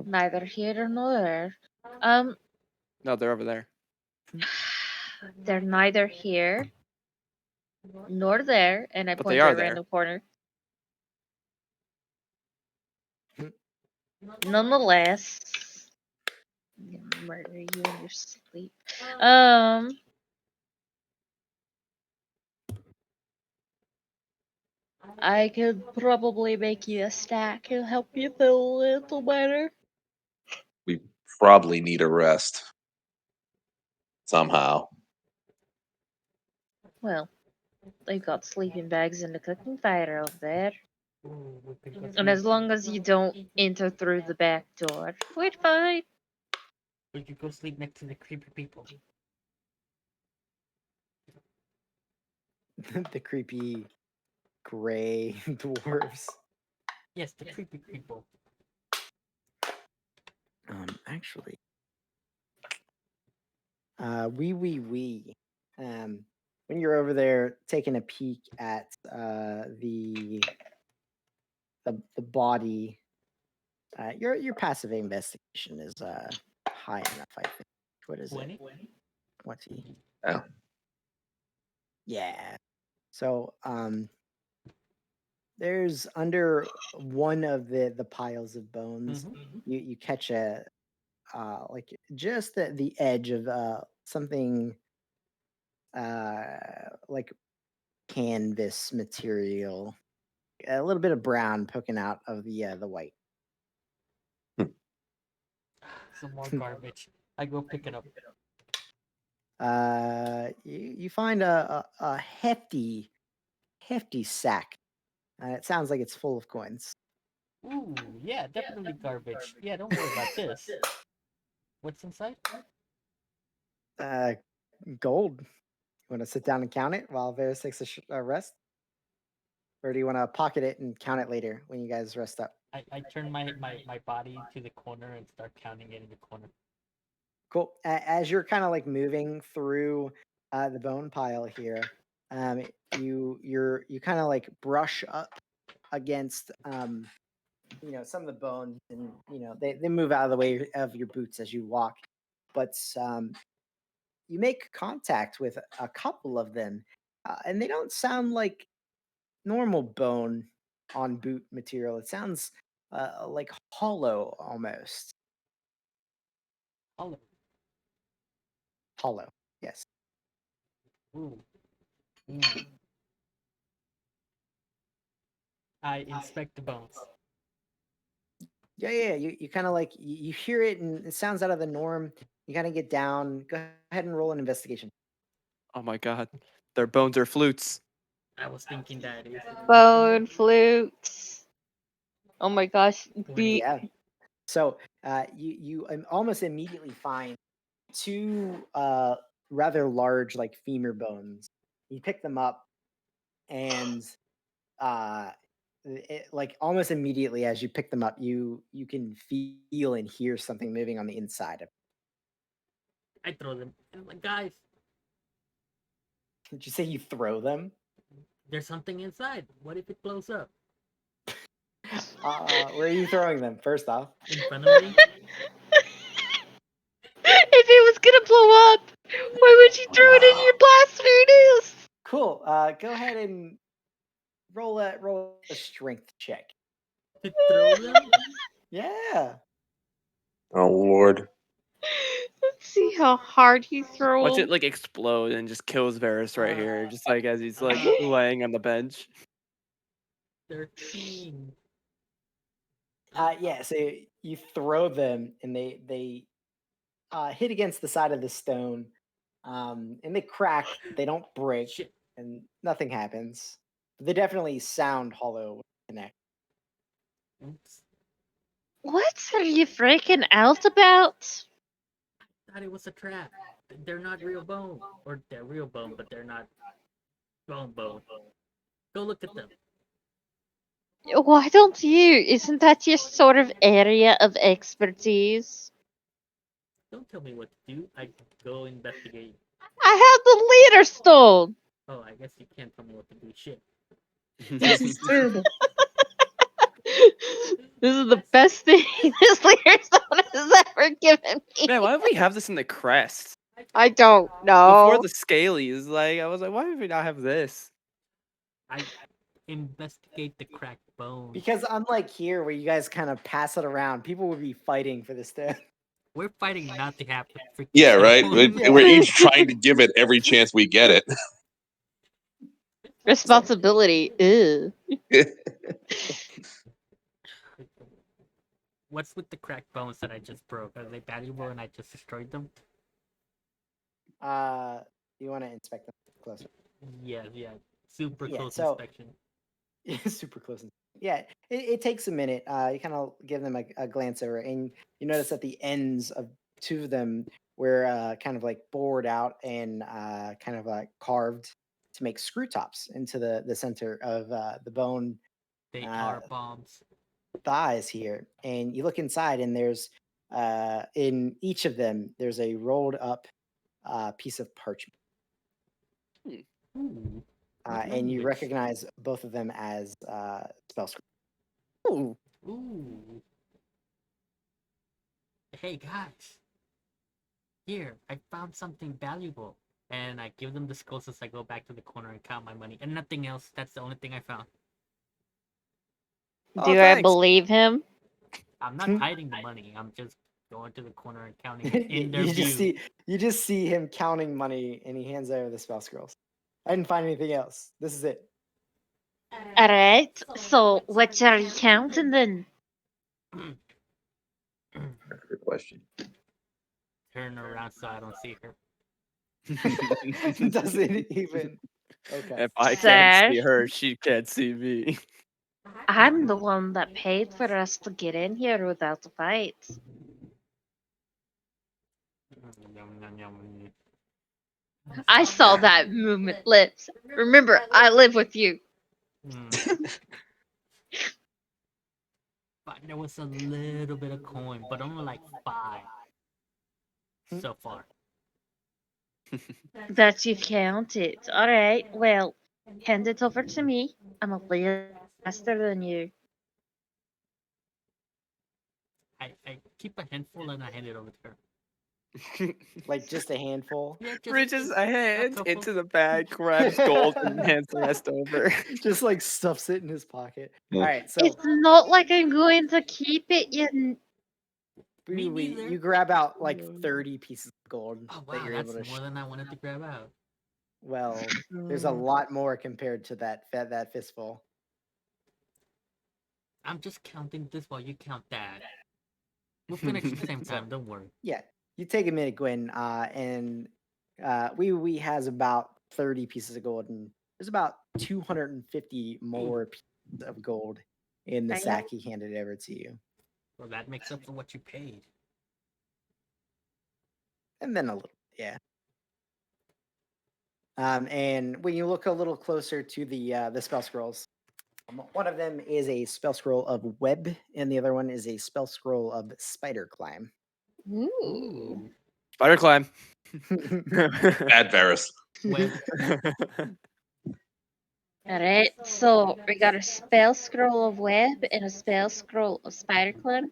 neither here nor there. Um, No, they're over there. they're neither here nor there, and I But they point to are a there. random corner. Nonetheless, I'm gonna murder you in your sleep. Um, I could probably make you a stack and help you feel a little better. We probably need a rest somehow. Well, I got sleeping bags in the cooking fire over there. Ooh, we could go And sleep. as long as you don't enter through the back door, we're fine. We could go sleep next to the creepy people. The creepy gray dwarves. Yes, the creepy people. Actually, Oui Oui Oui. Um, when you're over there taking a peek at the body, your passive investigation is high enough. I think. What is it? 20? 20. Yeah. Yeah. So there's under one of the piles of bones, Mm-hmm. you catch a like just the edge of something like canvas material, a little bit of brown poking out of the white. Some more garbage. I go pick it up. You find a hefty sack, and it sounds like it's full of coins. Ooh, yeah, definitely garbage. Yeah, don't worry about this. What's inside? uh, Gold. You want to sit down and count it while Varys takes a rest, or do you want to pocket it and count it later when you guys rest up? I turn my body to the corner and start counting it in the corner. Cool. As you're kind of like moving through the bone pile here, um, you kind of like brush up against some of the bones, and they move out of the way of your boots as you walk, but you make contact with a couple of them, and they don't sound like normal bone on boot material. It sounds like hollow almost. Hollow. Hollow. Yes. Ooh. Mm. I inspect the bones. Yeah. You kind of like you hear it and it sounds out of the norm. You kind of get down. Go ahead and roll an investigation. Oh my god. Their bones are flutes. I was thinking that is Bone flutes. Oh my gosh. 20. Yeah. So you almost immediately find two rather large like femur bones. You pick them up and uh like almost immediately as you pick them up, you can feel and hear something moving on the inside of. I throw them. I'm like, guys, Did you say you throw them? there's something inside. What if it blows up Where are you throwing them? First off, in front of me? If it was gonna blow up, why would you throw it in your blast furnace? cool. Go ahead and roll a strength check. To throw them? Yeah. Oh Lord. Let's see how hard you throw Watch it them. like explode and just kills Varys right here, just like as he's like Uh, laying on the bench. 13. Yeah. So you throw them, and they hit against the side of the stone, and they crack. They don't break, Shit. and nothing happens. They definitely sound hollow when they connect. Oops. What are you freaking out about? Thought it was a trap. They're not real bone. Or they're real bone, but they're not bone. Go look at them. Why don't you? Isn't that your sort of area of expertise? Don't tell me what to do. I go investigate. I have the leader stone. Oh, I guess you can't tell me what to do. Shit. This is terrible. This is the best thing this leader stone has ever given me. Man, why don't we have this in the crest? I don't Before know. the scalies, like I was like, why would we not have this? I investigate the cracked bone. Because unlike here, where you guys kind of pass it around, people would be fighting for the stone. We're fighting not to have the freaking Yeah, right. stone. We're each trying to give it every chance we get it. Responsibility. Ew. What's with the cracked bones that I just broke? Are they valuable and I just destroyed them? You want to inspect them closer. Yeah. Super Yeah, close so- inspection. Super close. Yeah, it takes a minute. You kind of give them a glance over, and you notice at the ends of two of them were kind of like bored out and kind of carved to make screw tops into the center of the bone They are bombs. thighs here. And you look inside, and there's in each of them there's a rolled up piece of parchment, Ooh. and you Language. recognize both of them as spell script. Ooh. Ooh. Hey guys. Here, I found something valuable. And I give them the skulls as I go back to the corner and count my money. And nothing else. That's the only thing I found. Oh, Do I thanks. believe him? I'm not hiding the money. I'm just going to the corner and counting it in their view. You just see him counting money, and he hands over the spell scrolls. I didn't find anything else. This is it. Alright, so what are you counting then? Good question. Turn around so I don't see her. Doesn't even. Okay. If I can't see Sir? her, she can't see me. I'm the one that paid for us to get in here without a fight. I saw that movement lips. Remember, I live with you. But there was a little bit of coin, but only like 5 so far. That you counted. Alright, well, hand it over to me. I'm a little faster than you. I keep a handful and I hand it over to her. Like just a handful. Yeah, Reaches a hand couple. into the bag, grabs gold, and hands the rest over. Just like stuffs it in his pocket. Yeah. All right. So It's not like I'm going to keep it in. Me neither. You grab out like 30 pieces of gold Oh that wow, you're that's able to. more than I wanted to grab out. Well, there's a lot more compared to that fistful. I'm just counting this while you count that. We'll finish at the same So time. Don't worry. yeah, you take a minute, Gwen, and we has about 30 pieces of gold, and there's about 250 more pieces of gold in the Damn. sack he handed over to you, Well, that makes up for what you paid. and then a little, yeah. And when you look a little closer to the spell scrolls, one of them is a spell scroll of web, and the other one is a spell scroll of spider climb. Ooh. Ooh. Spider climb. Bad Varus. Web. Alright, so we got a spell scroll of web and a spell scroll of spider climb.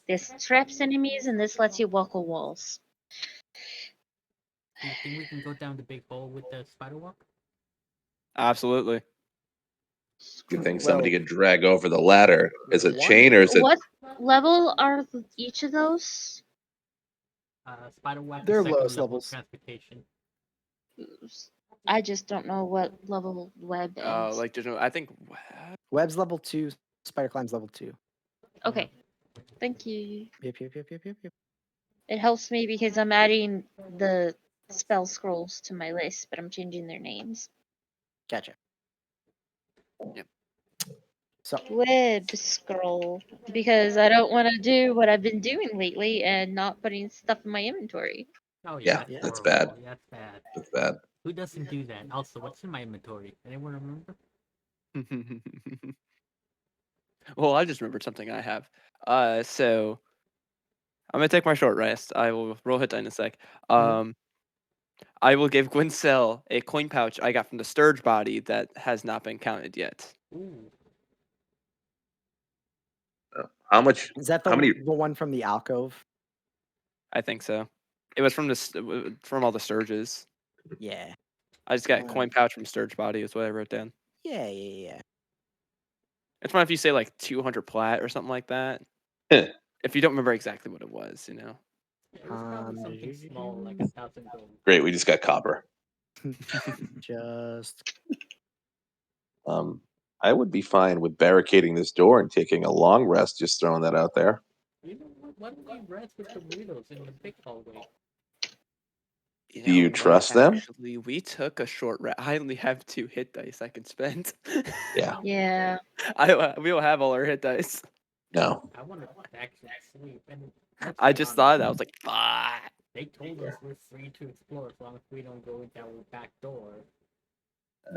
This traps enemies and this lets you walk on walls. Do you think we can go down the big hole with the spider walk? Absolutely. You think Well, somebody could drag over the ladder? Is it one- chain or is it? What level are each of those? Spider walk They're is second lowest level levels. transportation. I just don't know what level web is. Like there's no. I think. Web's level 2, spider climb's level 2. Okay, thank you. Yep. It helps me because I'm adding the spell scrolls to my list, but I'm changing their names. Gotcha. Yep. So Web scroll, because I don't want to do what I've been doing lately and not putting stuff in my inventory. Oh Yeah, yeah, that's horrible. bad. That's bad. That's bad. Who doesn't do that? Also, what's in my inventory? Anyone remember? Well, I just remembered something I have. So I'm gonna take my short rest. I will roll hit die in a sec. I will give Gwyncel a coin pouch I got from the Sturge body that has not been counted yet. Ooh. How much? is that How many? the one from the alcove? I think so. It was from from all the Sturges. Yeah. I just got a coin pouch from Sturge body is what I wrote down. Yeah. It's fine if you say like 200 plat or something like that. Heh. If you don't remember exactly what it was, you know. It was probably something small, like 1,000 gold. Great, we just got copper. Just I would be fine with barricading this door and taking a long rest. Just throwing that out there. You know what? Why don't we rest with the weirdos in the big hallway? Do you what, trust them? Actually, we took a short rest. I only have 2 hit dice I can spend. Yeah. Yeah. We don't have all our hit dice. No. I want to actually sleep. And let's I be just honest, thought that. I was like, fuck. they told us we're free to explore as long as we don't go into our back door.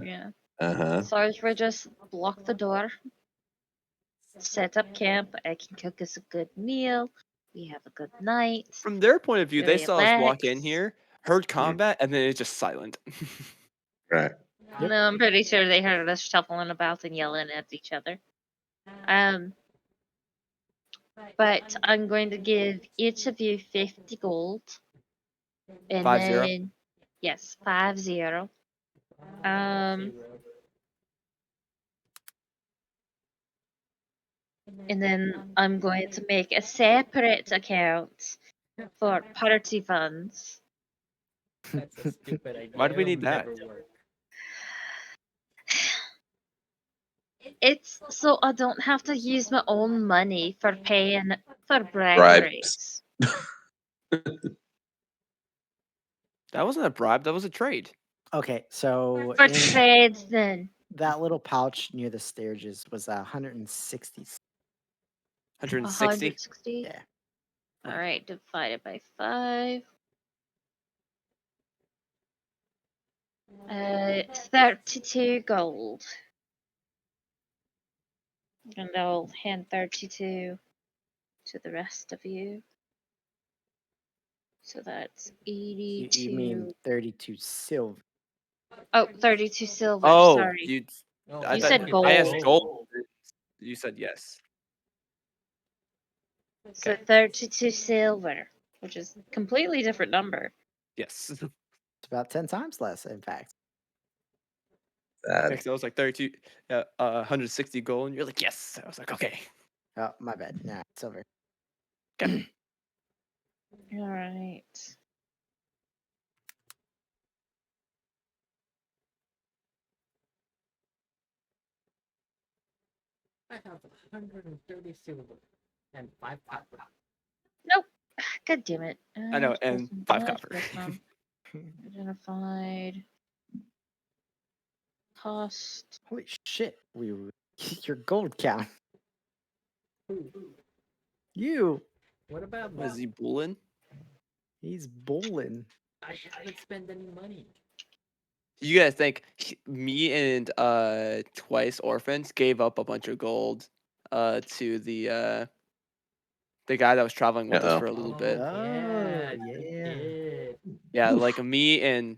Yeah. Uh-huh. So if we just block the door, set up camp, I can cook us a good meal, we have a good night, From their point of view, they saw us walk in relax. here, heard combat, and then it's just silent. Right. Yep. No, I'm pretty sure they heard us shuffling about and yelling at each other. But I'm going to give each of you 50 gold. And 5-0. then, yes, 5-0. And then I'm going to make a separate account for party funds. That's a stupid idea. Why do we It'll need that? never work. It's so I don't have to use my own money for paying for Bribes. briberies. That wasn't a bribe. That was a trade. okay. So For in trades, then. that little pouch near the stairges was 160. 160. 160? Yeah. Alright, divided by 5. 32 gold. And I'll hand 32 to the rest of you. So that's 82. You mean 32 silver? Oh, 32 silver. Oh, Sorry. you Oh, I You thought said I asked gold. gold. You said yes. So Okay. 32 silver, which is a completely different number. Yes. It's about 10 times less, in fact. That. Next, I was like 32, 160 gold, and you're like, yes. I was like, okay. Oh, my bad. Nah, silver. All right. I have 130 silver and 5 copper. Nope. God damn it. I know, and 5 copper. Identified. Cost. Holy shit! Your gold count. Ooh, You. what about me? Was he bullying? He's bowling. I haven't spent any money. You guys think me and Twice Orphans gave up a bunch of gold to the guy that was traveling with us Uh-oh. for a little bit. Yeah, Oh, you yeah. did. Yeah, Oof. like me and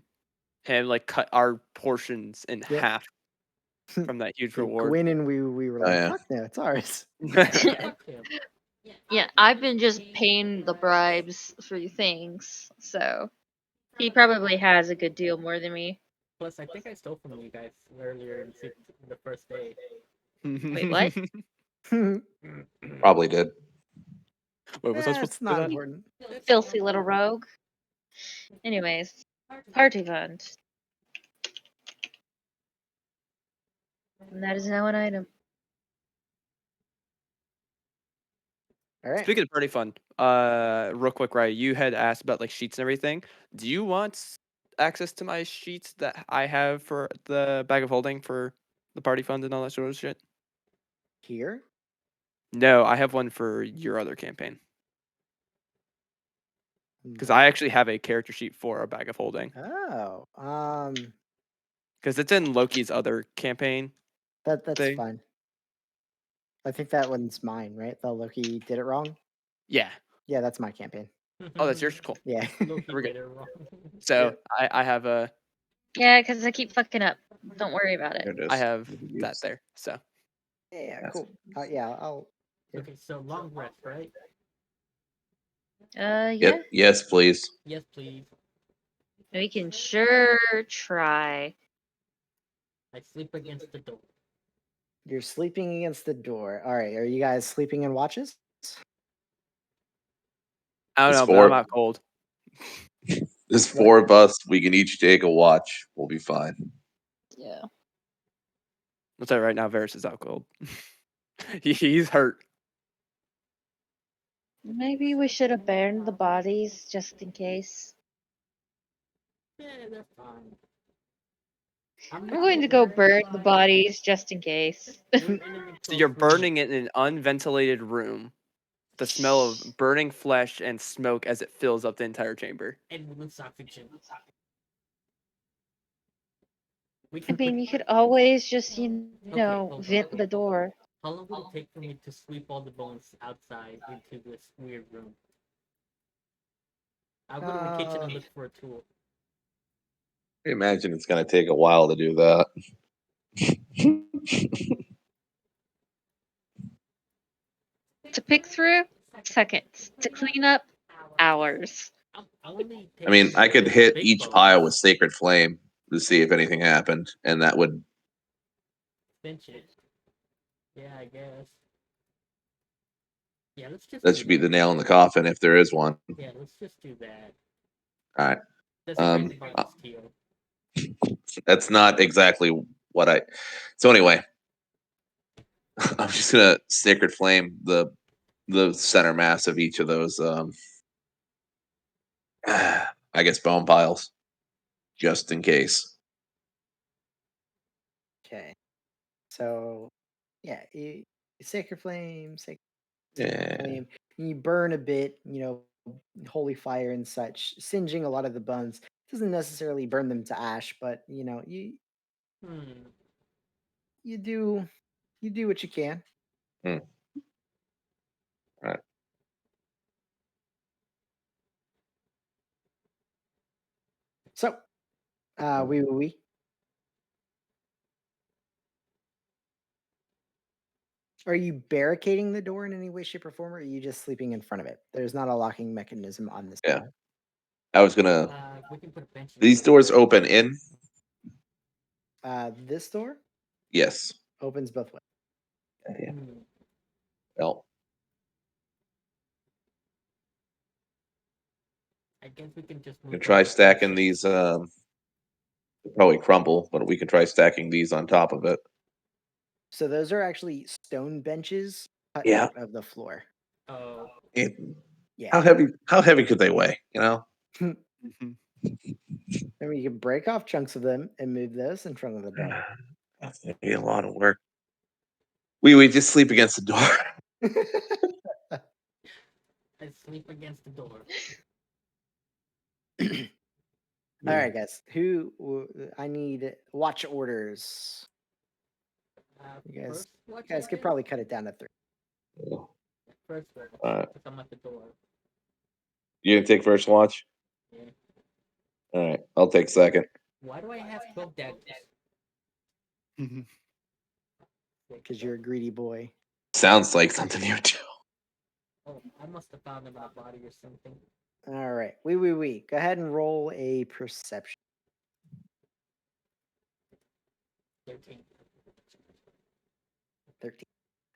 him like cut our portions in Yep. half from that huge reward. Gwyn and we were Oh, like, yeah. fuck no, it's ours. Fuck him. Yeah, I've been just paying the bribes for things, so he probably has a good deal more than me. Plus, I think I stole from you guys earlier in the first day. Wait, what? Probably did. Wait, was I supposed to It's do not that? important. Filthy little rogue. Anyways, party fund. And that is now an item. All right. Speaking of party fun, real quick, right? You had asked about like sheets and everything. Do you want access to my sheets that I have for the bag of holding for the party fund and all that sort of shit? Here. No, I have one for your other campaign because Mm. I actually have a character sheet for a bag of holding Oh. because it's in Loki's other campaign That's thing. fine. I think that one's mine, right? The Loki did it wrong. Yeah. Yeah, that's my campaign. Oh, that's yours. Cool. Yeah. Loki We're good. did it wrong. So I have a Yeah, because I keep fucking up. Don't worry about There it. it is. I have Maybe that use- there. So Yeah, That's- cool. Yeah, I'll. Yeah. Okay, so long rest, right? Yeah. Yep. Yes, please. Yes, please. We can sure try. I sleep against the door. You're sleeping against the door. All right. Are you guys sleeping in watches? I don't It's know, but I'm four. out cold. There's What? 4 of us. We can each take a watch. We'll be fine. Yeah. I'll tell you right now, Varys is out cold. He's hurt. Maybe we should have burned the bodies just in case. Yeah, they're fine. I'm going to go burn the bodies just in case. We're in an So you're enclosed burning room. it in an unventilated room. The smell of burning flesh and smoke as it fills up the entire chamber. And we lose oxygen. We I can mean, put. you could always just, hold vent on. the door. How long would it take for me to sweep all the bones outside into this weird room? I'll go to the kitchen and look for a tool. I imagine it's going to take a while to do that. To pick through, seconds. To clean up, hours. I mean, I could hit each pile with Sacred Flame to see if anything happened, and that would. Pinch it. Yeah, I guess. Yeah, let's just. That do should be that. the nail in the coffin if there is one. Yeah, let's just do that. All right. Desecrate the bodies, Tio. That's not exactly what I. So anyway, I'm just gonna Sacred Flame the center mass of each of those. I guess bone piles, just in case. Okay. So, yeah, sacred flame, sacred Yeah. flame. And you burn a bit, holy fire and such, singeing a lot of the buns. Doesn't necessarily burn them to ash, but Hmm. you do what you can. All right. So, oui, oui, oui. Are you barricading the door in any way, shape, or form, or are you just sleeping in front of it? There's not a locking mechanism on this Yeah. door. I was gonna. We can put a bench. These doors open in. This door Yes. opens both ways. Yeah. Yeah. Hmm. Well. guess we can just We move can try our stacking shit. these. They'll probably crumble, but we can try stacking these on top of it. So those are actually stone benches cut Yeah. out of the floor. Oh, It, Yeah. How heavy could they weigh? You know. Mhm. I mean, you can break off chunks of them and move those in front of the door. That's gonna be a lot of work. We just sleep against the door. I sleep against the door. All right, guys. I need watch orders. You guys, First, watch you guys could orders? probably cut it down to 3. First watch, Alright. because I'm at the door. You gonna take first watch? Yeah. All right, I'll take second. Why do I have 12 daggers? Mhm. Because you're a greedy boy. Sounds like something you do. Oh, I must have found them in a body or something. All right. Oui. Go ahead and roll a perception. 13. 13.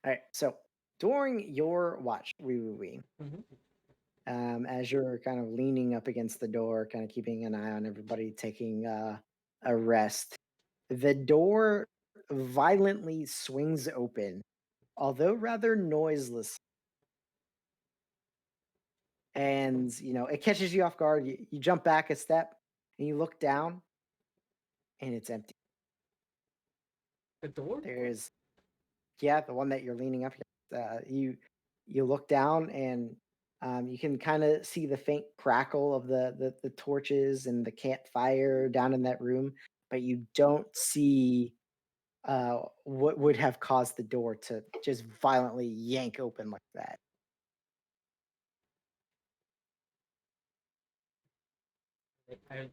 All right. So during your watch, oui. Mhm. As you're kind of leaning up against the door, kind of keeping an eye on everybody, taking a rest, the door violently swings open, although rather noiseless. And, it catches you off guard. You jump back a step and you look down and it's empty. The door? There's, yeah, the one that you're leaning up against. You look down and you can kind of see the faint crackle of the torches and the campfire down in that room, but you don't see what would have caused the door to just violently yank open like that.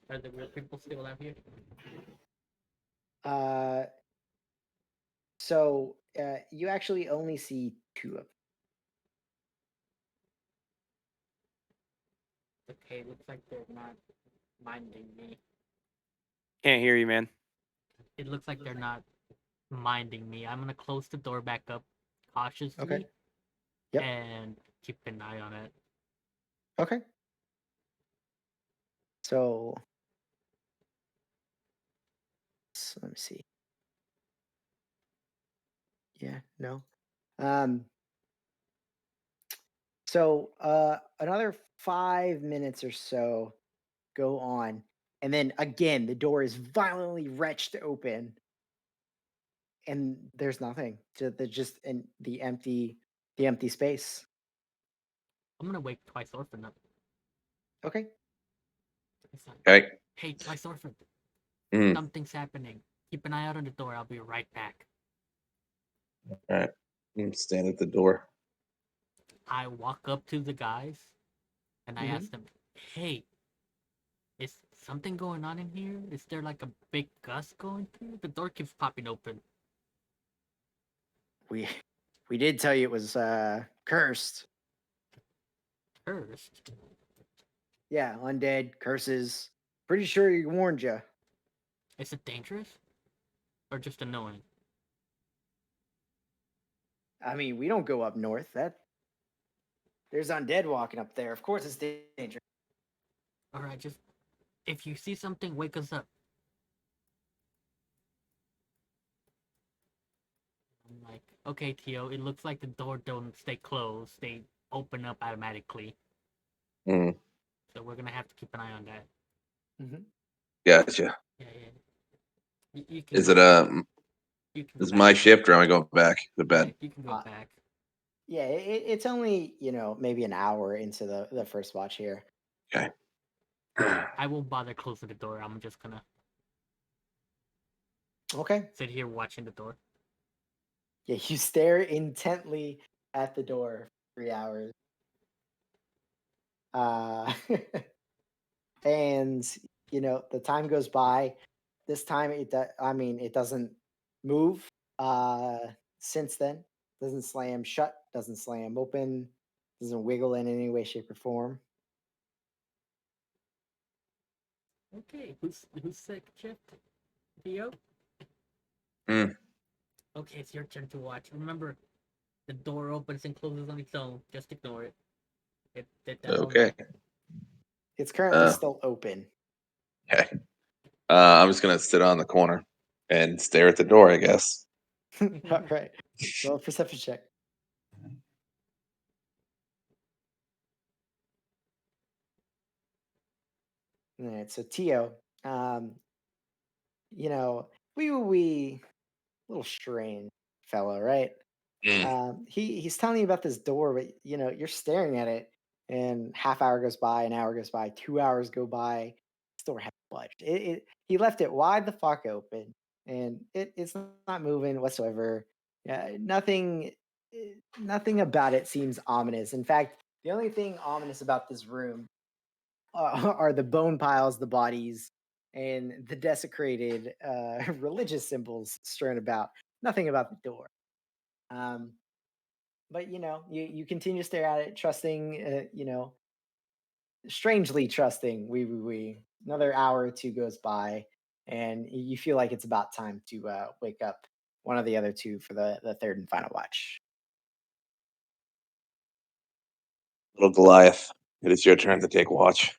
Are the real people still out here? Uh, so you actually only see 2 of them. Okay, looks like they're not minding me. Can't hear you, man. It looks like they're not minding me. I'm gonna close the door back up cautiously Okay. Yep. and keep an eye on it. Okay. So let me see. Yeah, no. Um, so another 5 minutes or so go on, and then again the door is violently wrenched open, and there's nothing. There's just in the empty space. I'm gonna wake Twice Orphan up. Okay. It's like, Okay. hey, Twice Orphan, Mm, something's happening. Keep an eye out on the door. I'll be right back. all right. Stand at the door. I walk up to the guys and I Hmm. ask them, hey, is something going on in here? Is there like a big gust going through? The door keeps popping open. We we did tell you it was cursed. Cursed. Yeah, undead curses. Pretty sure he warned you. Is it dangerous? Or just annoying? I mean, we don't go up north. There's undead walking up there. Of course, it's dangerous. Alright, just if you see something, wake us up. I'm like, okay, Tio, it looks like the door don't stay closed. They open up automatically. Mm, So we're gonna have to keep an eye on that. Hmm. gotcha. Yeah. You can Is go. it You can go is back. my shift or am I going back to Yeah, bed? you can go back. Yeah, it's only maybe an hour into the first watch here. Okay. I won't bother closing the door. I'm just gonna Okay. sit here watching the door. Yeah, you stare intently at the door for 3 hours. Uh, and the time goes by. This time I mean it doesn't move. Uh, since then, doesn't slam shut, doesn't slam open, doesn't wiggle in any way, shape, or form. Okay, who's sick, Chip? Tio? Mm, Okay, it's your turn to watch. Remember, the door opens and closes on its own. Just ignore it. It did that all okay. night. It's currently Uh, still open. okay. I'm just gonna sit on the corner and stare at the door, I guess. All right. Roll a perception check. All right. So Tio, um, we little strange fellow, right? Mm. He's telling you about this door, but you're staring at it, and half hour goes by, an hour goes by, 2 hours go by, this door hasn't budged. He left it wide the fuck open, and it's not moving whatsoever. Nothing, nothing about it seems ominous. In fact, the only thing ominous about this room are the bone piles, the bodies, and the desecrated religious symbols strewn about. Nothing about the door. Um, but you continue to stare at it, trusting, strangely trusting. We. Another hour or two goes by, and you feel like it's about time to wake up one of the other two for the third and final watch. Little Goliath, it is your turn to take watch.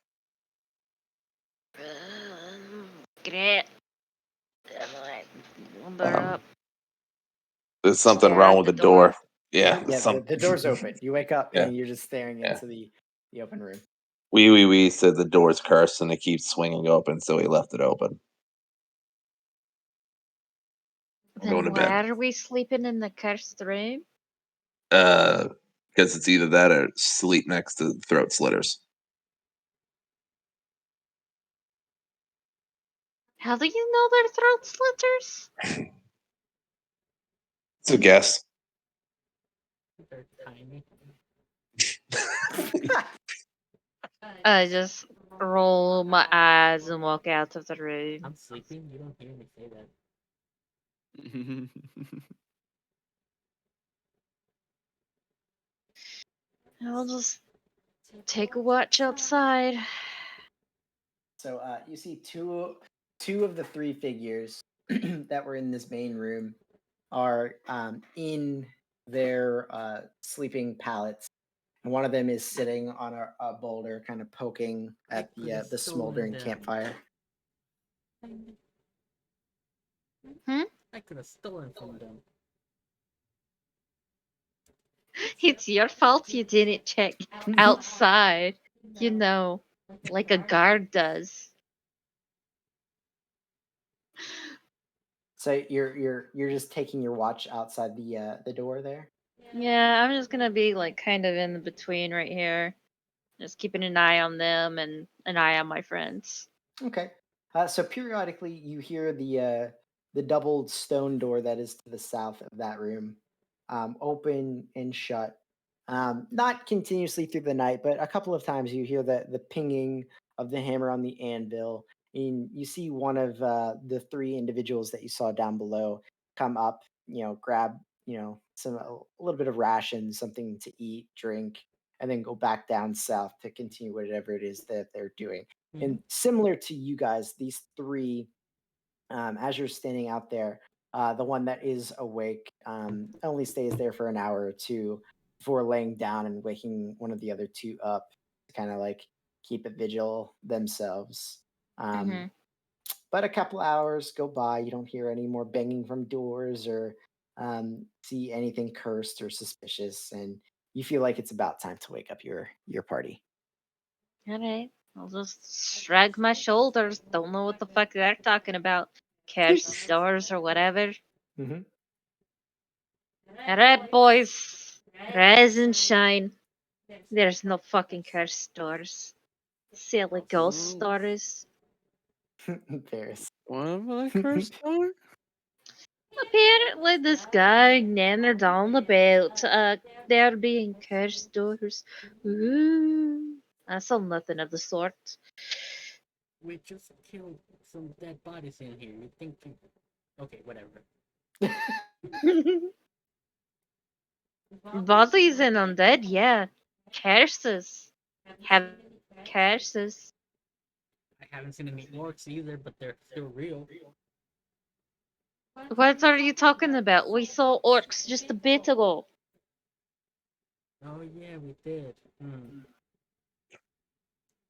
Great. Number Um, up. there's something Stare wrong at with the the door. door. Yeah, there's Yeah, some. the door's open. You wake up Yeah, and you're just staring yeah. into the open room. Oui Oui Oui said the door's cursed and it keeps swinging open, so he left it open. I'm going Then to bed. why are we sleeping in the cursed room? Because it's either that or sleep next to throat slitters. How do you know they're throat slitters? It's a guess. They're tiny. I just roll my eyes and walk out of the room. I'm sleeping. You don't hear me say that. I'll just take a watch outside. So you see two of the three figures that were in this main room are in their sleeping pallets, and one of them is sitting on a boulder, kind of poking I at could have the stolen smoldering them. campfire. I could have stolen from them. It's your fault you didn't check outside, like a guard does. So you're just taking your watch outside the door there. Yeah, I'm just gonna be like kind of in between right here. Just keeping an eye on them and an eye on my friends. Okay. So periodically you hear the doubled stone door that is to the south of that room open and shut. Not continuously through the night, but a couple of times you hear the pinging of the hammer on the anvil, and you see one of the three individuals that you saw down below come up. Grab some a little bit of rations, something to eat, drink, and then go back down south to continue whatever it is that they're doing. Mm-hmm. And similar to you guys, these three, as you're standing out there, the one that is awake only stays there for an hour or two before laying down and waking one of the other two up to kind of like keep it vigil themselves. Um, Mm-hmm. but a couple hours go by, you don't hear any more banging from doors or see anything cursed or suspicious, and you feel like it's about time to wake up your party. Alright. I'll just shrug my shoulders. Don't know what the fuck they're talking about. Cash stores or whatever. Hmm. Alright, boys. Rise and shine. There's no fucking cash stores. Silly ghost stories. There's One of my cursed door? Apparently, this guy nannered on about there being cursed doors. Ooh. I saw nothing of the sort. We just killed some dead bodies in here. You think? Okay, whatever. Bodies and undead, yeah. Curses. Have curses. I haven't seen any orcs either, but they're still real. What are you talking about? We saw orcs just a bit ago. Oh yeah, we did.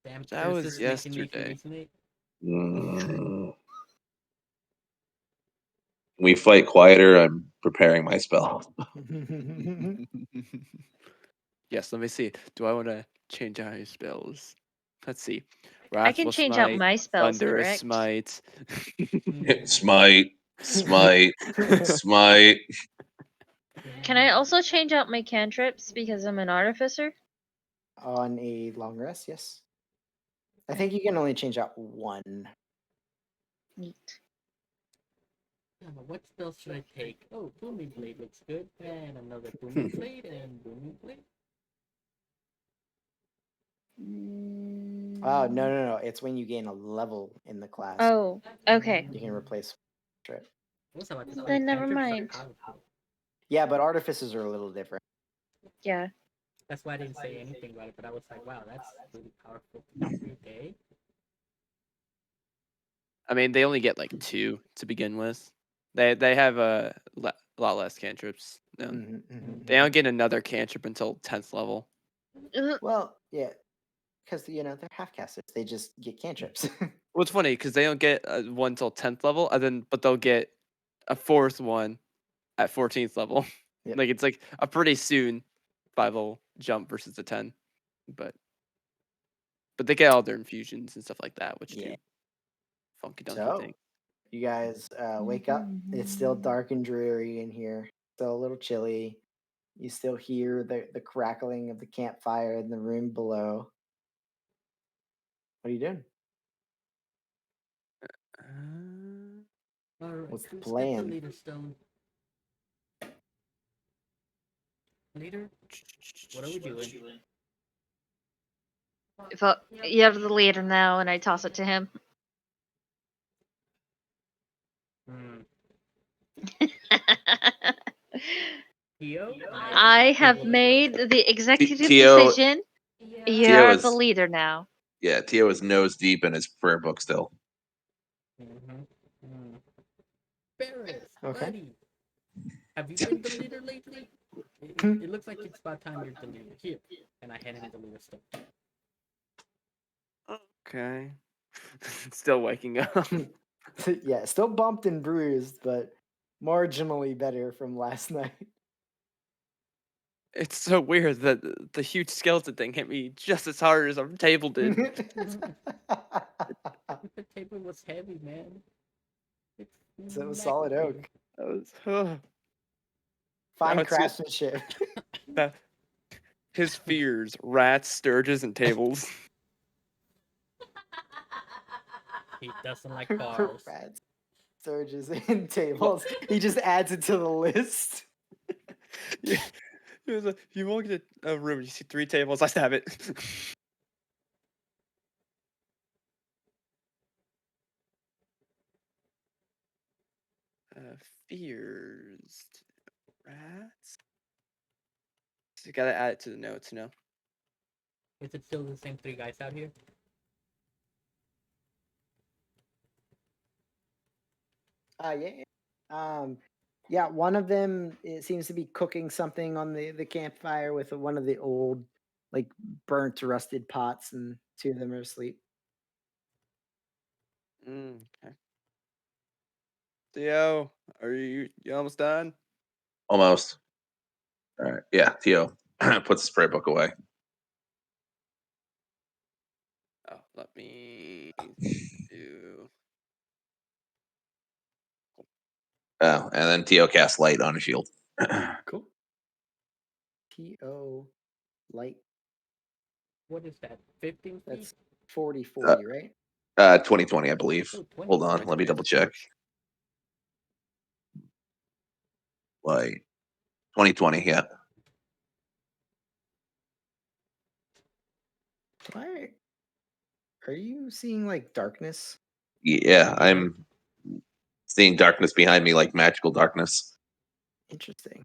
Damn, That Chris was is making me yesterday. hallucinate. Mm. We fight quieter. I'm preparing my spell. Yes, let me see. Do I want to change out his spells? Let's see. I can Wrathful change out Smite, my spells, Thunderous correct? Smite. Smite, smite, smite. Can I also change out my cantrips because I'm an artificer? On a long rest, yes. I think you can only change out one. Neat. What spells should I take? Oh, Booming Blade looks good. And another Booming Blade and Booming Blade. Oh, no. It's when you gain a level in the class. Oh, okay. You can replace trip. I was about to say, Then never cantrips are mind. powerful. Yeah, but artifices are a little different. Yeah. That's why I didn't say anything about it, but I was like, wow, that's really powerful. Okay. I mean, they only get like 2 to begin with. They have a lot less cantrips. No. They don't get another cantrip until 10th level. Ugh. Well, yeah, because they're half casters. They just get cantrips. Well, it's funny because they don't get one till 10th level, but they'll get a 4th one at 14th level. Yep. Like it's like a pretty soon 5 level jump versus a 10. But they get all their infusions and stuff like that, which Yeah. do funky dunky So, things. you guys wake up. It's still dark and dreary in here. Still a little chilly. You still hear the crackling of the campfire in the room below. What are you doing? Alright, What's the who's got the plan? leader stone? Leader? What are we doing? If you have the leader now, and I toss it to him. Theo? I have made the executive Tio, decision. You Tio are the is leader now. Tio is nose deep in his prayer book still. Ferris, Okay. buddy. Have you been the leader lately? It looks like it's about time you're the leader. Here. And I hand him the leader stone. Okay. Still waking up. Yeah, still bumped and bruised, but marginally better from last night. It's so weird that the huge skeleton thing hit me just as hard as our table did. The table was heavy, man. So it was solid oak. That was now Fine it's good. craftsmanship. That his fears: rats, sturges, and tables. He doesn't like bars. Rats, surges, and tables. He just adds it to the list. Yeah. He was like, you walk into a room, you see 3 tables. I stab it. Fears. Rats. So you gotta add it to the notes, Is it still the same 3 guys out here? Yeah. Yeah, one of them it seems to be cooking something on the campfire with one of the old, like burnt, rusted pots, and 2 of them are asleep. Okay. Theo, are you almost done? Almost. All right. Yeah, Tio puts his prayer book away. Oh, let me do. Oh, and then Tio casts light on his shield. Cool. TO light. What is that? 15 feet? That's 40, right? 2020, I believe. Oh, 20. Hold on, let me double check. Light. 2020, yeah. Why are you seeing like darkness? Yeah, I'm seeing darkness behind me, like magical darkness. Interesting.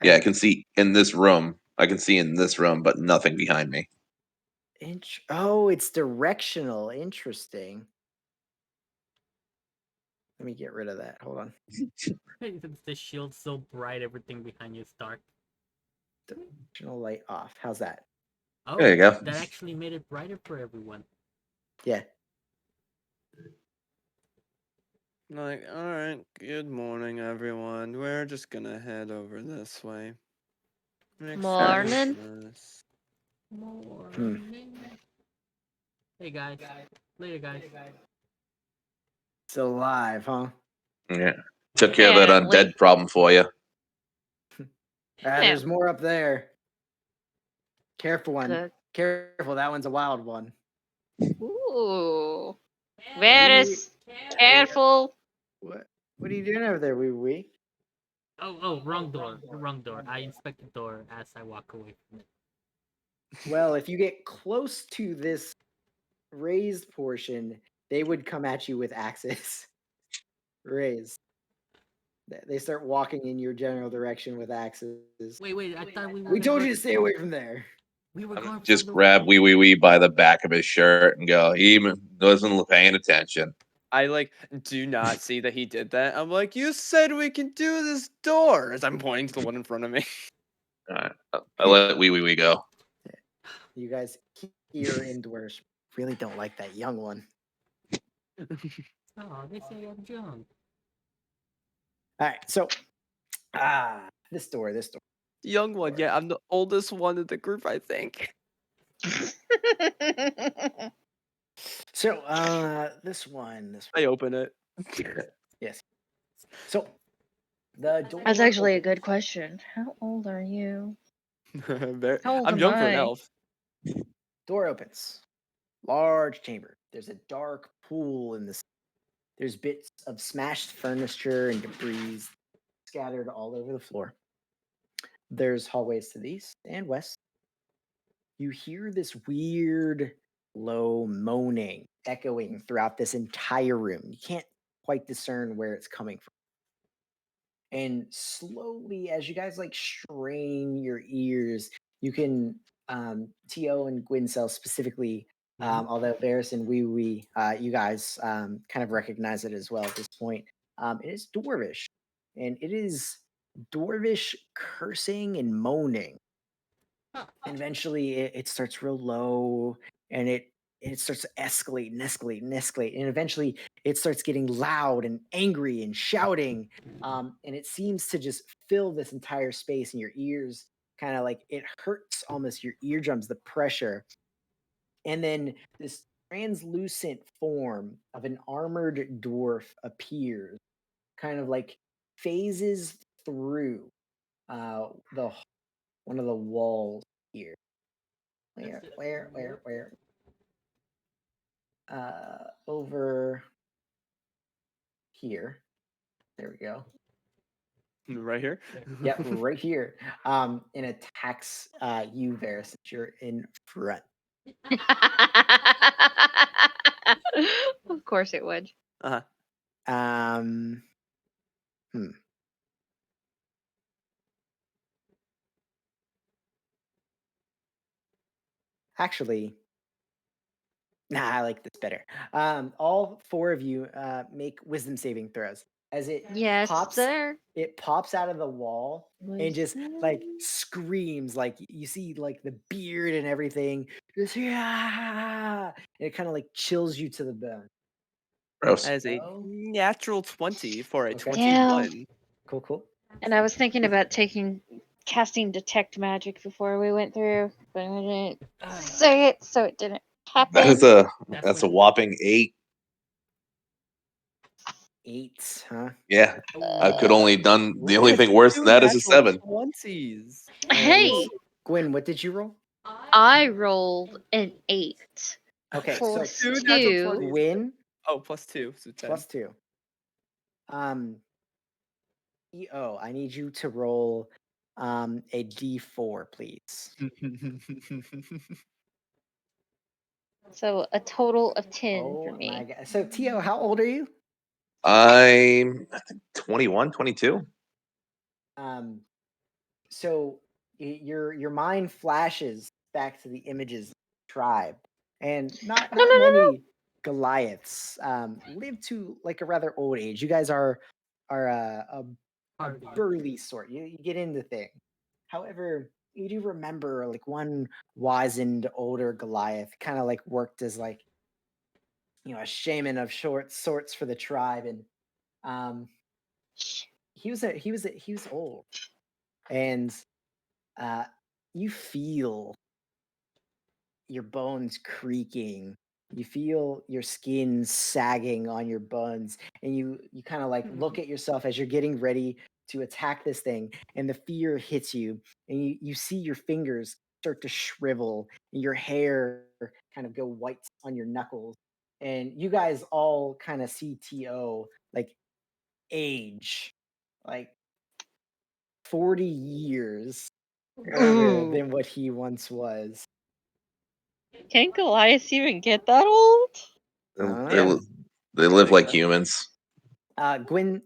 Yeah, I can see in this room. I can see in this room, but nothing behind me. Oh, it's directional. Interesting. Let me get rid of that. Hold on. The shield's so bright, everything behind you is dark. Directional light off. How's that? Oh, There you go. that actually made it brighter for everyone. Yeah. Like, all right, good morning, everyone. We're just gonna head over this way. Morning. Christmas. Morning. Hey guys. Later, guys. Still alive, huh? Yeah. Took care of that Apparently. undead problem for you. There's more up there. Careful one. Good. Careful, that one's a wild one. Ooh. Very We- careful. What are you doing over there, Wee Wee? Oh, wrong door. Wrong door. I inspect the door as I walk away from it. Well, if you get close to this raised portion, they would come at you with axes. Raised. They start walking in your general direction with axes. Wait. I thought we were. We told you to stay away from there. We were I'm going gonna just for the grab Wee Wee Wee by the back of his shirt and go, he wasn't paying attention. I like do not see that he did that. I'm like, you said we can do this door as I'm pointing to the one in front of me. All right. I let Wee Wee Wee go. You guys here indoors really don't like that young one. Oh, they say I'm young. All right, so this door. Young one, yeah, I'm the oldest one in the group, I think. So this one. I open it. Yes. So the door. That's actually a good question. How old are you? How old I'm am young for an I? elf. Door opens. Large chamber. There's a dark pool in the. There's bits of smashed furniture and debris scattered all over the floor. There's hallways to the east and west. You hear this weird, low moaning echoing throughout this entire room. You can't quite discern where it's coming from. And slowly, as you guys like strain your ears, you can To and Gwincell specifically, although Varys and Wee, you guys kind of recognize it as well at this point. It is Dwarvish, and it is Dwarvish cursing and moaning. And eventually, it starts real low, and it starts to escalate and escalate and escalate, and eventually, it starts getting loud and angry and shouting, and it seems to just fill this entire space, and your ears kind of like it hurts almost your eardrums, the pressure. And then this translucent form of an armored dwarf appears, kind of like phases through the one of the walls here. Where? Over here. There we go. Right here? Yep, right here. And attacks you, Varys, since you're in front. Of course it would. Uh-huh. Um, Actually, nah, I like this better. All four of you make wisdom saving throws as it Yes, pops. sir. It pops out of the wall and just like Wisdom. screams. Like you see, like the beard and everything. Just yeah, and it kind of like chills you to the bone. Gross. As a Oh. natural 20 for a Okay. 21. Cool. And I was thinking about casting detect magic before we went through, but I didn't say it, so it didn't That happen. is a That's that's a when- whopping 8. 8, huh? Yeah. I could only done the only That's thing worse than two that is a natural 7. 20s. Hey, Gwen, what did you roll? I rolled an 8. Okay, Plus so Two natural 2. 20s. Gwen Oh, plus 2, so 10. plus 2. EO, I need you to roll a D4, please. So a total of 10 for Oh my me. god. So Tio, how old are you? I think 21, 22. Um so your mind flashes back to the images of the tribe, and not No, no, no, no. many Goliaths live to like a rather old age. You guys are a Party. burly sort. You get into things. However, you do remember like one wizened older Goliath kind of like worked as like a shaman of short sorts for the tribe, and um, he was old, and uh, you feel your bones creaking. You feel your skin sagging on your bones, and you kind of like look at yourself as you're getting ready to attack this thing, and the fear hits you, and you see your fingers start to shrivel, and your hair kind of go white on your knuckles, and you guys all kind of see To like age, like 40 years older Ooh. than what he once was. Can Goliath even get that old? They, I don't they, know. li- they live like humans. Gwyn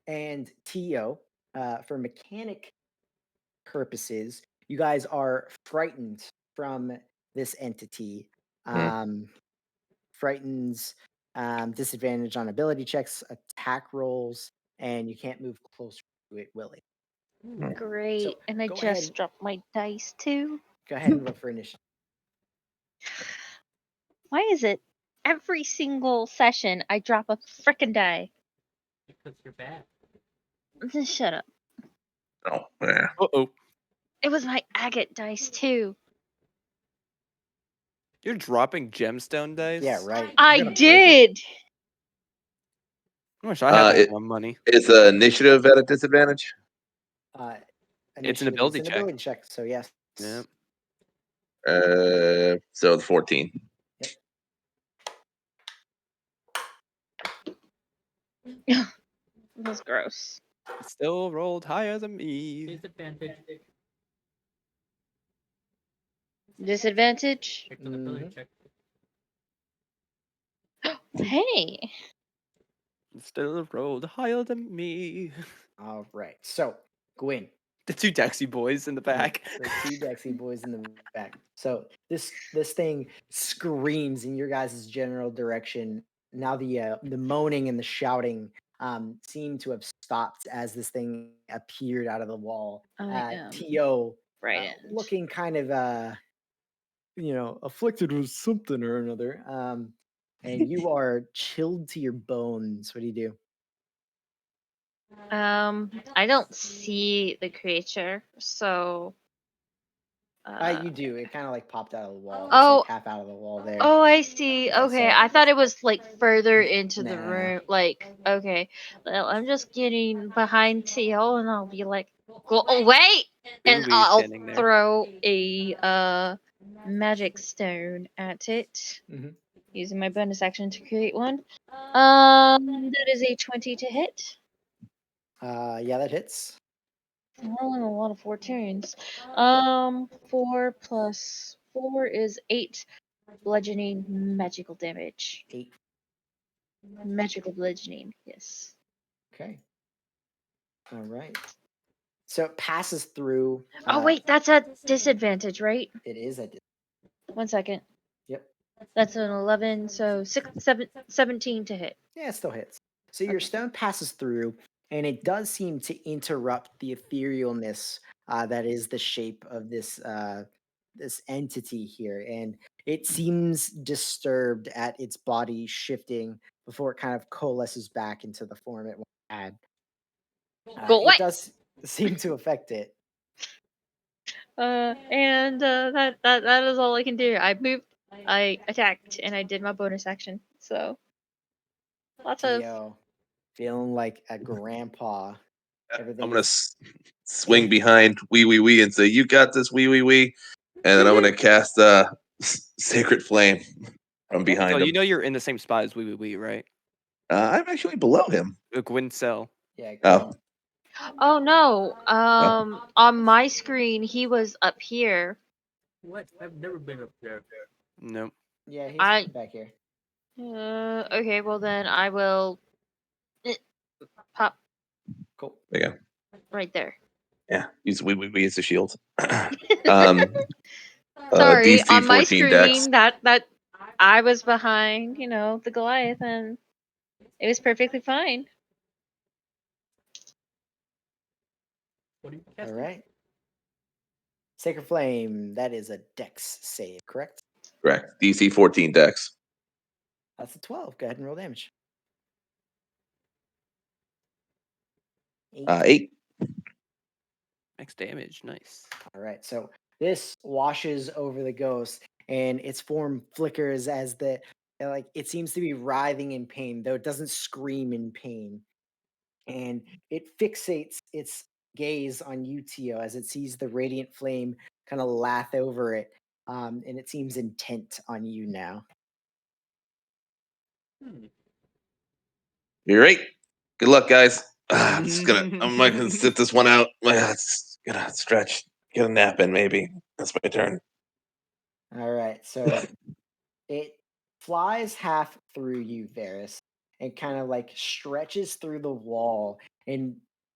and To, for mechanic purposes, you guys are frightened from this entity. Hmm. Frightens disadvantage on ability checks, attack rolls, and you can't move closer to it, Willie. So Great. And I go just ahead, dropped my dice too. go ahead and roll for initiative. Why is it every single session I drop a frickin' die? Because you're bad. Just shut up. Oh, yeah. Uh-oh. It was my agate dice too. You're dropping gemstone dice? Yeah, right. I You're gonna break it. did. I wish I had that It, kind of money. it's an initiative at a disadvantage. Uh, It's an initiative is ability an check. ability check, so yes. Yeah. So it's 14. Yep. That's gross. It still rolled higher than me. Disadvantage. Disadvantage? It's an ability Mhm. check. Hey. It still rolled higher than me. All right. So, Gwyn, The two Dexy boys in the back. the two Dexy boys in the back. So this thing screams in your guys' general direction. Now the moaning and the shouting seem to have stopped as this thing appeared out of the wall. I am To frightened. looking kind of afflicted with something or another. And you are chilled to your bones. What do you do? I don't see the creature, so You do. It kind of like popped out of the wall. It's Oh, like half out of the wall there. oh, I see. Yeah, Okay, so I thought it was like further into the nah. room. Like, okay, well, I'm just getting behind Teal, and I'll be like, "Go away!" And Ooh, I'll standing there. throw a magic stone at it Mhm. using my bonus action to create one. That is a 20 to hit. Yeah, that hits. I'm rolling a lot of 14s. 4 plus 4 is 8 bludgeoning magical damage. 8. Magical bludgeoning, yes. Okay. All right. So it passes through. Oh wait, that's a disadvantage, right? It is a. 1 second. Yep. That's an 11, so 17 to hit. Yeah, it still hits. So your Okay. stone passes through, and it does seem to interrupt the etherealness that is the shape of this entity here, and it seems disturbed at its body shifting before it kind of coalesces back into the form it once had. Go away. It does seem to affect it. And that is all I can do. I moved, I attacked, and I did my bonus action. So lots of To feeling like a grandpa. I'm Everything gonna is swing behind Oui Oui Oui and say, "You got this, Oui Oui Oui," and then I'm gonna cast Sacred Flame from okay. behind So you him. know you're in the same spot as We, right? I'm actually below him. Gwyn Cell. Yeah. Oh, Oh no. oh. On my screen he was up here. What? I've never been up there. Nope. Yeah, he's I back here. okay, well then I will pop Cool. There you go. right there. Yeah, use Oui Oui Oui as a shield. um, Sorry, DC on my 14 Dex. screen that I was behind, the Goliath, and it was perfectly fine. What are you All casting? right. Sacred Flame, that is a dex save, correct? Correct. DC 14 Dex. That's a 12. Go ahead and roll damage. 8. 8. Max damage. Nice. All right. So this washes over the ghost, and its form flickers as like it seems to be writhing in pain, though it doesn't scream in pain. And it fixates its gaze on you, Tio, as it sees the radiant flame kind of lath over it, and it seems intent on you now. Hmm. You're right. Good luck, guys. I'm not gonna sit this one out. It's gonna stretch, get a nap in maybe. That's my turn. All right. So it flies half through you, Varys, and kind of like stretches through the wall. And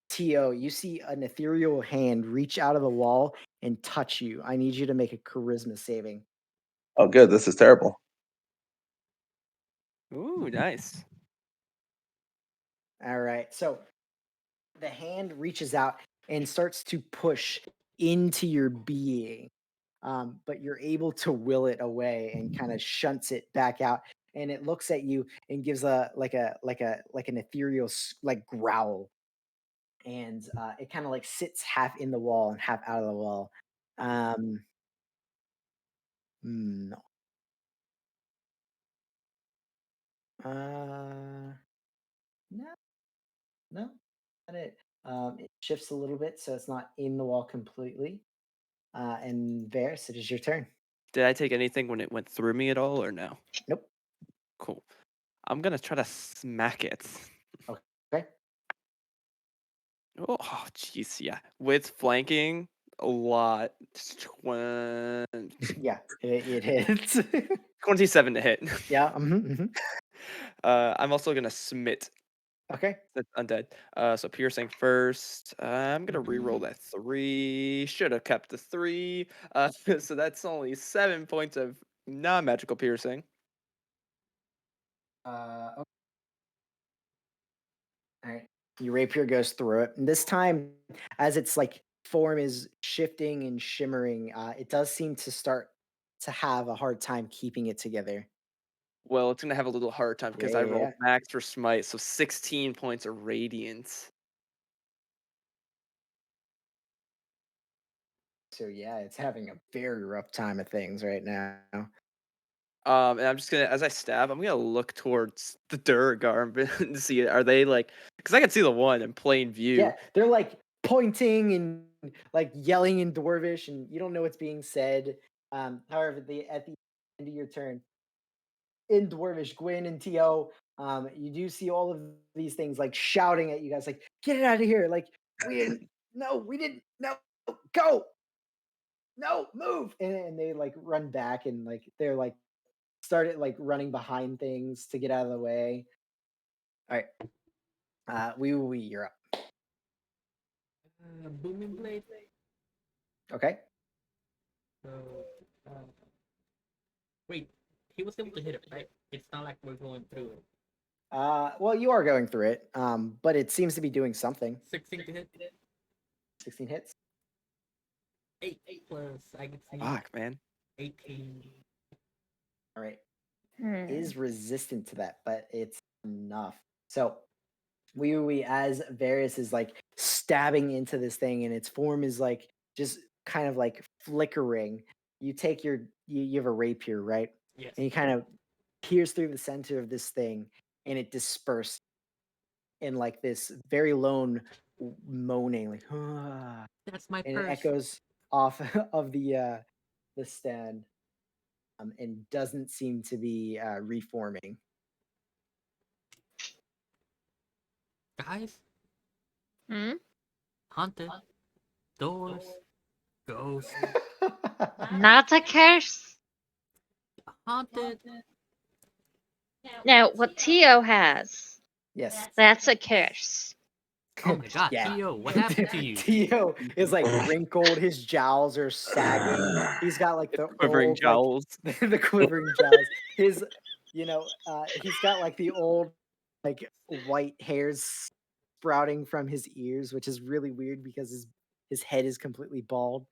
Tio, you see an ethereal hand reach out of the wall and touch you. I need you to make a charisma saving. Oh, good. This is terrible. Ooh, nice. All right. So the hand reaches out and starts to push into your being. But you're able to will it away and kind of shunts it back out. And it looks at you and gives like an ethereal like growl, and it kind of like sits half in the wall and half out of the wall. Um, no, no, no, not it. It shifts a little bit, so it's not in the wall completely. And Varys, it is your turn. Did I take anything when it went through me at all, or no? Nope. Cool. I'm gonna try to smack it. Okay. Oh, jeez, yeah. With flanking, a lot. Yeah, it hits. 27 to hit. Yeah. I'm also gonna smite Okay. the undead. So piercing first. I'm gonna re-roll that 3. Should have kept the 3. So that's only 7 points of non-magical piercing. Okay. All right. Your rapier goes through it. And this time, as its like form is shifting and shimmering, it does seem to start to have a hard time keeping it together. Well, it's gonna have a little hard time Yeah, because I yeah, rolled yeah. max for smite, so 16 points of radiance. So yeah, it's having a very rough time of things right now. And I'm just gonna, as I stab, I'm gonna look towards the Duragar and see, are they like, because I can see the one in plain Yeah, view. they're like pointing and like yelling in Dwarvish, and you don't know what's being said. However, at the end of your turn, in Dwarvish, Gwyn and To, you do see all of these things like shouting at you guys, like, get it out of here. Like, we didn't, no, we didn't, no, go, no, move. And they like run back and like they're like started like running behind things to get out of the way. All right. You're up. Booming blade. Okay. So, uh, wait, he was able to hit it, right? It's not like we're going through it. Well, you are going through it, but it seems to be doing something. 16 to hit. 16 hits. 8 plus I can see Fuck, man. 18. All right. Hmm. Is resistant to that, but it's enough. So we as Varys is like stabbing into this thing, and its form is like just kind of like flickering. You take you have a rapier, right? Yes. And you kind of pierce through the center of this thing, and it disperses in like this very lone moaning, like "Ah," That's my and it purse. echoes off of the stand, and doesn't seem to be reforming. Guys, Hmm? haunted, doors, ghost, Not a curse. haunted. Now, what Tio has, Yes. that's a curse. Oh my god, Yeah. Tio, what happened to you? Tio is like wrinkled, his jowls are sagging. He's got like It's the quivering old like jowls. the quivering jowls. His he's got like the old like white hairs sprouting from his ears, which is really weird because his head is completely bald.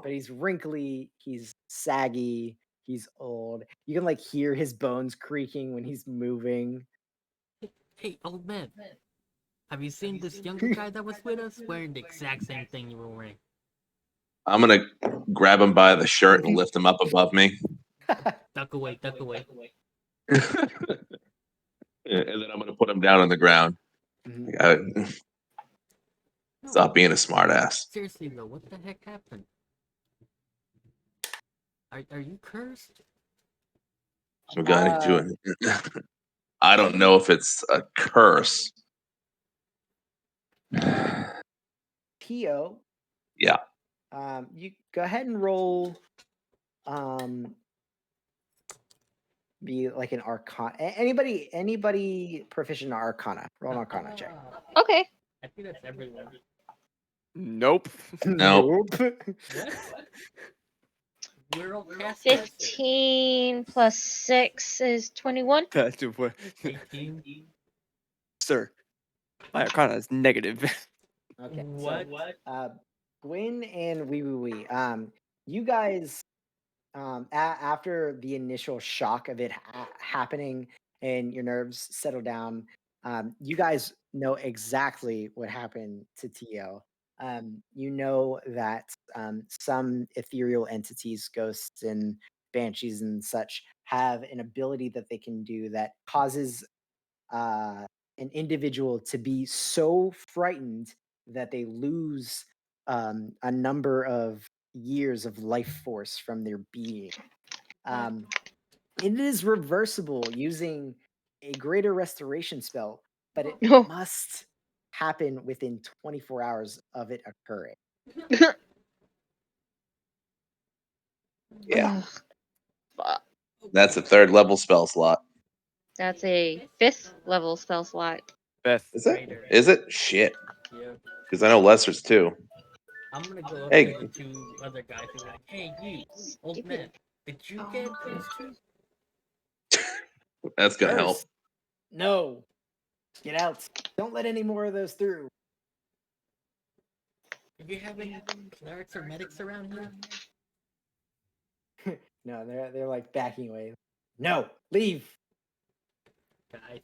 but he's wrinkly, he's saggy, he's old. You can like hear his bones creaking when he's moving. Hey, old man, have you seen this younger guy that was with us wearing the exact same thing you were wearing? I'm gonna grab him by the shirt and lift him up above me. Duck away, duck away. And then I'm gonna put him down on the ground. Mhm. No, Stop being a smartass. seriously though, what the heck happened? Are you cursed? I'm gonna do Uh, it. I don't know if it's a curse. Pio, Yeah. you go ahead and roll. Um, be like an arcana. Anybody proficient in arcana? Roll an arcana check. Okay. I think that's everyone. Nope. Nope. What? We're all cast 15 plus 6 is 21. That's what, 18. sir. My arcana is negative. Okay, What? so Gwyn and Oui Oui Oui, you guys, after the initial shock of it happening and your nerves settle down, you guys know exactly what happened to Tio. You know that some ethereal entities, ghosts and banshees and such, have an ability that they can do that causes uh, an individual to be so frightened that they lose a number of years of life force from their being. Um, it is reversible using a greater restoration spell, but it No. must happen within 24 hours of it occurring. Yeah. Fuck. That's a third level spell slot. That's a 5th level spell slot. Beth. Is it? Greater. Is it? Shit. Yeah. Because I know Lester's too. I'm gonna go up Hey, to the two other guys and be like, hey, you, old man, Stupid. did you get cursed too? that's gonna help. Curse! No! Get out! Don't let any more of those through. Do you have any clerics or medics around here? No, they're like backing away. No, leave. Guys,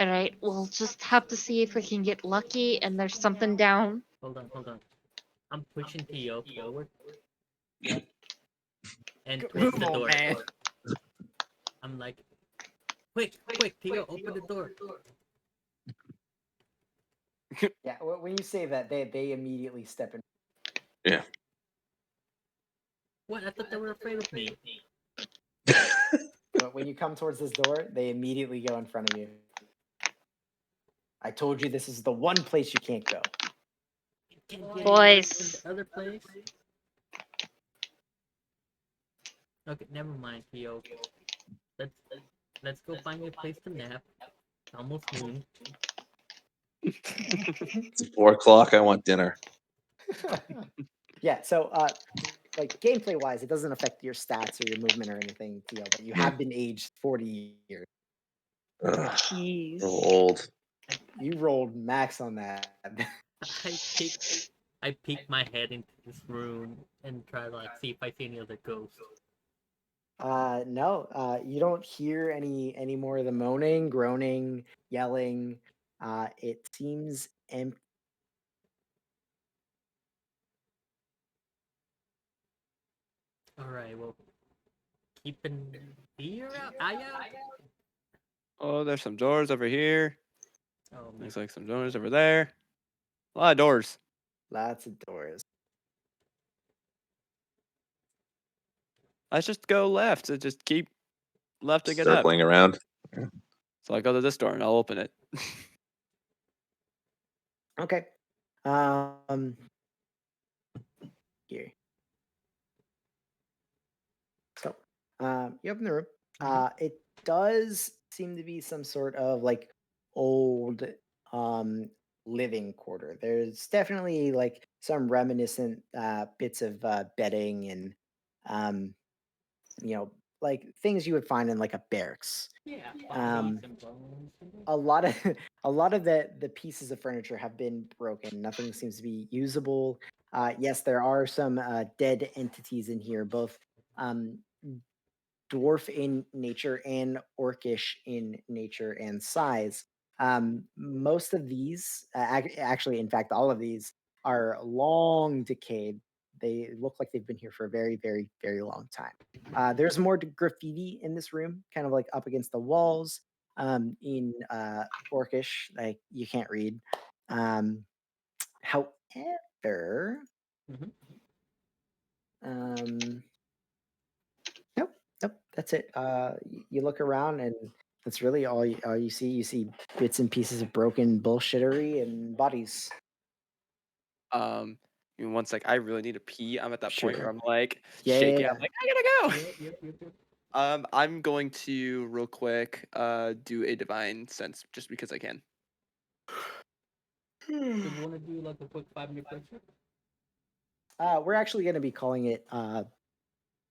Alright, we'll just have to see if we can get lucky and there's something down. hold on, hold on. I'm pushing T.O. forward and towards Move the on, door. man. I'm like, quick, quick, T.O., open the door. Yeah, when you say that, they immediately step in. Yeah. What? I thought they were afraid of me. When you come towards this door, they immediately go in front of you. I told you this is the one place you can't go. Can't get in Boys. the other place. Okay, never mind, T.O. Let's let's go find a place to nap. It's almost noon. It's 4 o'clock. I want dinner. Yeah, so like gameplay wise, it doesn't affect your stats or your movement or anything, Tio, but you Yeah. have been aged 40 years. Ugh, Jeez. so old. You rolled max on that. I peek I peek my head into this room and try to like see if I see any other ghosts. No, you don't hear any more of the moaning, groaning, yelling. It seems empty. Alright, well, keep an ear out, eye out. Oh, there's some doors over here. Oh man. Looks like some doors over there. A lot of doors. Lots of doors. Let's just go left. So just keep lefting it up. Circling around. So I go to this door and I'll open it. Okay. Here. So, you open the room. It does seem to be some sort of like old um living quarter. There's definitely like some reminiscent bits of bedding and um you know like things you would find in like a barracks. Yeah, bodies Um, and bones. a lot of a lot of the pieces of furniture have been broken. Nothing seems to be usable. Yes, there are some dead entities in here, both um, dwarf in nature and orcish in nature and size. Most of these, actually, in fact, all of these are long decayed. They look like they've been here for a very, very, very long time. There's more graffiti in this room, kind of like up against the walls. In orcish, like you can't read. Um, however, Hmm. um, nope, nope, that's it. You look around and that's really all you see. You see bits and pieces of broken bullshittery and bodies. Give me one sec. I really need to pee. I'm at that point where Sure. I'm like Yeah, yeah, shaking. I'm yeah. like, I gotta go. Yep. I'm going to real quick do a divine sense just because I can. So you want to do like a quick 5 minute break? We're actually going to be calling it Yeah, I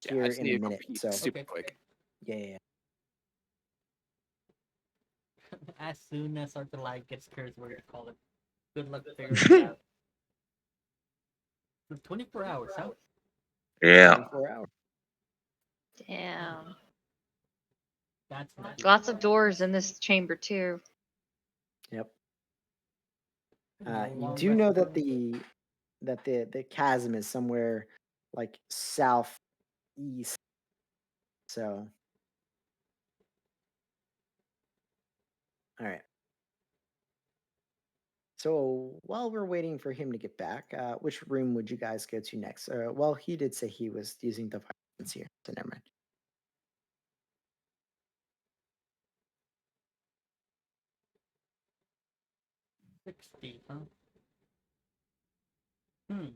here just in need a to go minute. pee So super Okay. quick. yeah, yeah, yeah. As soon as our light gets cursed, we're gonna call it. Good luck figuring it out. For 24 hours, huh? Yeah. 24 hours. Damn. That's nice. Lots of doors in this chamber too. Yep. No You long do rest know for that us. the chasm is somewhere like southeast. So all right. So while we're waiting for him to get back, which room would you guys go to next? Well, he did say he was using the violence here, so never mind. 60, huh? Hmm.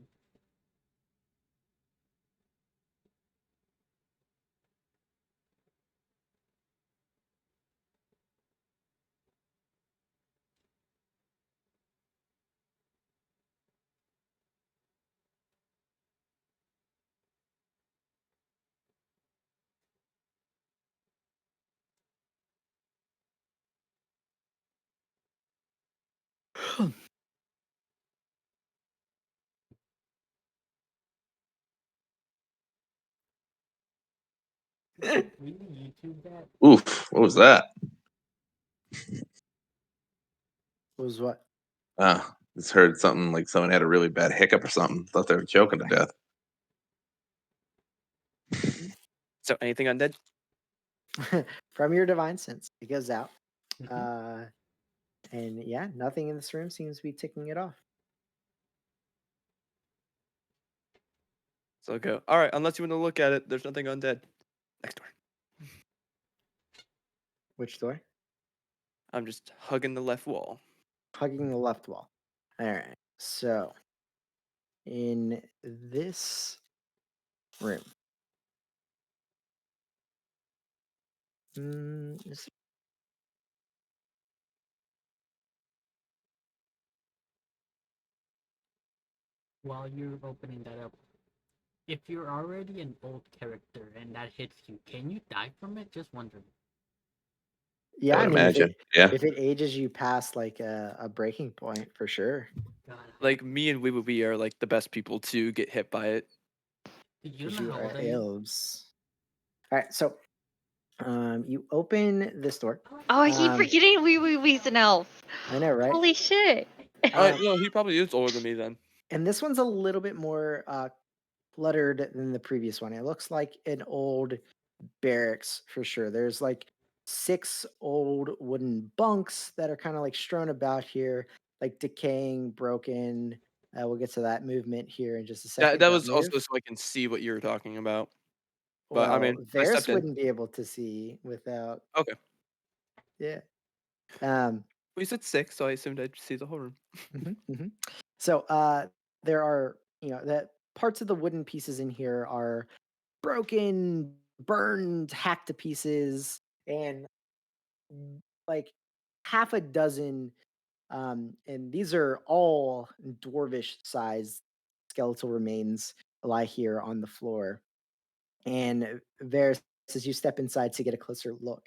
Really YouTube that? Oof. What was that? Was what? Just heard something like someone had a really bad hiccup or something. Thought they were choking to death. So anything undead? From your divine sense, it goes out. Mhm. Uh, and yeah, nothing in this room seems to be ticking it off. So I'll go. All right, unless you want to look at it, there's nothing undead. Next door. Which door? I'm just hugging the left wall. Hugging the left wall. All right. So in this room, is While you're opening that up, if you're already an old character and that hits you, can you die from it? Just wondering. I yeah, I would mean, imagine. Yeah. if it ages you past like a breaking point for sure. God, Like me and we are like the best people to get hit by it. dude, you don't Because know you how are old I am. elves. All right, so you open this door. Oh, I keep Um, forgetting We's an elf. I know, right? Holy shit. Um, No, he probably is older than me then. and this one's a little bit more cluttered than the previous one. It looks like an old barracks for sure. There's like six old wooden bunks that are kind of like strewn about here, like decaying, broken. We'll get to that movement here in just a second. That Don't was move. also so I can see what you were talking about. But I Well, mean, I theirs stepped in. wouldn't be able to see without. Okay. Yeah. Um, We said six, so I assumed I'd see the whole room. mhm, mhm. So there are, that parts of the wooden pieces in here are broken, burned, hacked to pieces, and like half a dozen. And these are all dwarvish sized skeletal remains lie here on the floor. And Varys as you step inside to get a closer look.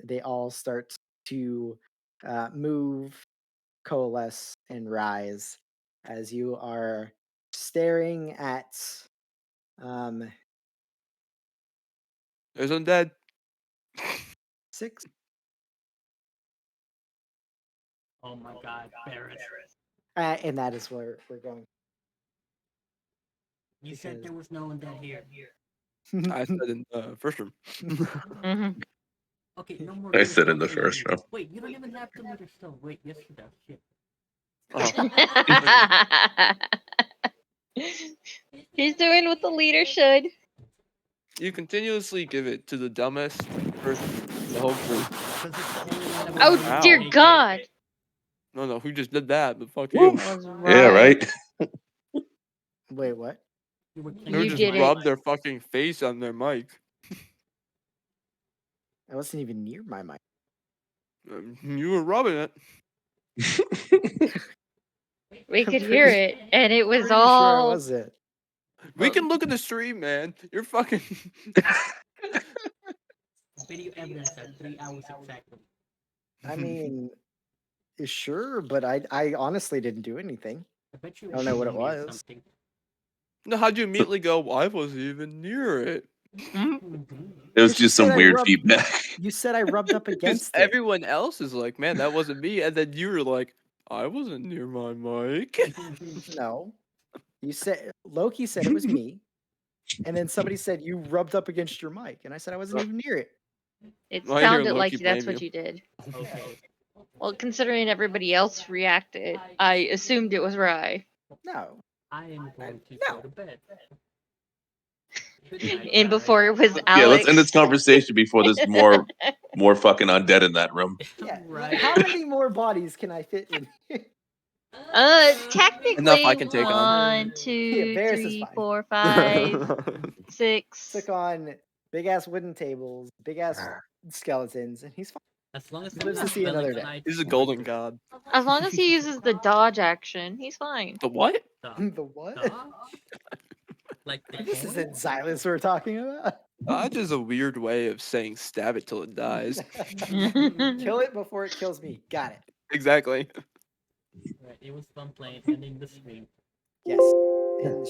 They all start to move, coalesce, and rise as you are staring at um, There's undead. 6. Oh my god, Barris. And that is where we're going. You said there was no one dead here. I said in the first room. Mhm. Okay, no more I meter said in the stones, first maybe. row. Wait, you don't even have the meter stone. Wait, yes you do. Shit. He's doing what the leader should. You continuously give it to the dumbest person in the whole group. 'Cause it's the only one that was Oh willing to dear take it. God! No, who just did that? But fuck you. Woof. That was Yeah, right. Wait, what? You were Who claiming You just the did mic. it. rubbed their fucking face on their mic. I wasn't even near my mic. You were rubbing it. We I'm could hear pretty- it, and it was Pretty sure it all. wasn't. We can look at the stream, man. You're fucking. Video evidence at 3 hours exactly. I mean, sure, but I honestly didn't do anything. I bet you I don't know what it movie or was. something. No, how'd you immediately go? Well, I wasn't even near it. Mhm. It was 'Cause you just some said I weird rubbed- feedback. You said I rubbed up Because against it. everyone else is like, man, that wasn't me. And then you were like, I wasn't near my mic. No. You said Loki said it was me. And then somebody said you rubbed up against your mic. And I said I wasn't even near it. It I hear sounded like Loki that's blame what you. you did. Okay. Well, considering everybody else reacted, I assumed it was Rye. No. I am going to No. go to bed. Good night, And Barris. before it was Yeah, Alex. let's end this conversation before there's more fucking undead in that room. Yeah. Right. How many more bodies can I fit in here? Technically, Enough I can take on. 1, 2, Varys is 3, fine. 4, 5, 6. Took on big ass wooden tables, big ass skeletons, and he's fine. As long as He I'm lives not to see another spelling day. side He's a smart golden this- god. As long as he uses the dodge action, he's fine. The what? The what? Dodge? Like the This coin? isn't Xylus we're talking about. Dodge is a weird way of saying stab it till it dies. Kill it before it kills me. Got it. Exactly. Right, it was fun playing, ending the stream. Yes. And